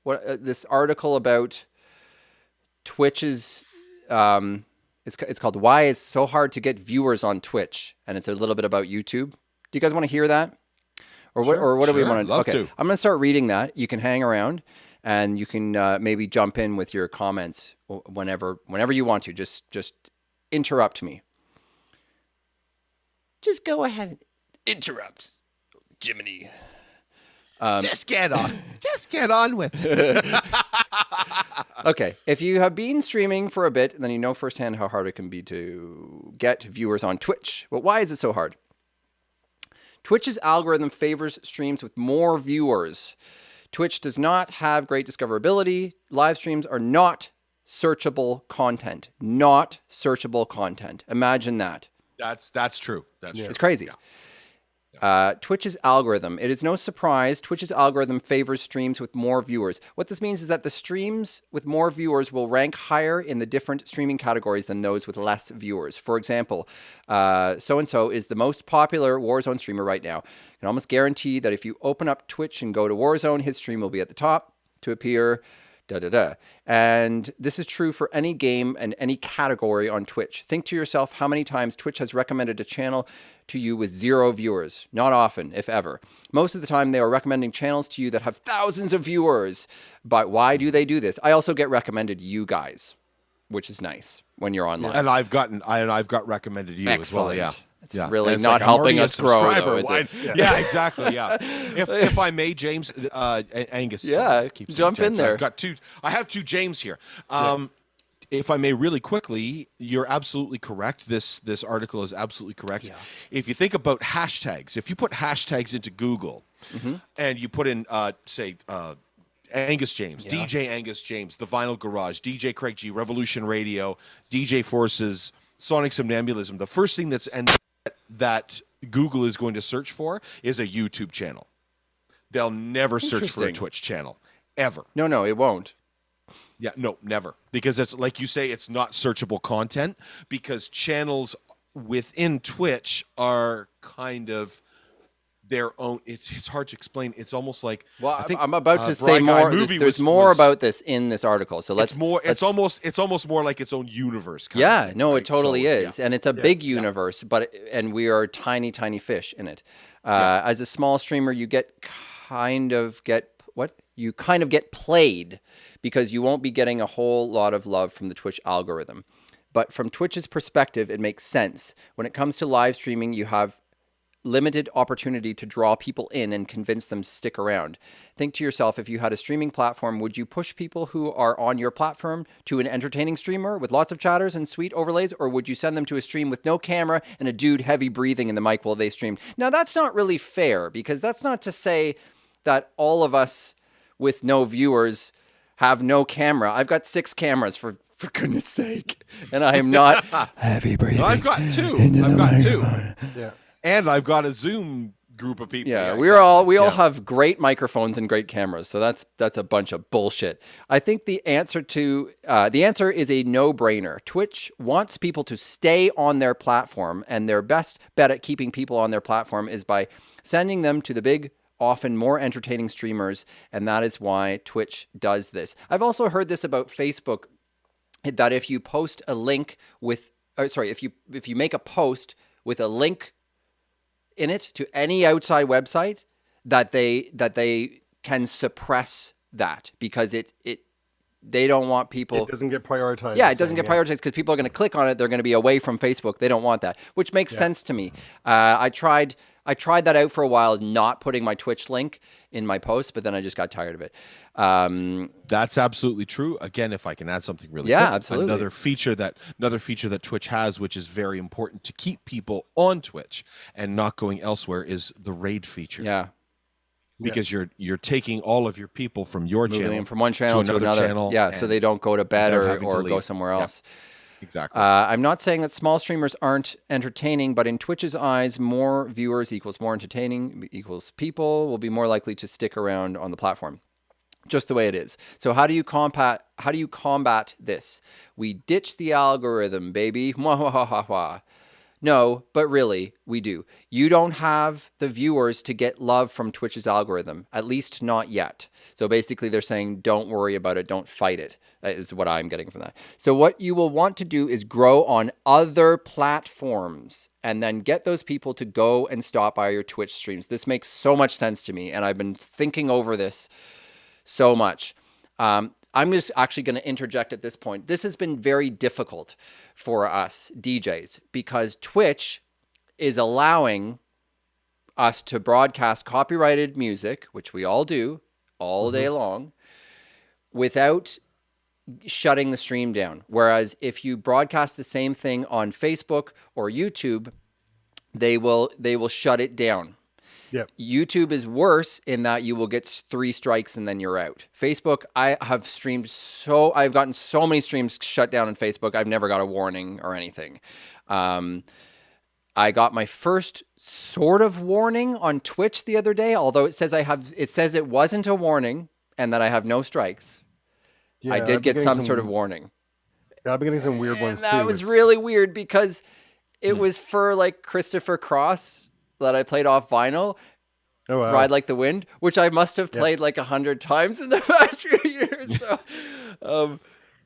what this article about Twitch's? It's called "Why It's So Hard to Get Viewers on Twitch," and it's a little bit about YouTube. Do you guys want to hear that, or what? Or what do we Sure, want to? love to. I'm going to start reading that. You can hang around, and you can maybe jump in with your comments whenever you want to. Just interrupt me. Just go ahead and interrupt, Jiminy. Just get on with it. Okay, if you have been streaming for a bit, then you know firsthand how hard it can be to get viewers on Twitch. But why is it so hard? Twitch's algorithm favors streams with more viewers. Twitch does not have great discoverability. Live streams are not searchable content. Not searchable content. Imagine that. That's true. That's true. It's crazy. Twitch's algorithm. It is no surprise Twitch's algorithm favors streams with more viewers. What this means is that the streams with more viewers will rank higher in the different streaming categories than those with less viewers. For example, so-and-so is the most popular Warzone streamer right now. I can almost guarantee that if you open up Twitch and go to Warzone, his stream will be at the top to appear. And this is true for any game and any category on Twitch. Think to yourself how many times Twitch has recommended a channel to you with 0 viewers. Not often, if ever. Most of the time, they are recommending channels to you that have thousands of viewers. But why do they do this? I also get recommended you guys, which is nice when you're online. And I've got recommended you Excellent. as well. Yeah. It's Yeah. really And it's not like, I'm helping already a us grow, subscriber. though, is Why- it? Yeah, exactly. Yeah. If I may, James, Angus. Yeah, keep saying jump in James. there. I have 2 James here. If I may, really quickly, you're absolutely correct. This article is absolutely correct. Yeah. If you think about hashtags, if you put hashtags into Google and you put in, say, Angus James, DJ Angus James, The Vinyl Garage, DJ Craig G, Revolution Radio, DJ Phorcys, Sonic Somnambulism, the first thing that Google is going to search for is a YouTube channel. They'll never search for a Interesting. Twitch channel, ever. No, it won't. Yeah, no, never. Because it's like you say, it's not searchable content because channels within Twitch are kind of their own. It's hard to explain. It's almost like Well, I think, I'm about to Bry say Guy more. movie There's was- more was- about this in this article. So let's It's more. let's- It's almost more like its own universe. Kind Yeah, of thing, no, right? it totally So, is, and it's a big universe. And we are tiny fish in it. As a small streamer, you kind of get played because you won't be getting a whole lot of love from the Twitch algorithm. But from Twitch's perspective, it makes sense. When it comes to live streaming, you have limited opportunity to draw people in and convince them to stick around. Think to yourself, if you had a streaming platform, would you push people who are on your platform to an entertaining streamer with lots of chatters and sweet overlays, or would you send them to a stream with no camera and a dude heavy breathing in the mic while they stream? Now, that's not really fair, because that's not to say that all of us with no viewers have no camera. I've got 6 cameras, for goodness sake, and I am not heavy breathing. I've got 2. Yeah. And I've got a Zoom group of people. Yeah, exactly. we all have great microphones and great cameras, so that's a bunch of bullshit. I think the answer is a no-brainer. Twitch wants people to stay on their platform, and their best bet at keeping people on their platform is by sending them to the big, often more entertaining streamers, and that is why Twitch does this. I've also heard this about Facebook, that if you post a link with, if you make a post with a link in it to any outside website, that they can suppress that because they don't want people. It doesn't get prioritized. Yeah, it doesn't get prioritized because people are going to click on it. They're going to be away from Facebook. They don't want that, which makes sense to me. I tried that out for a while, not putting my Twitch link in my post, but then I just got tired of it. That's absolutely true. Again, if I can add something really Yeah, quick, absolutely. Another feature that Twitch has, which is very important to keep people on Twitch and not going elsewhere, is the raid feature. Yeah. Because you're taking all of your people from your Moving channel them from one channel to another another. channel. Yeah, so they don't go to bed without or having to go leave. somewhere Yeah. else. Exactly. I'm not saying that small streamers aren't entertaining, but in Twitch's eyes, more viewers equals more entertaining equals people will be more likely to stick around on the platform. just the way it is. So how do you combat this? We ditch the algorithm, baby. Mwah-ha-ha-ha. No, but really, we do. You don't have the viewers to get love from Twitch's algorithm, at least not yet. So basically, they're saying, don't worry about it, don't fight it, is what I'm getting from that. So what you will want to do is grow on other platforms and then get those people to go and stop by your Twitch streams. This makes so much sense to me, and I've been thinking over this so much. I'm just actually going to interject at this point. This has been very difficult for us DJs because Twitch is allowing us to broadcast copyrighted music, which we all do all day long, without shutting the stream down. Whereas if you broadcast the same thing on Facebook or YouTube, they will shut it down. Yep. YouTube is worse in that you will get 3 strikes and then you're out. Facebook, I've gotten so many streams shut down on Facebook. I've never got a warning or anything. I got my first sort of warning on Twitch the other day, although it says it wasn't a warning and that I have no strikes. Yeah, I did get some sort of warning. Yeah, I've been getting some weird ones too. That was really weird because it was for like Christopher Cross that I played off vinyl, Ride Like the Wind, which I must have played like 100 times in the past few years. So,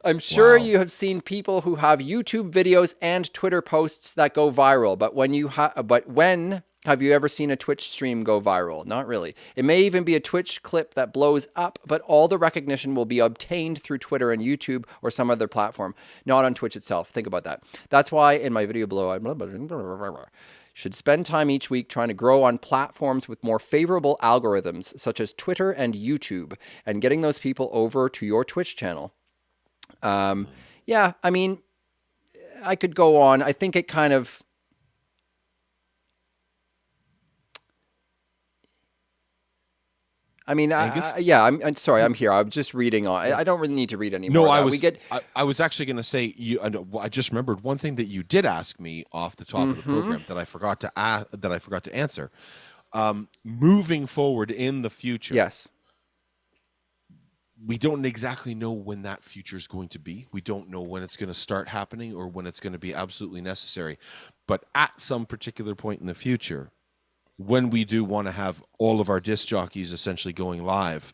I'm sure you have seen people who have YouTube videos and Twitter posts that go viral, but when have you ever seen a Twitch stream go viral? Not really. It may even be a Twitch clip that blows up, but all the recognition will be obtained through Twitter and YouTube or some other platform, not on Twitch itself. Think about that. That's why in my video below, I should spend time each week trying to grow on platforms with more favorable algorithms, such as Twitter and YouTube, and getting those people over to your Twitch channel. Yeah, I mean, I could go on. I think it kind of... I mean, I'm sorry. I'm here. I'm just reading on. I don't really need to read anymore. No, I was actually going to say I just remembered one thing that you did ask me off the top of the program that I forgot to answer. Moving forward in the future, yes, we don't exactly know when that future is going to be. We don't know when it's going to start happening or when it's going to be absolutely necessary. But at some particular point in the future, when we do want to have all of our disc jockeys essentially going live,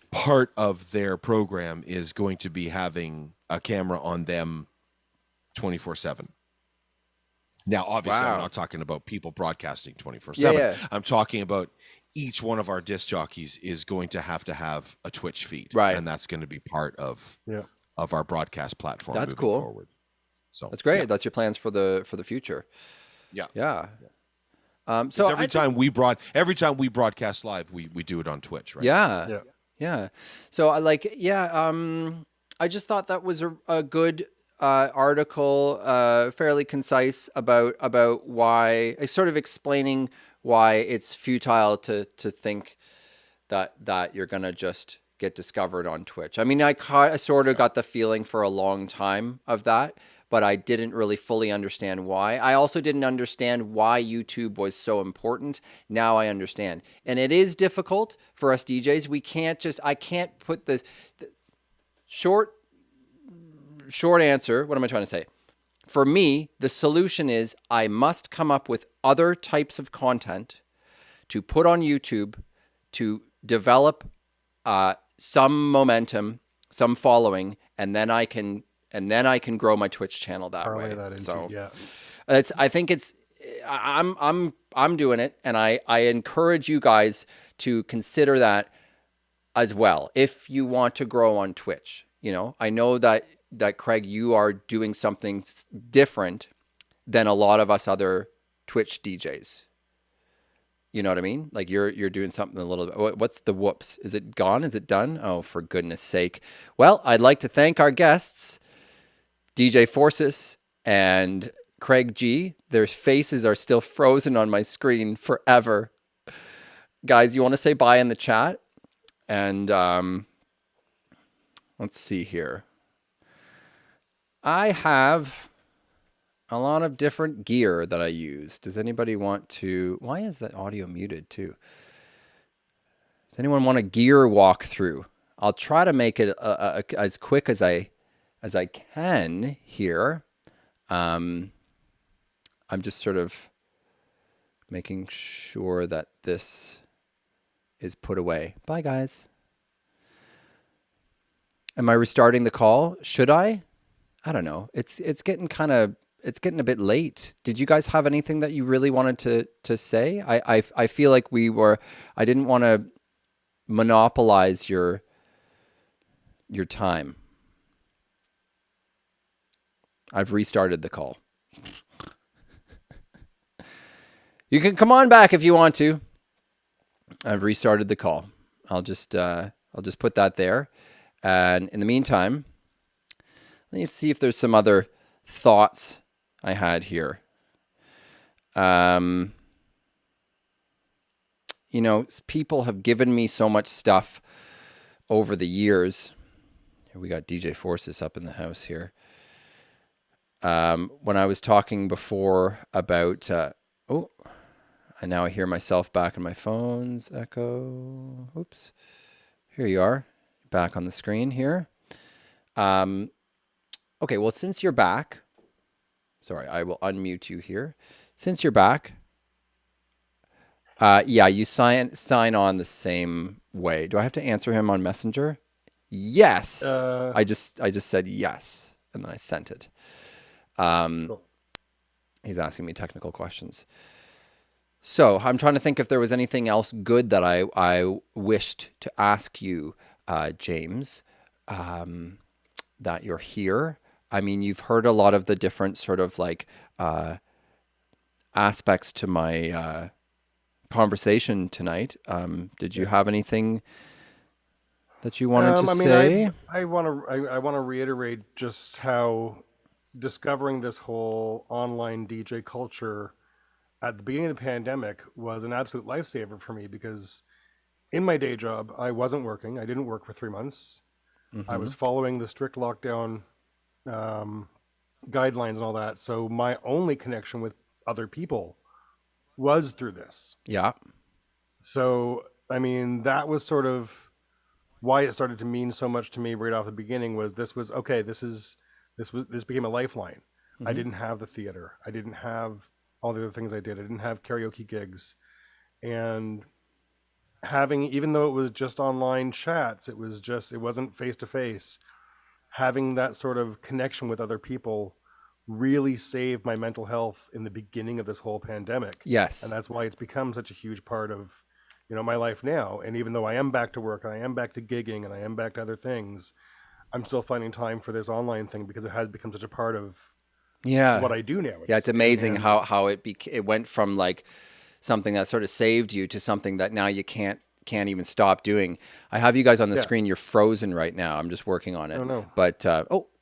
part of their program is going to be having a camera on them 24/7. Now, obviously, I'm not talking about people broadcasting 24/7. Yeah. I'm talking about each one of our disc jockeys is going to have a Twitch feed, right? And that's going to be part of our broadcast platform. That's cool. Forward. So that's great. That's your plans for the future. Yeah. So every time we broadcast live, we do it on Twitch, right? Yeah. So I just thought that was a good article, fairly concise about why, sort of explaining why it's futile to think that you're gonna just get discovered on Twitch. I mean, I sort of got the feeling for a long time of that, but I didn't really fully understand why. I also didn't understand why YouTube was so important. Now I understand. And it is difficult for us DJs. I can't put the short answer. What am I trying to say? For me, the solution is I must come up with other types of content to put on YouTube to develop some momentum, some following, and then I can grow my Twitch channel that way. I think I'm doing it, and I encourage you guys to consider that as well if you want to grow on Twitch. You know, I know that Craig, you are doing something different than a lot of us other Twitch DJs. You know what I mean? Like you're doing something a little bit. What's the whoops? Is it gone? Is it done? Oh, for goodness sake. Well, I'd like to thank our guests, DJ Phorcys and Craig G. Their faces are still frozen on my screen forever. Guys, you want to say bye in the chat? And let's see here. I have a lot of different gear that I use. Does anybody want to... Why is that audio muted too? Does anyone want a gear walkthrough? I'll try to make it as quick as I can here. I'm just sort of making sure that this is put away. Bye, guys. Am I restarting the call? Should I? I don't know. It's getting a bit late. Did you guys have anything that you really wanted to say? I feel like I didn't want to monopolize your time. I've restarted the call. You can come on back if you want to. I've restarted the call. I'll just put that there. And in the meantime, let me see if there's some other thoughts I had here. People have given me so much stuff over the years. We got DJ Phorcys up in the house here. When I was talking before about, and now I hear myself back in my phone's echo. Oops. Here you are, back on the screen here. Okay, well, since you're back, sorry, I will unmute you here. Since you're back, you sign on the same way. Do I have to answer him on Messenger? Yes. I just said yes, and then I sent it. Cool. He's asking me technical questions. So I'm trying to think if there was anything else good that I wished to ask you, James, that you're here. I mean, you've heard a lot of the different sort of like aspects to my conversation tonight. Did you have anything that you wanted to say? I want to reiterate just how discovering this whole online DJ culture at the beginning of the pandemic was an absolute lifesaver for me, because in my day job, I wasn't working. I didn't work for 3 months. Mm-hmm. I was following the strict lockdown guidelines and all that. So my only connection with other people was through this. Yeah. So, I mean, that was sort of why it started to mean so much to me right off the beginning. This became a lifeline. Mm-hmm. I didn't have the theater. I didn't have all the other things I did. I didn't have karaoke gigs. And even though it was just online chats, it wasn't face to face. Having that sort of connection with other people really saved my mental health in the beginning of this whole pandemic. Yes. And that's why it's become such a huge part of, my life now. And even though I am back to work, and I am back to gigging, and I am back to other things, I'm still finding time for this online thing because it has become such a part of what I do now. It's amazing how it went from like something that sort of saved you to something that now you can't even stop doing. I have you guys on the screen. You're frozen right now. I'm just working on it. Oh no. But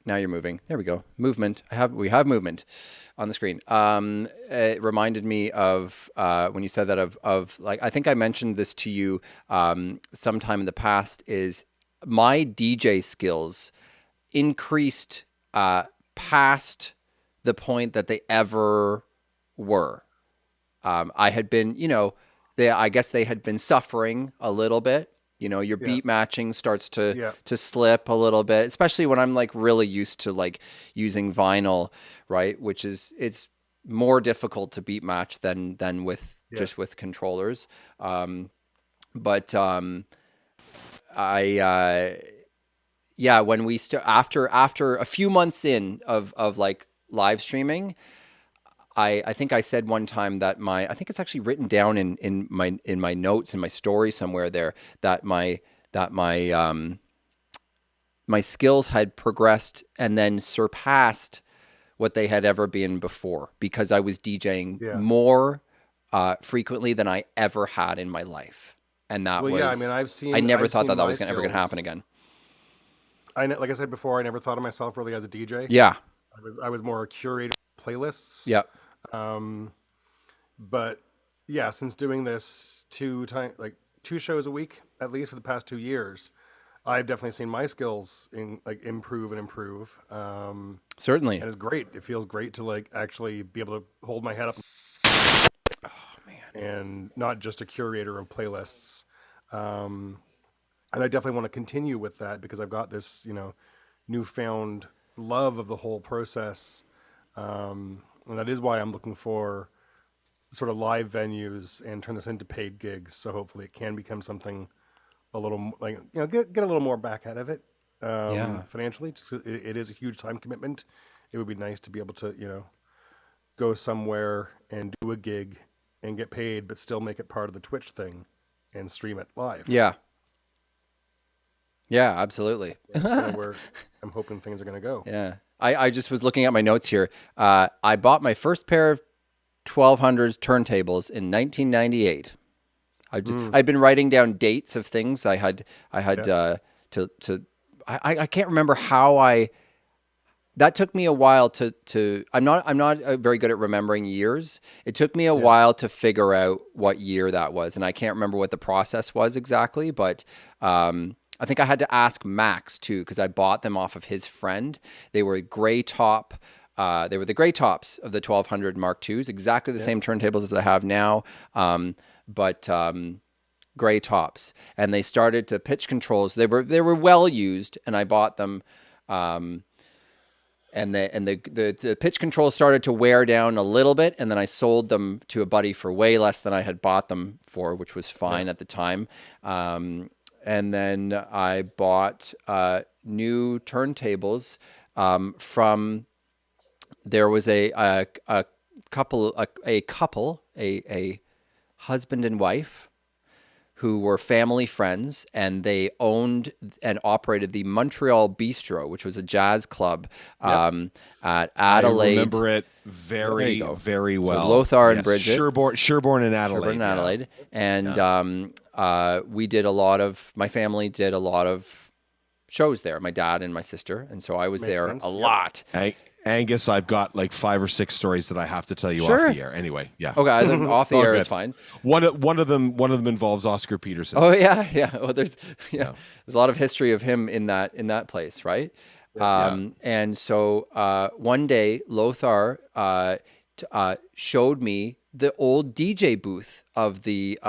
now you're moving. There we go. Movement. We have movement on the screen. It reminded me of when you said that of like, I think I mentioned this to you sometime in the past, is my DJ skills increased past the point that they ever were. I had been, I guess they had been suffering a little bit. Your beat matching starts to slip a little bit, especially when I'm like really used to like using vinyl, right? Which it's more difficult to beat match than with just with controllers. When we after a few months in of like live streaming, I think I said one time that I think it's actually written down in my notes in my story somewhere there, that my skills had progressed and then surpassed what they had ever been before, because I was DJing more frequently than I ever had in my life. And that I never thought that was ever going to happen again. Like I said before, I never thought of myself really as a DJ. Yeah. I was more a curator of playlists. Yeah. But yeah, since doing this 2 shows a week, at least for the past 2 years, I've definitely seen my skills improve. Certainly. And it's great. It feels great to like actually be able to hold my head up. Oh man. And not just a curator of playlists. and I definitely want to continue with that because I've got this, newfound love of the whole process, and that is why I'm looking for sort of live venues and turn this into paid gigs. So hopefully it can become something a little get a little more back out of it financially. Just 'cause it is a huge time commitment. It would be nice to be able to go somewhere and do a gig and get paid, but still make it part of the Twitch thing and stream it live. Yeah. Yeah, absolutely. That's kind of where I'm hoping things are going to go. Yeah. I just was looking at my notes here. I bought my first pair of 1200 turntables in 1998. I'd been writing down dates of things I had I can't remember how that took me a while to I'm not very good at remembering years. It took me a while to figure out what year that was, and I can't remember what the process was exactly, but I think I had to ask Max too, because I bought them off of his friend. They were gray top. They were the gray tops of the 1200 Mark IIs, exactly the same turntables as I have now, but gray tops. And they started to pitch controls. They were well used, and I bought them. And the pitch controls started to wear down a little bit, and then I sold them to a buddy for way less than I had bought them for, which was fine at the time. And then I bought new turntables from. There was a couple, a husband and wife who were family friends, and they owned and operated the Montreal Bistro, which was a jazz club at Adelaide. I remember it very, very well. So Lothar and Bridget. Sherborne and Adelaide. And we did my family did a lot of shows there, my dad and my sister, and so I was there a lot. Angus, I've got like 5 or 6 stories that I have to tell you off the air. Anyway, yeah. Okay, then off the air is fine. One of them involves Oscar Peterson. Oh yeah. Well, there's a lot of history of him in that place, right? And so one day Lothar showed me the old DJ booth of the.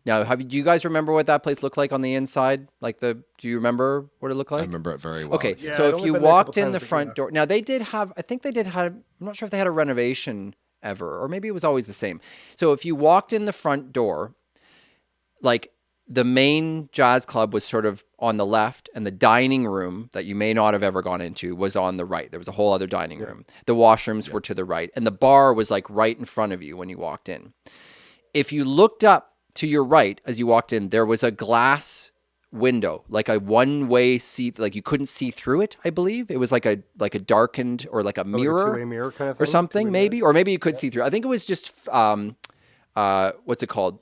Now, do you guys remember what that place looked like on the inside? Do you remember what it looked like? I remember it very well. Okay, so if you walked in the front door, now I'm not sure if they had a renovation ever, or maybe it was always the same. So if you walked in the front door, the main jazz club was sort of on the left, and the dining room that you may not have ever gone into was on the right. There was a whole other dining room. The washrooms were to the right, and the bar was right in front of you when you walked in. If you looked up to your right as you walked in, there was a glass window, like a one-way seat, you couldn't see through it, I believe. It was like a darkened, or like a mirror, two-way mirror kind of thing, or something, maybe. Or maybe you could see through. I think it was just what's it called?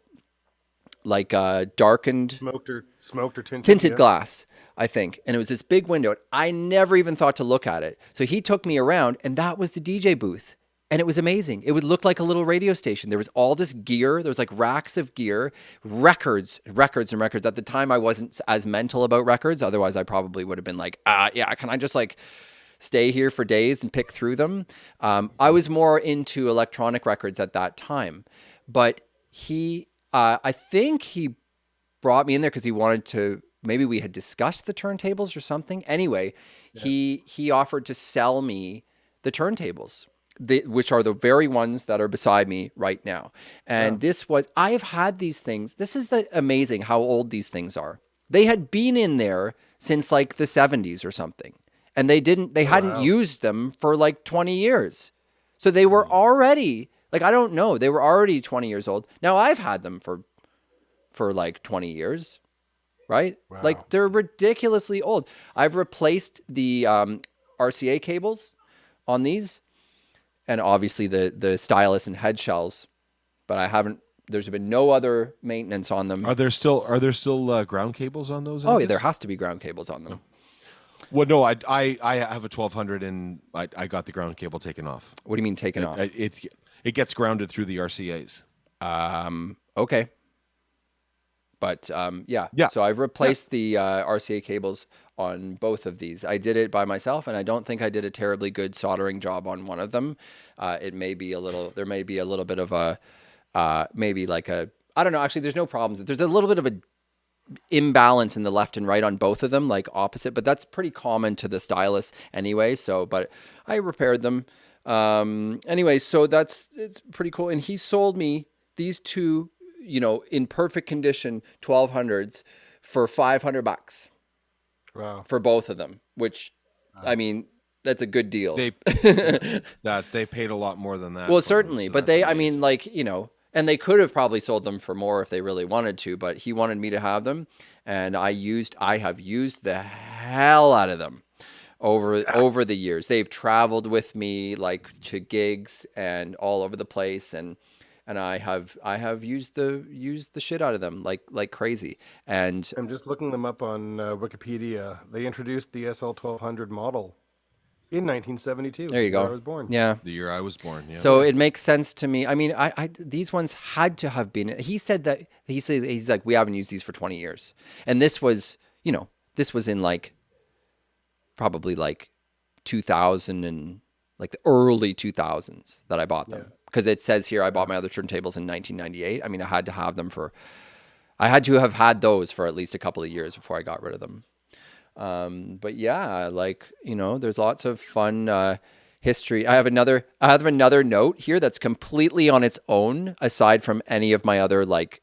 Darkened, smoked or tinted glass, I think. And it was this big window. I never even thought to look at it. So he took me around, and that was the DJ booth. And it was amazing. It would look like a little radio station. There was all this gear. There was racks of gear, records. At the time, I wasn't as mental about records. Otherwise, I probably would have been can I just stay here for days and pick through them? I was more into electronic records at that time. But I think he brought me in there because he wanted to, maybe we had discussed the turntables or something. Anyway, he offered to sell me the turntables. Which are the very ones that are beside me right now. And I've had these things. This is amazing how old these things are. They had been in there since the 70s or something. And they hadn't used them for 20 years. So they were already, I don't know, they were already 20 years old. Now I've had them for 20 years, right? Wow. They're ridiculously old. I've replaced the RCA cables on these. And obviously the stylus and head shells, but I haven't. There's been no other maintenance on them. Are there still ground cables on those? Oh, yeah, there has to be ground cables on them. Well, no, I have a 1200, and I got the ground cable taken off. What do you mean taken off? It gets grounded through the RCAs. Okay. But So I've replaced the RCA cables on both of these. I did it by myself, and I don't think I did a terribly good soldering job on one of them. There may be a little bit of I don't know. Actually, there's no problems. There's a little bit of a imbalance in the left and right on both of them, like opposite, but that's pretty common to the stylus anyway. So, but I repaired them. Anyway, so it's pretty cool. And he sold me these two, in perfect condition 1200s for $500 Wow. for both of them, which, I mean, that's a good deal. They paid a lot more than that. Well, for certainly, them, so but that's I amazing. mean, like, and they could have probably sold them for more if they really wanted to, but he wanted me to have them, and I have used the hell out of them over the years. They've traveled with me like to gigs and all over the place, and I have used the shit out of them like crazy. And I'm just looking them up on Wikipedia. They introduced the SL 1200 model in 1972. there you where go. I was born. Yeah. The year I was born. Yeah. So it makes sense to me. I mean, I these ones had to have been. He said he's like, we haven't used these for 20 years, and this was in like probably like 2000 and like the early 2000s that I bought them, because it says here I bought my other turntables in 1998. I mean, I had to have had those for at least a couple of years before I got rid of them. But yeah, like, there's lots of fun history. I have another note here that's completely on its own, aside from any of my other like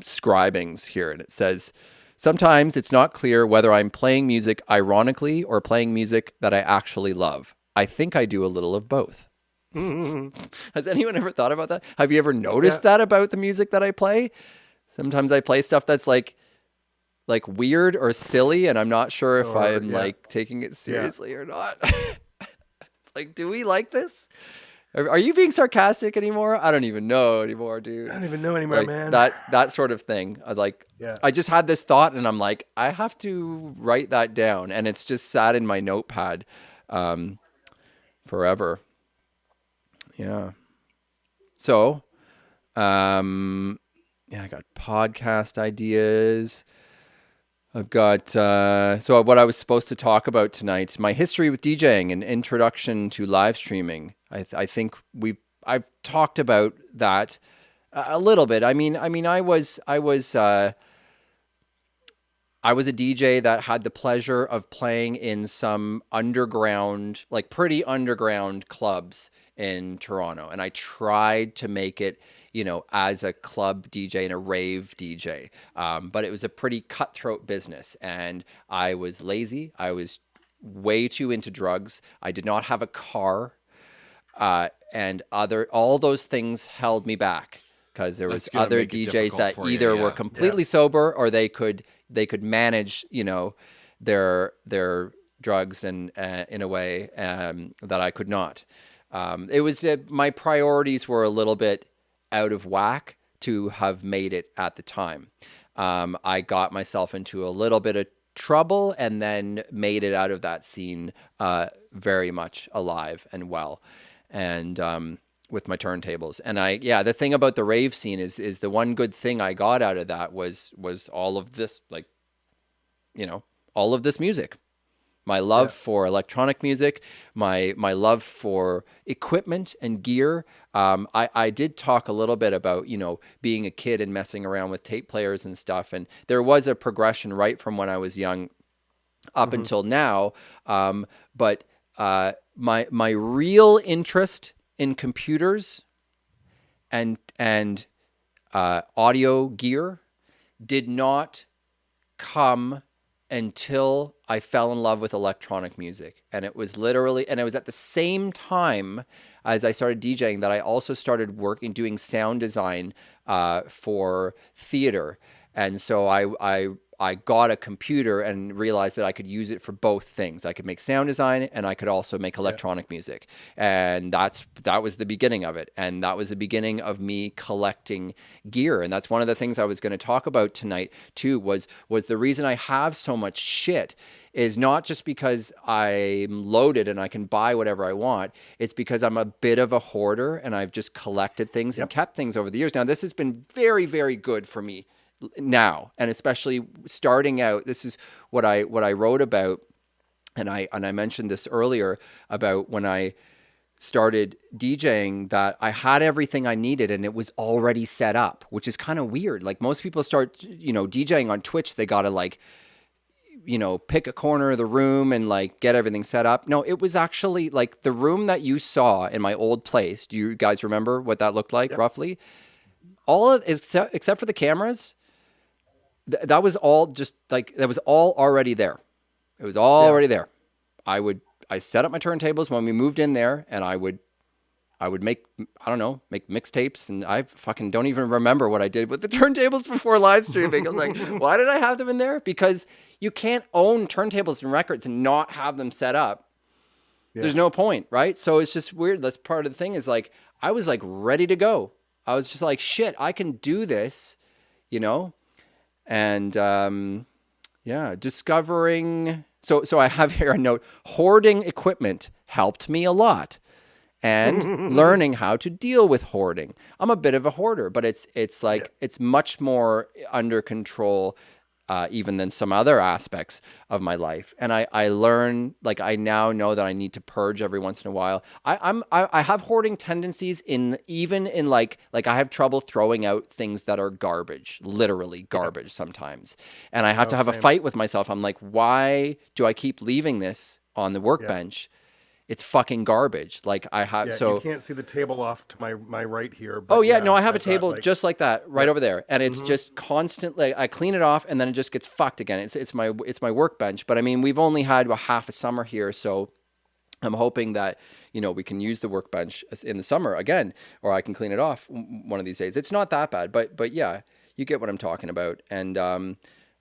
scribings here, and it says, sometimes it's not clear whether I'm playing music ironically or playing music that I actually love. I think I do a little of both. Has anyone ever thought about that? Have you ever noticed that about the music that I play? Sometimes I play stuff that's like weird or silly, and I'm not sure if I'm like taking it seriously or not. It's like, do we like this? Are you being sarcastic anymore? I don't even know anymore, dude. I don't even know anymore, Like, man. that sort of thing. I just had this thought, and I'm like, I have to write that down, and it's just sat in my notepad forever. Yeah. So, I got podcast ideas. I've got, so what I was supposed to talk about tonight, my history with DJing and introduction to live streaming. I think I've talked about that a little bit. I mean, I was a DJ that had the pleasure of playing in some underground, like pretty underground clubs in Toronto. And I tried to make it, as a club DJ and a rave DJ. But it was a pretty cutthroat business, and I was lazy. I was way too into drugs. I did not have a car. And all those things held me back, because there was other DJs that either were completely sober, or they could manage, their drugs and in a way that I could not. It was my priorities were a little bit out of whack to have made it at the time. I got myself into a little bit of trouble, and then made it out of that scene very much alive and well. And with my turntables. And the thing about the rave scene is the one good thing I got out of that was all of this, like, all of this music. My love for electronic music, my love for equipment and gear. I did talk a little bit about, being a kid and messing around with tape players and stuff. And there was a progression right from when I was young up until now. But my real interest in computers and audio gear did not come until I fell in love with electronic music. And it was at the same time as I started DJing that I also started doing sound design for theater. And so I got a computer and realized that I could use it for both things. I could make sound design, and I could also make electronic music. And that was the beginning of it. And that was the beginning of me collecting gear. And that's one of the things I was going to talk about tonight too, was the reason I have so much shit is not just because I'm loaded and I can buy whatever I want. It's because I'm a bit of a hoarder, and I've just collected things and kept things over the years. Now, this has been very, very good for me now, and especially starting out. This is what I wrote about, and I mentioned this earlier about when I started DJing that I had everything I needed and it was already set up, which is kind of weird. Like most people start, DJing on Twitch, they got to like, pick a corner of the room and like get everything set up. No, it was actually like the room that you saw in my old place. Do you guys remember what that looked like roughly? All of except for the cameras, that was all just like, that was all already there. It was already there. I set up my turntables when we moved in there, and I would make mixtapes, and I fucking don't even remember what I did with the turntables before live streaming. I was like, why did I have them in there? Because you can't own turntables and records and not have them set up. Yeah. There's no point, right? So it's just weird. That's part of the thing is like, I was like ready to go. I was just like, shit, I can do this, and discovering. So I have here a note, hoarding equipment helped me a lot. And learning how to deal with hoarding. I'm a bit of a hoarder, but it's much more under control even than some other aspects of my life. And I learn, like I now know that I need to purge every once in a while. I have hoarding tendencies even in like I have trouble throwing out things that are garbage, literally garbage sometimes. And I have to have a fight with myself. I'm like, why do I keep leaving this on the workbench? It's fucking garbage. Like I have, you can't see the table off to my right here. But I have a table just like that right over there, and it's just constantly. I clean it off, and then it just gets fucked again. It's my workbench. But I mean, we've only had about half a summer here, so I'm hoping that we can use the workbench in the summer again, or I can clean it off one of these days. It's not that bad, but yeah, you get what I'm talking about, and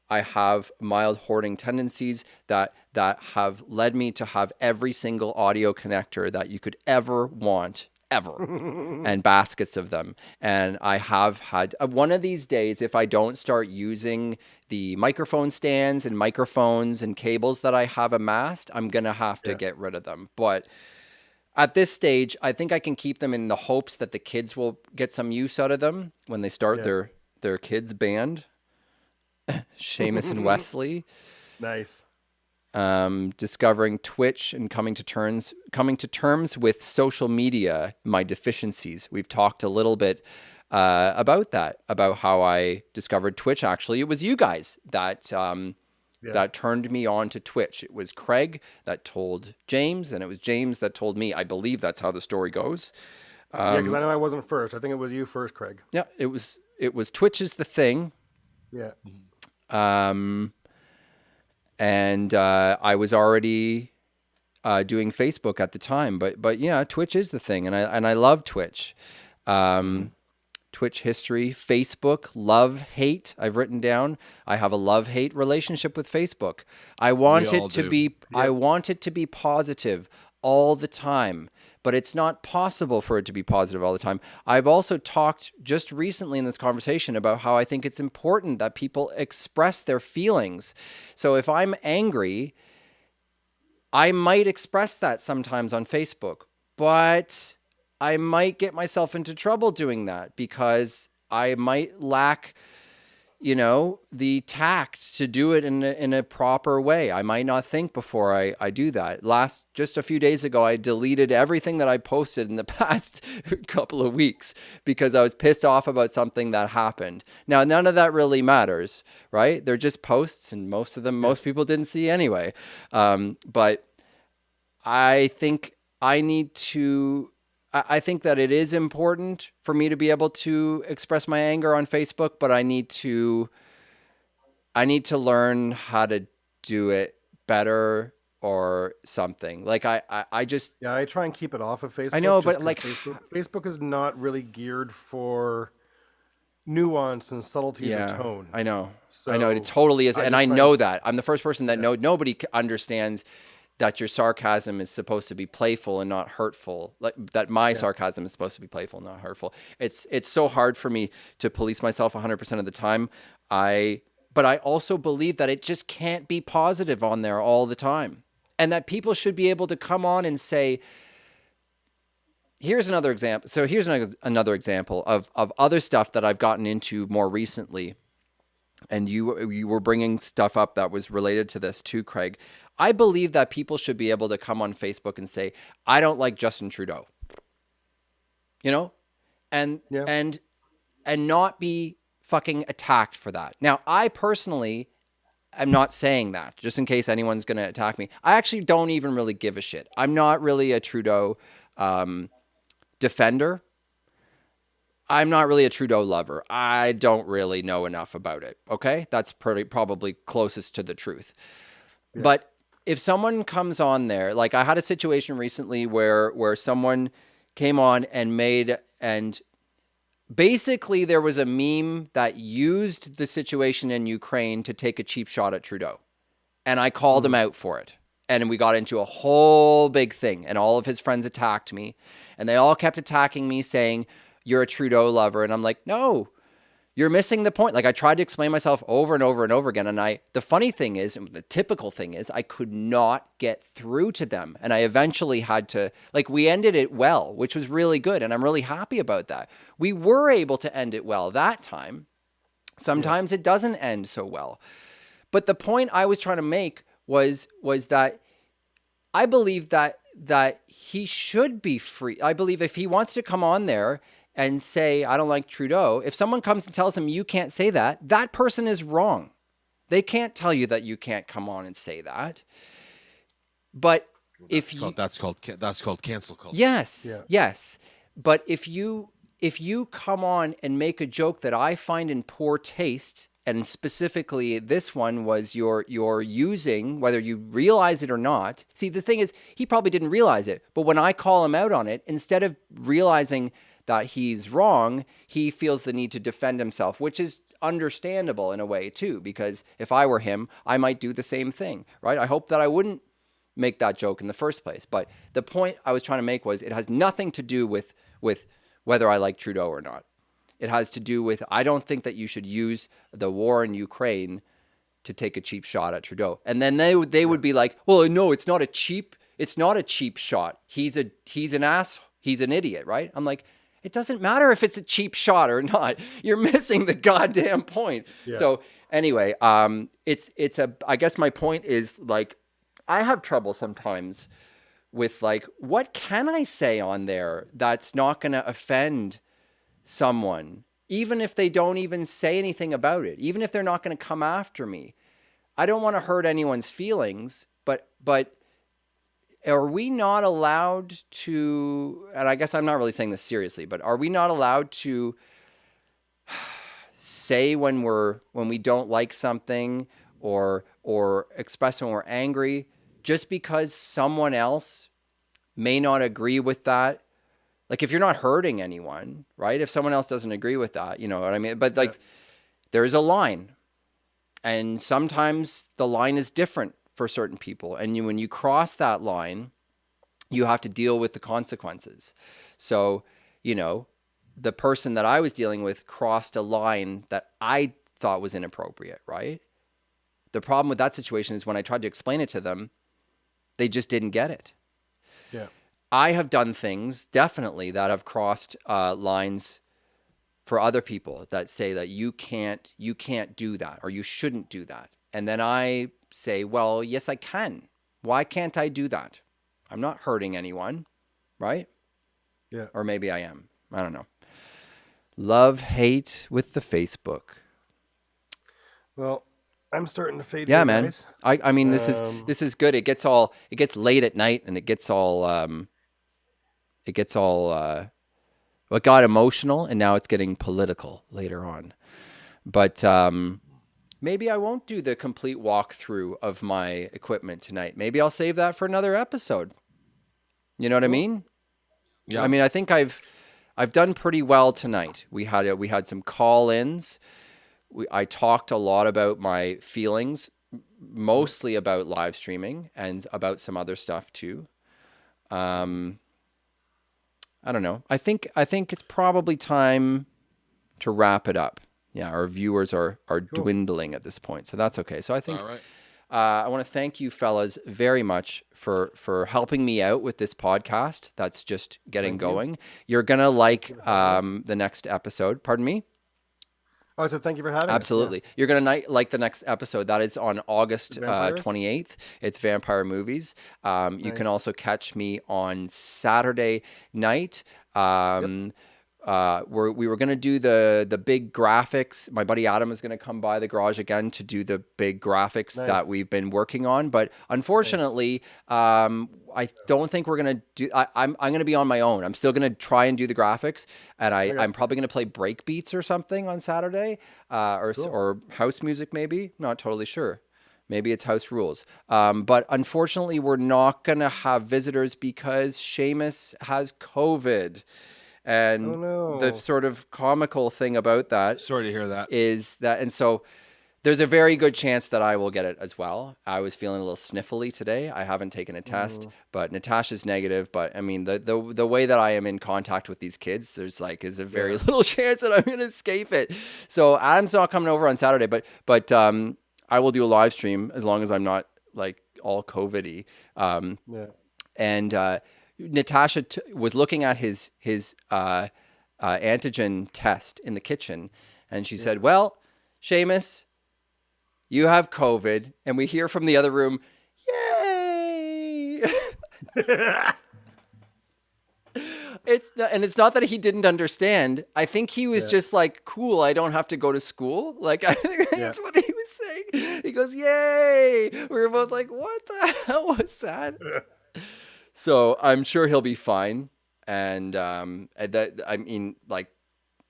I have mild hoarding tendencies that have led me to have every single audio connector that you could ever want, ever, and baskets of them. And I have had one of these days, if I don't start using the microphone stands and microphones and cables that I have amassed, I'm going to have to get rid of them. But at this stage, I think I can keep them in the hopes that the kids will get some use out of them when they start their kids' band. Seamus and Wesley. Nice. Discovering Twitch and coming to terms with social media, my deficiencies. We've talked a little bit about that, about how I discovered Twitch. Actually, it was you guys that turned me on to Twitch. It was Craig that told James, and it was James that told me. I believe that's how the story goes. Because I know I wasn't first. I think it was you first, Craig. Yeah, it was Twitch is the thing. Yeah. And I was already doing Facebook at the time, but yeah, Twitch is the thing, and I love Twitch. Twitch history, Facebook, love, hate. I've written down. I have a love-hate relationship with Facebook. I want it to be positive all the time, but it's not possible for it to be positive all the time. I've also talked just recently in this conversation about how I think it's important that people express their feelings. So if I'm angry, I might express that sometimes on Facebook, but I might get myself into trouble doing that because I might lack, the tact to do it in a proper way. I might not think before I do that. Just a few days ago, I deleted everything that I posted in the past couple of weeks because I was pissed off about something that happened. Now, none of that really matters, right? They're just posts, and most people didn't see anyway. But I think I think that it is important for me to be able to express my anger on Facebook, but I need to learn how to do it better or something. Like I try and keep it off of Facebook. I know, but like Facebook is not really geared for nuance and subtleties of tone. I know. So I know it totally is, and I know that. I'm the first person that nobody understands that your sarcasm is supposed to be playful and not hurtful. Like that my sarcasm is supposed to be playful, not hurtful. It's so hard for me to police myself 100% of the time. But I also believe that it just can't be positive on there all the time. And that people should be able to come on and say, here's another example. So here's another example of other stuff that I've gotten into more recently. And you were bringing stuff up that was related to this too, Craig. I believe that people should be able to come on Facebook and say, I don't like Justin Trudeau. you know, and Yeah. and not be fucking attacked for that. Now, I personally am not saying that, just in case anyone's going to attack me. I actually don't even really give a shit. I'm not really a Trudeau defender. I'm not really a Trudeau lover. I don't really know enough about it. Okay, that's probably closest to the truth. Yeah. But if someone comes on there, like I had a situation recently where someone came on and basically there was a meme that used the situation in Ukraine to take a cheap shot at Trudeau, and I called him out for it. And we got into a whole big thing, and all of his friends attacked me, and they all kept attacking me, saying, "You're a Trudeau lover." And I'm like, no, you're missing the point. Like, I tried to explain myself over and over and over again. And the funny thing is, and the typical thing is, I could not get through to them. And I eventually had to, like, we ended it well, which was really good. And I'm really happy about that. We were able to end it well that time. Sometimes it doesn't end so well. But the point I was trying to make was that I believe that he should be free. I believe if he wants to come on there and say, I don't like Trudeau, if someone comes and tells him you can't say that, that person is wrong. They can't tell you that you can't come on and say that. But that's called cancel culture. Yes, yes. But if you come on and make a joke that I find in poor taste, and specifically this one was you're using, whether you realize it or not. See, the thing is, he probably didn't realize it, but when I call him out on it, instead of realizing that he's wrong, he feels the need to defend himself, which is understandable in a way too, because if I were him, I might do the same thing, right? I hope that I wouldn't make that joke in the first place. But the point I was trying to make was it has nothing to do with whether I like Trudeau or not. It has to do with, I don't think that you should use the war in Ukraine to take a cheap shot at Trudeau. And then they would be like, well, no, it's not a cheap shot. He's an ass. He's an idiot, right? I'm like, it doesn't matter if it's a cheap shot or not. You're missing the goddamn point. Yeah. So anyway, I guess my point is, like, I have trouble sometimes with, like, what can I say on there that's not going to offend someone, even if they don't even say anything about it, even if they're not going to come after me. I don't want to hurt anyone's feelings, but are we not allowed to, and I guess I'm not really saying this seriously, but are we not allowed to say when we don't like something or express when we're angry just because someone else may not agree with that? Like, if you're not hurting anyone, right? If someone else doesn't agree with that, you know what I mean? But, like, there's a line. And sometimes the line is different for certain people. And when you cross that line, you have to deal with the consequences. So, you know, the person that I was dealing with crossed a line that I thought was inappropriate, right? The problem with that situation is when I tried to explain it to them, they just didn't get it. Yeah. I have done things, definitely, that have crossed lines for other people that say that you can't do that, or you shouldn't do that. And then I say, well, yes, I can. Why can't I do that? I'm not hurting anyone, right? Yeah. Or maybe I am. I don't know. Love, hate with the Facebook. Well, I'm starting to fade. Yeah, man. Guys. I mean, this is good. It gets late at night, and it got emotional, and now it's getting political later on. But maybe I won't do the complete walkthrough of my equipment tonight. Maybe I'll save that for another episode. You know what I mean? Yeah. I mean, I think I've done pretty well tonight. We had some call-ins. I talked a lot about my feelings, mostly about live streaming and about some other stuff too. I don't know. I think it's probably time to wrap it up. Yeah, our viewers are dwindling at this point, so that's okay. So I think all right. I want to thank you fellas very much for helping me out with this podcast that's just getting going. You're gonna like the next episode. Pardon me? Oh, I said thank you for having us. Absolutely. You're going to like the next episode. That is on August Vampires? 28th. It's Vampire Movies. You can Nice. also catch me on Saturday night. We were going to do the big graphics. My buddy Adam is going to come by the garage again to do the big graphics Nice. that we've been working on. But unfortunately, I don't think we're going to do. I'm going to be on my own. I'm still going to try and do the graphics, and I'm probably going to play break beats or something on Saturday, or house music maybe. Not totally sure. Maybe it's house rules. But unfortunately, we're not going to have visitors because Seamus has COVID. And the sort of comical thing about that, Sorry to hear that. is that, and so there's a very good chance that I will get it as well. I was feeling a little sniffly today. I haven't taken a test, but Natasha's negative. But I mean, the way that I am in contact with these kids, there's a very little chance that I'm going to escape it. So Adam's not coming over on Saturday, but I will do a live stream as long as I'm not like all COVID-y. And Natasha was looking at his antigen test in the kitchen, and she said, "Well, Seamus, you have COVID," and we hear from the other room, "Yay!" It's not that he didn't understand. I think he was just like, "Cool, I don't have to go to school." Like, I think that's what he was saying. He goes, "Yay!" We were both like, "What the hell was that?" So I'm sure he'll be fine, and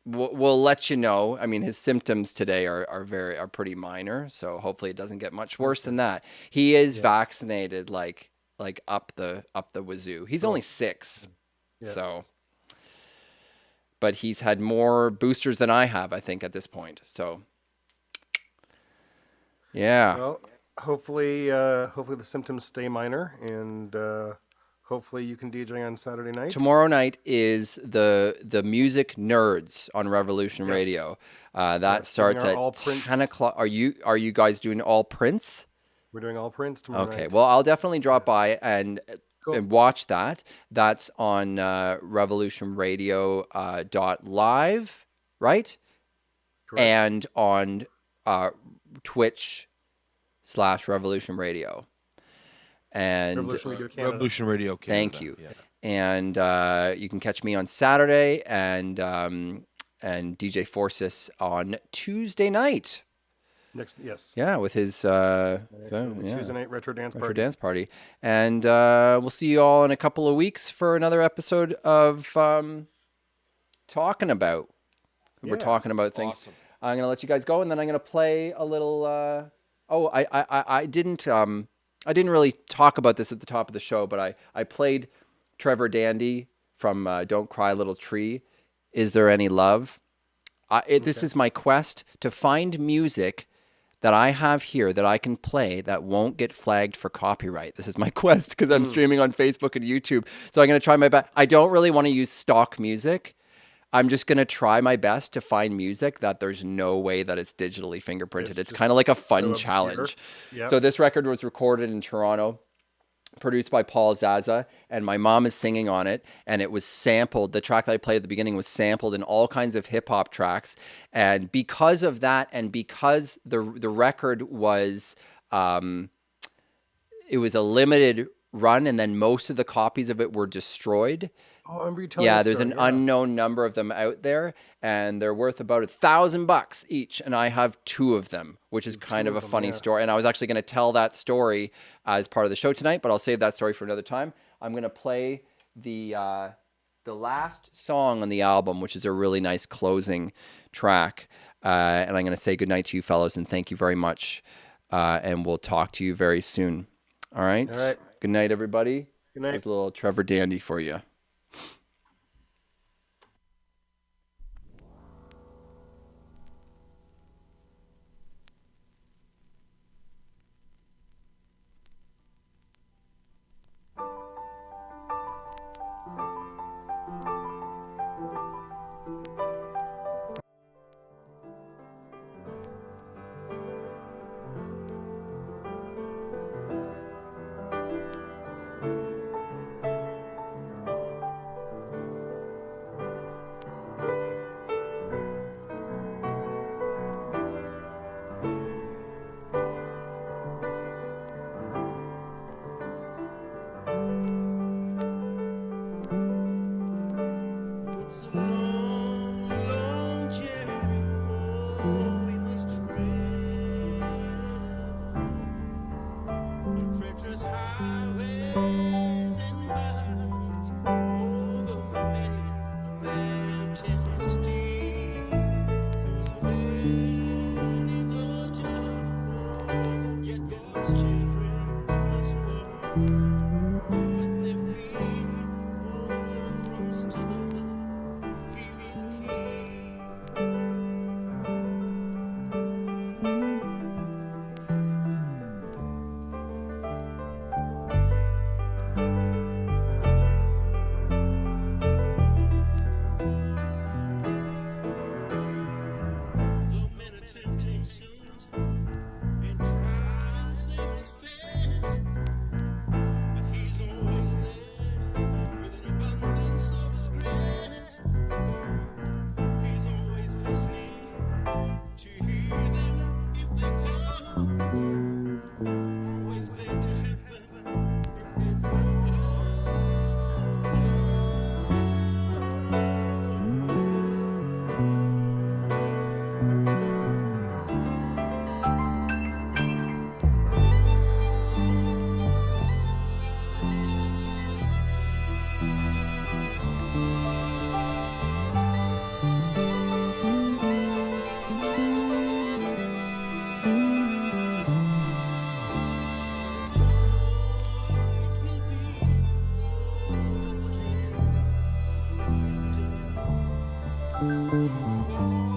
we'll let you know. I mean, his symptoms today are pretty minor, so hopefully it doesn't get much worse than that. He is vaccinated, like up the wazoo. He's only 6, so, but he's had more boosters than I have, I think, at this point. So, yeah. Well, hopefully the symptoms stay minor, and hopefully you can DJ on Saturday night. Tomorrow night is the Music Nerds on Revolution Radio. That starts at 10 o'clock. Are you guys doing all Prince? We're doing all Prince tomorrow night. Okay. Well, I'll definitely drop by and watch that. That's on revolutionradio.live, right? Correct. And on Twitch/Revolution Radio. And Revolution Radio Canada. Revolution Radio Canada. Thank you. Yeah. And you can catch me on Saturday and DJ Phorcys on Tuesday night. Yes. Yeah, with his Tuesday night retro dance party. And we'll see you all in a couple of weeks for another episode of Talking About. We're talking about things. Awesome. I'm gonna let you guys go, and then I'm gonna play a little. I didn't really talk about this at the top of the show, but I played Trevor Dandy from Don't Cry Little Tree. Is There Any Love? This is my quest to find music that I have here that I can play that won't get flagged for copyright. This is my quest because I'm streaming on Facebook and YouTube. So I'm going to try my best. I don't really want to use stock music. I'm just going to try my best to find music that there's no way that it's digitally fingerprinted. It's kind of like a fun challenge. Yep. So this record was recorded in Toronto, produced by Paul Zaza, and my mom is singing on it, and it was sampled. The track that I played at the beginning was sampled in all kinds of hip-hop tracks, and because of that, and because the record was, it was a limited run, and then most of the copies of it were destroyed. Oh, I remember you telling me there's an unknown number of them out there, and they're worth about $1,000 each, and I have 2 of them, which is kind of a funny story. And I was actually going to tell that story as part of the show tonight, but I'll save that story for another time. I'm going to play the last song on the album, which is a really nice closing track, and I'm going to say goodnight to you fellows, and thank you very much, and we'll talk to you very soon. All right? All right. Good night, everybody. Good night. There's a little Trevor Dandy for you. It's a long, long journey. Oh, we must travel on treacherous highways and byways over many mountain steep through the valleys of Jericho. Yet God's children must walk with their feet from stubborn He will keep. Though many temptations and trials they must face, but He's always there with an abundance of His grace. He's always listening to hear them if they call, always there to help them if they fall. It will be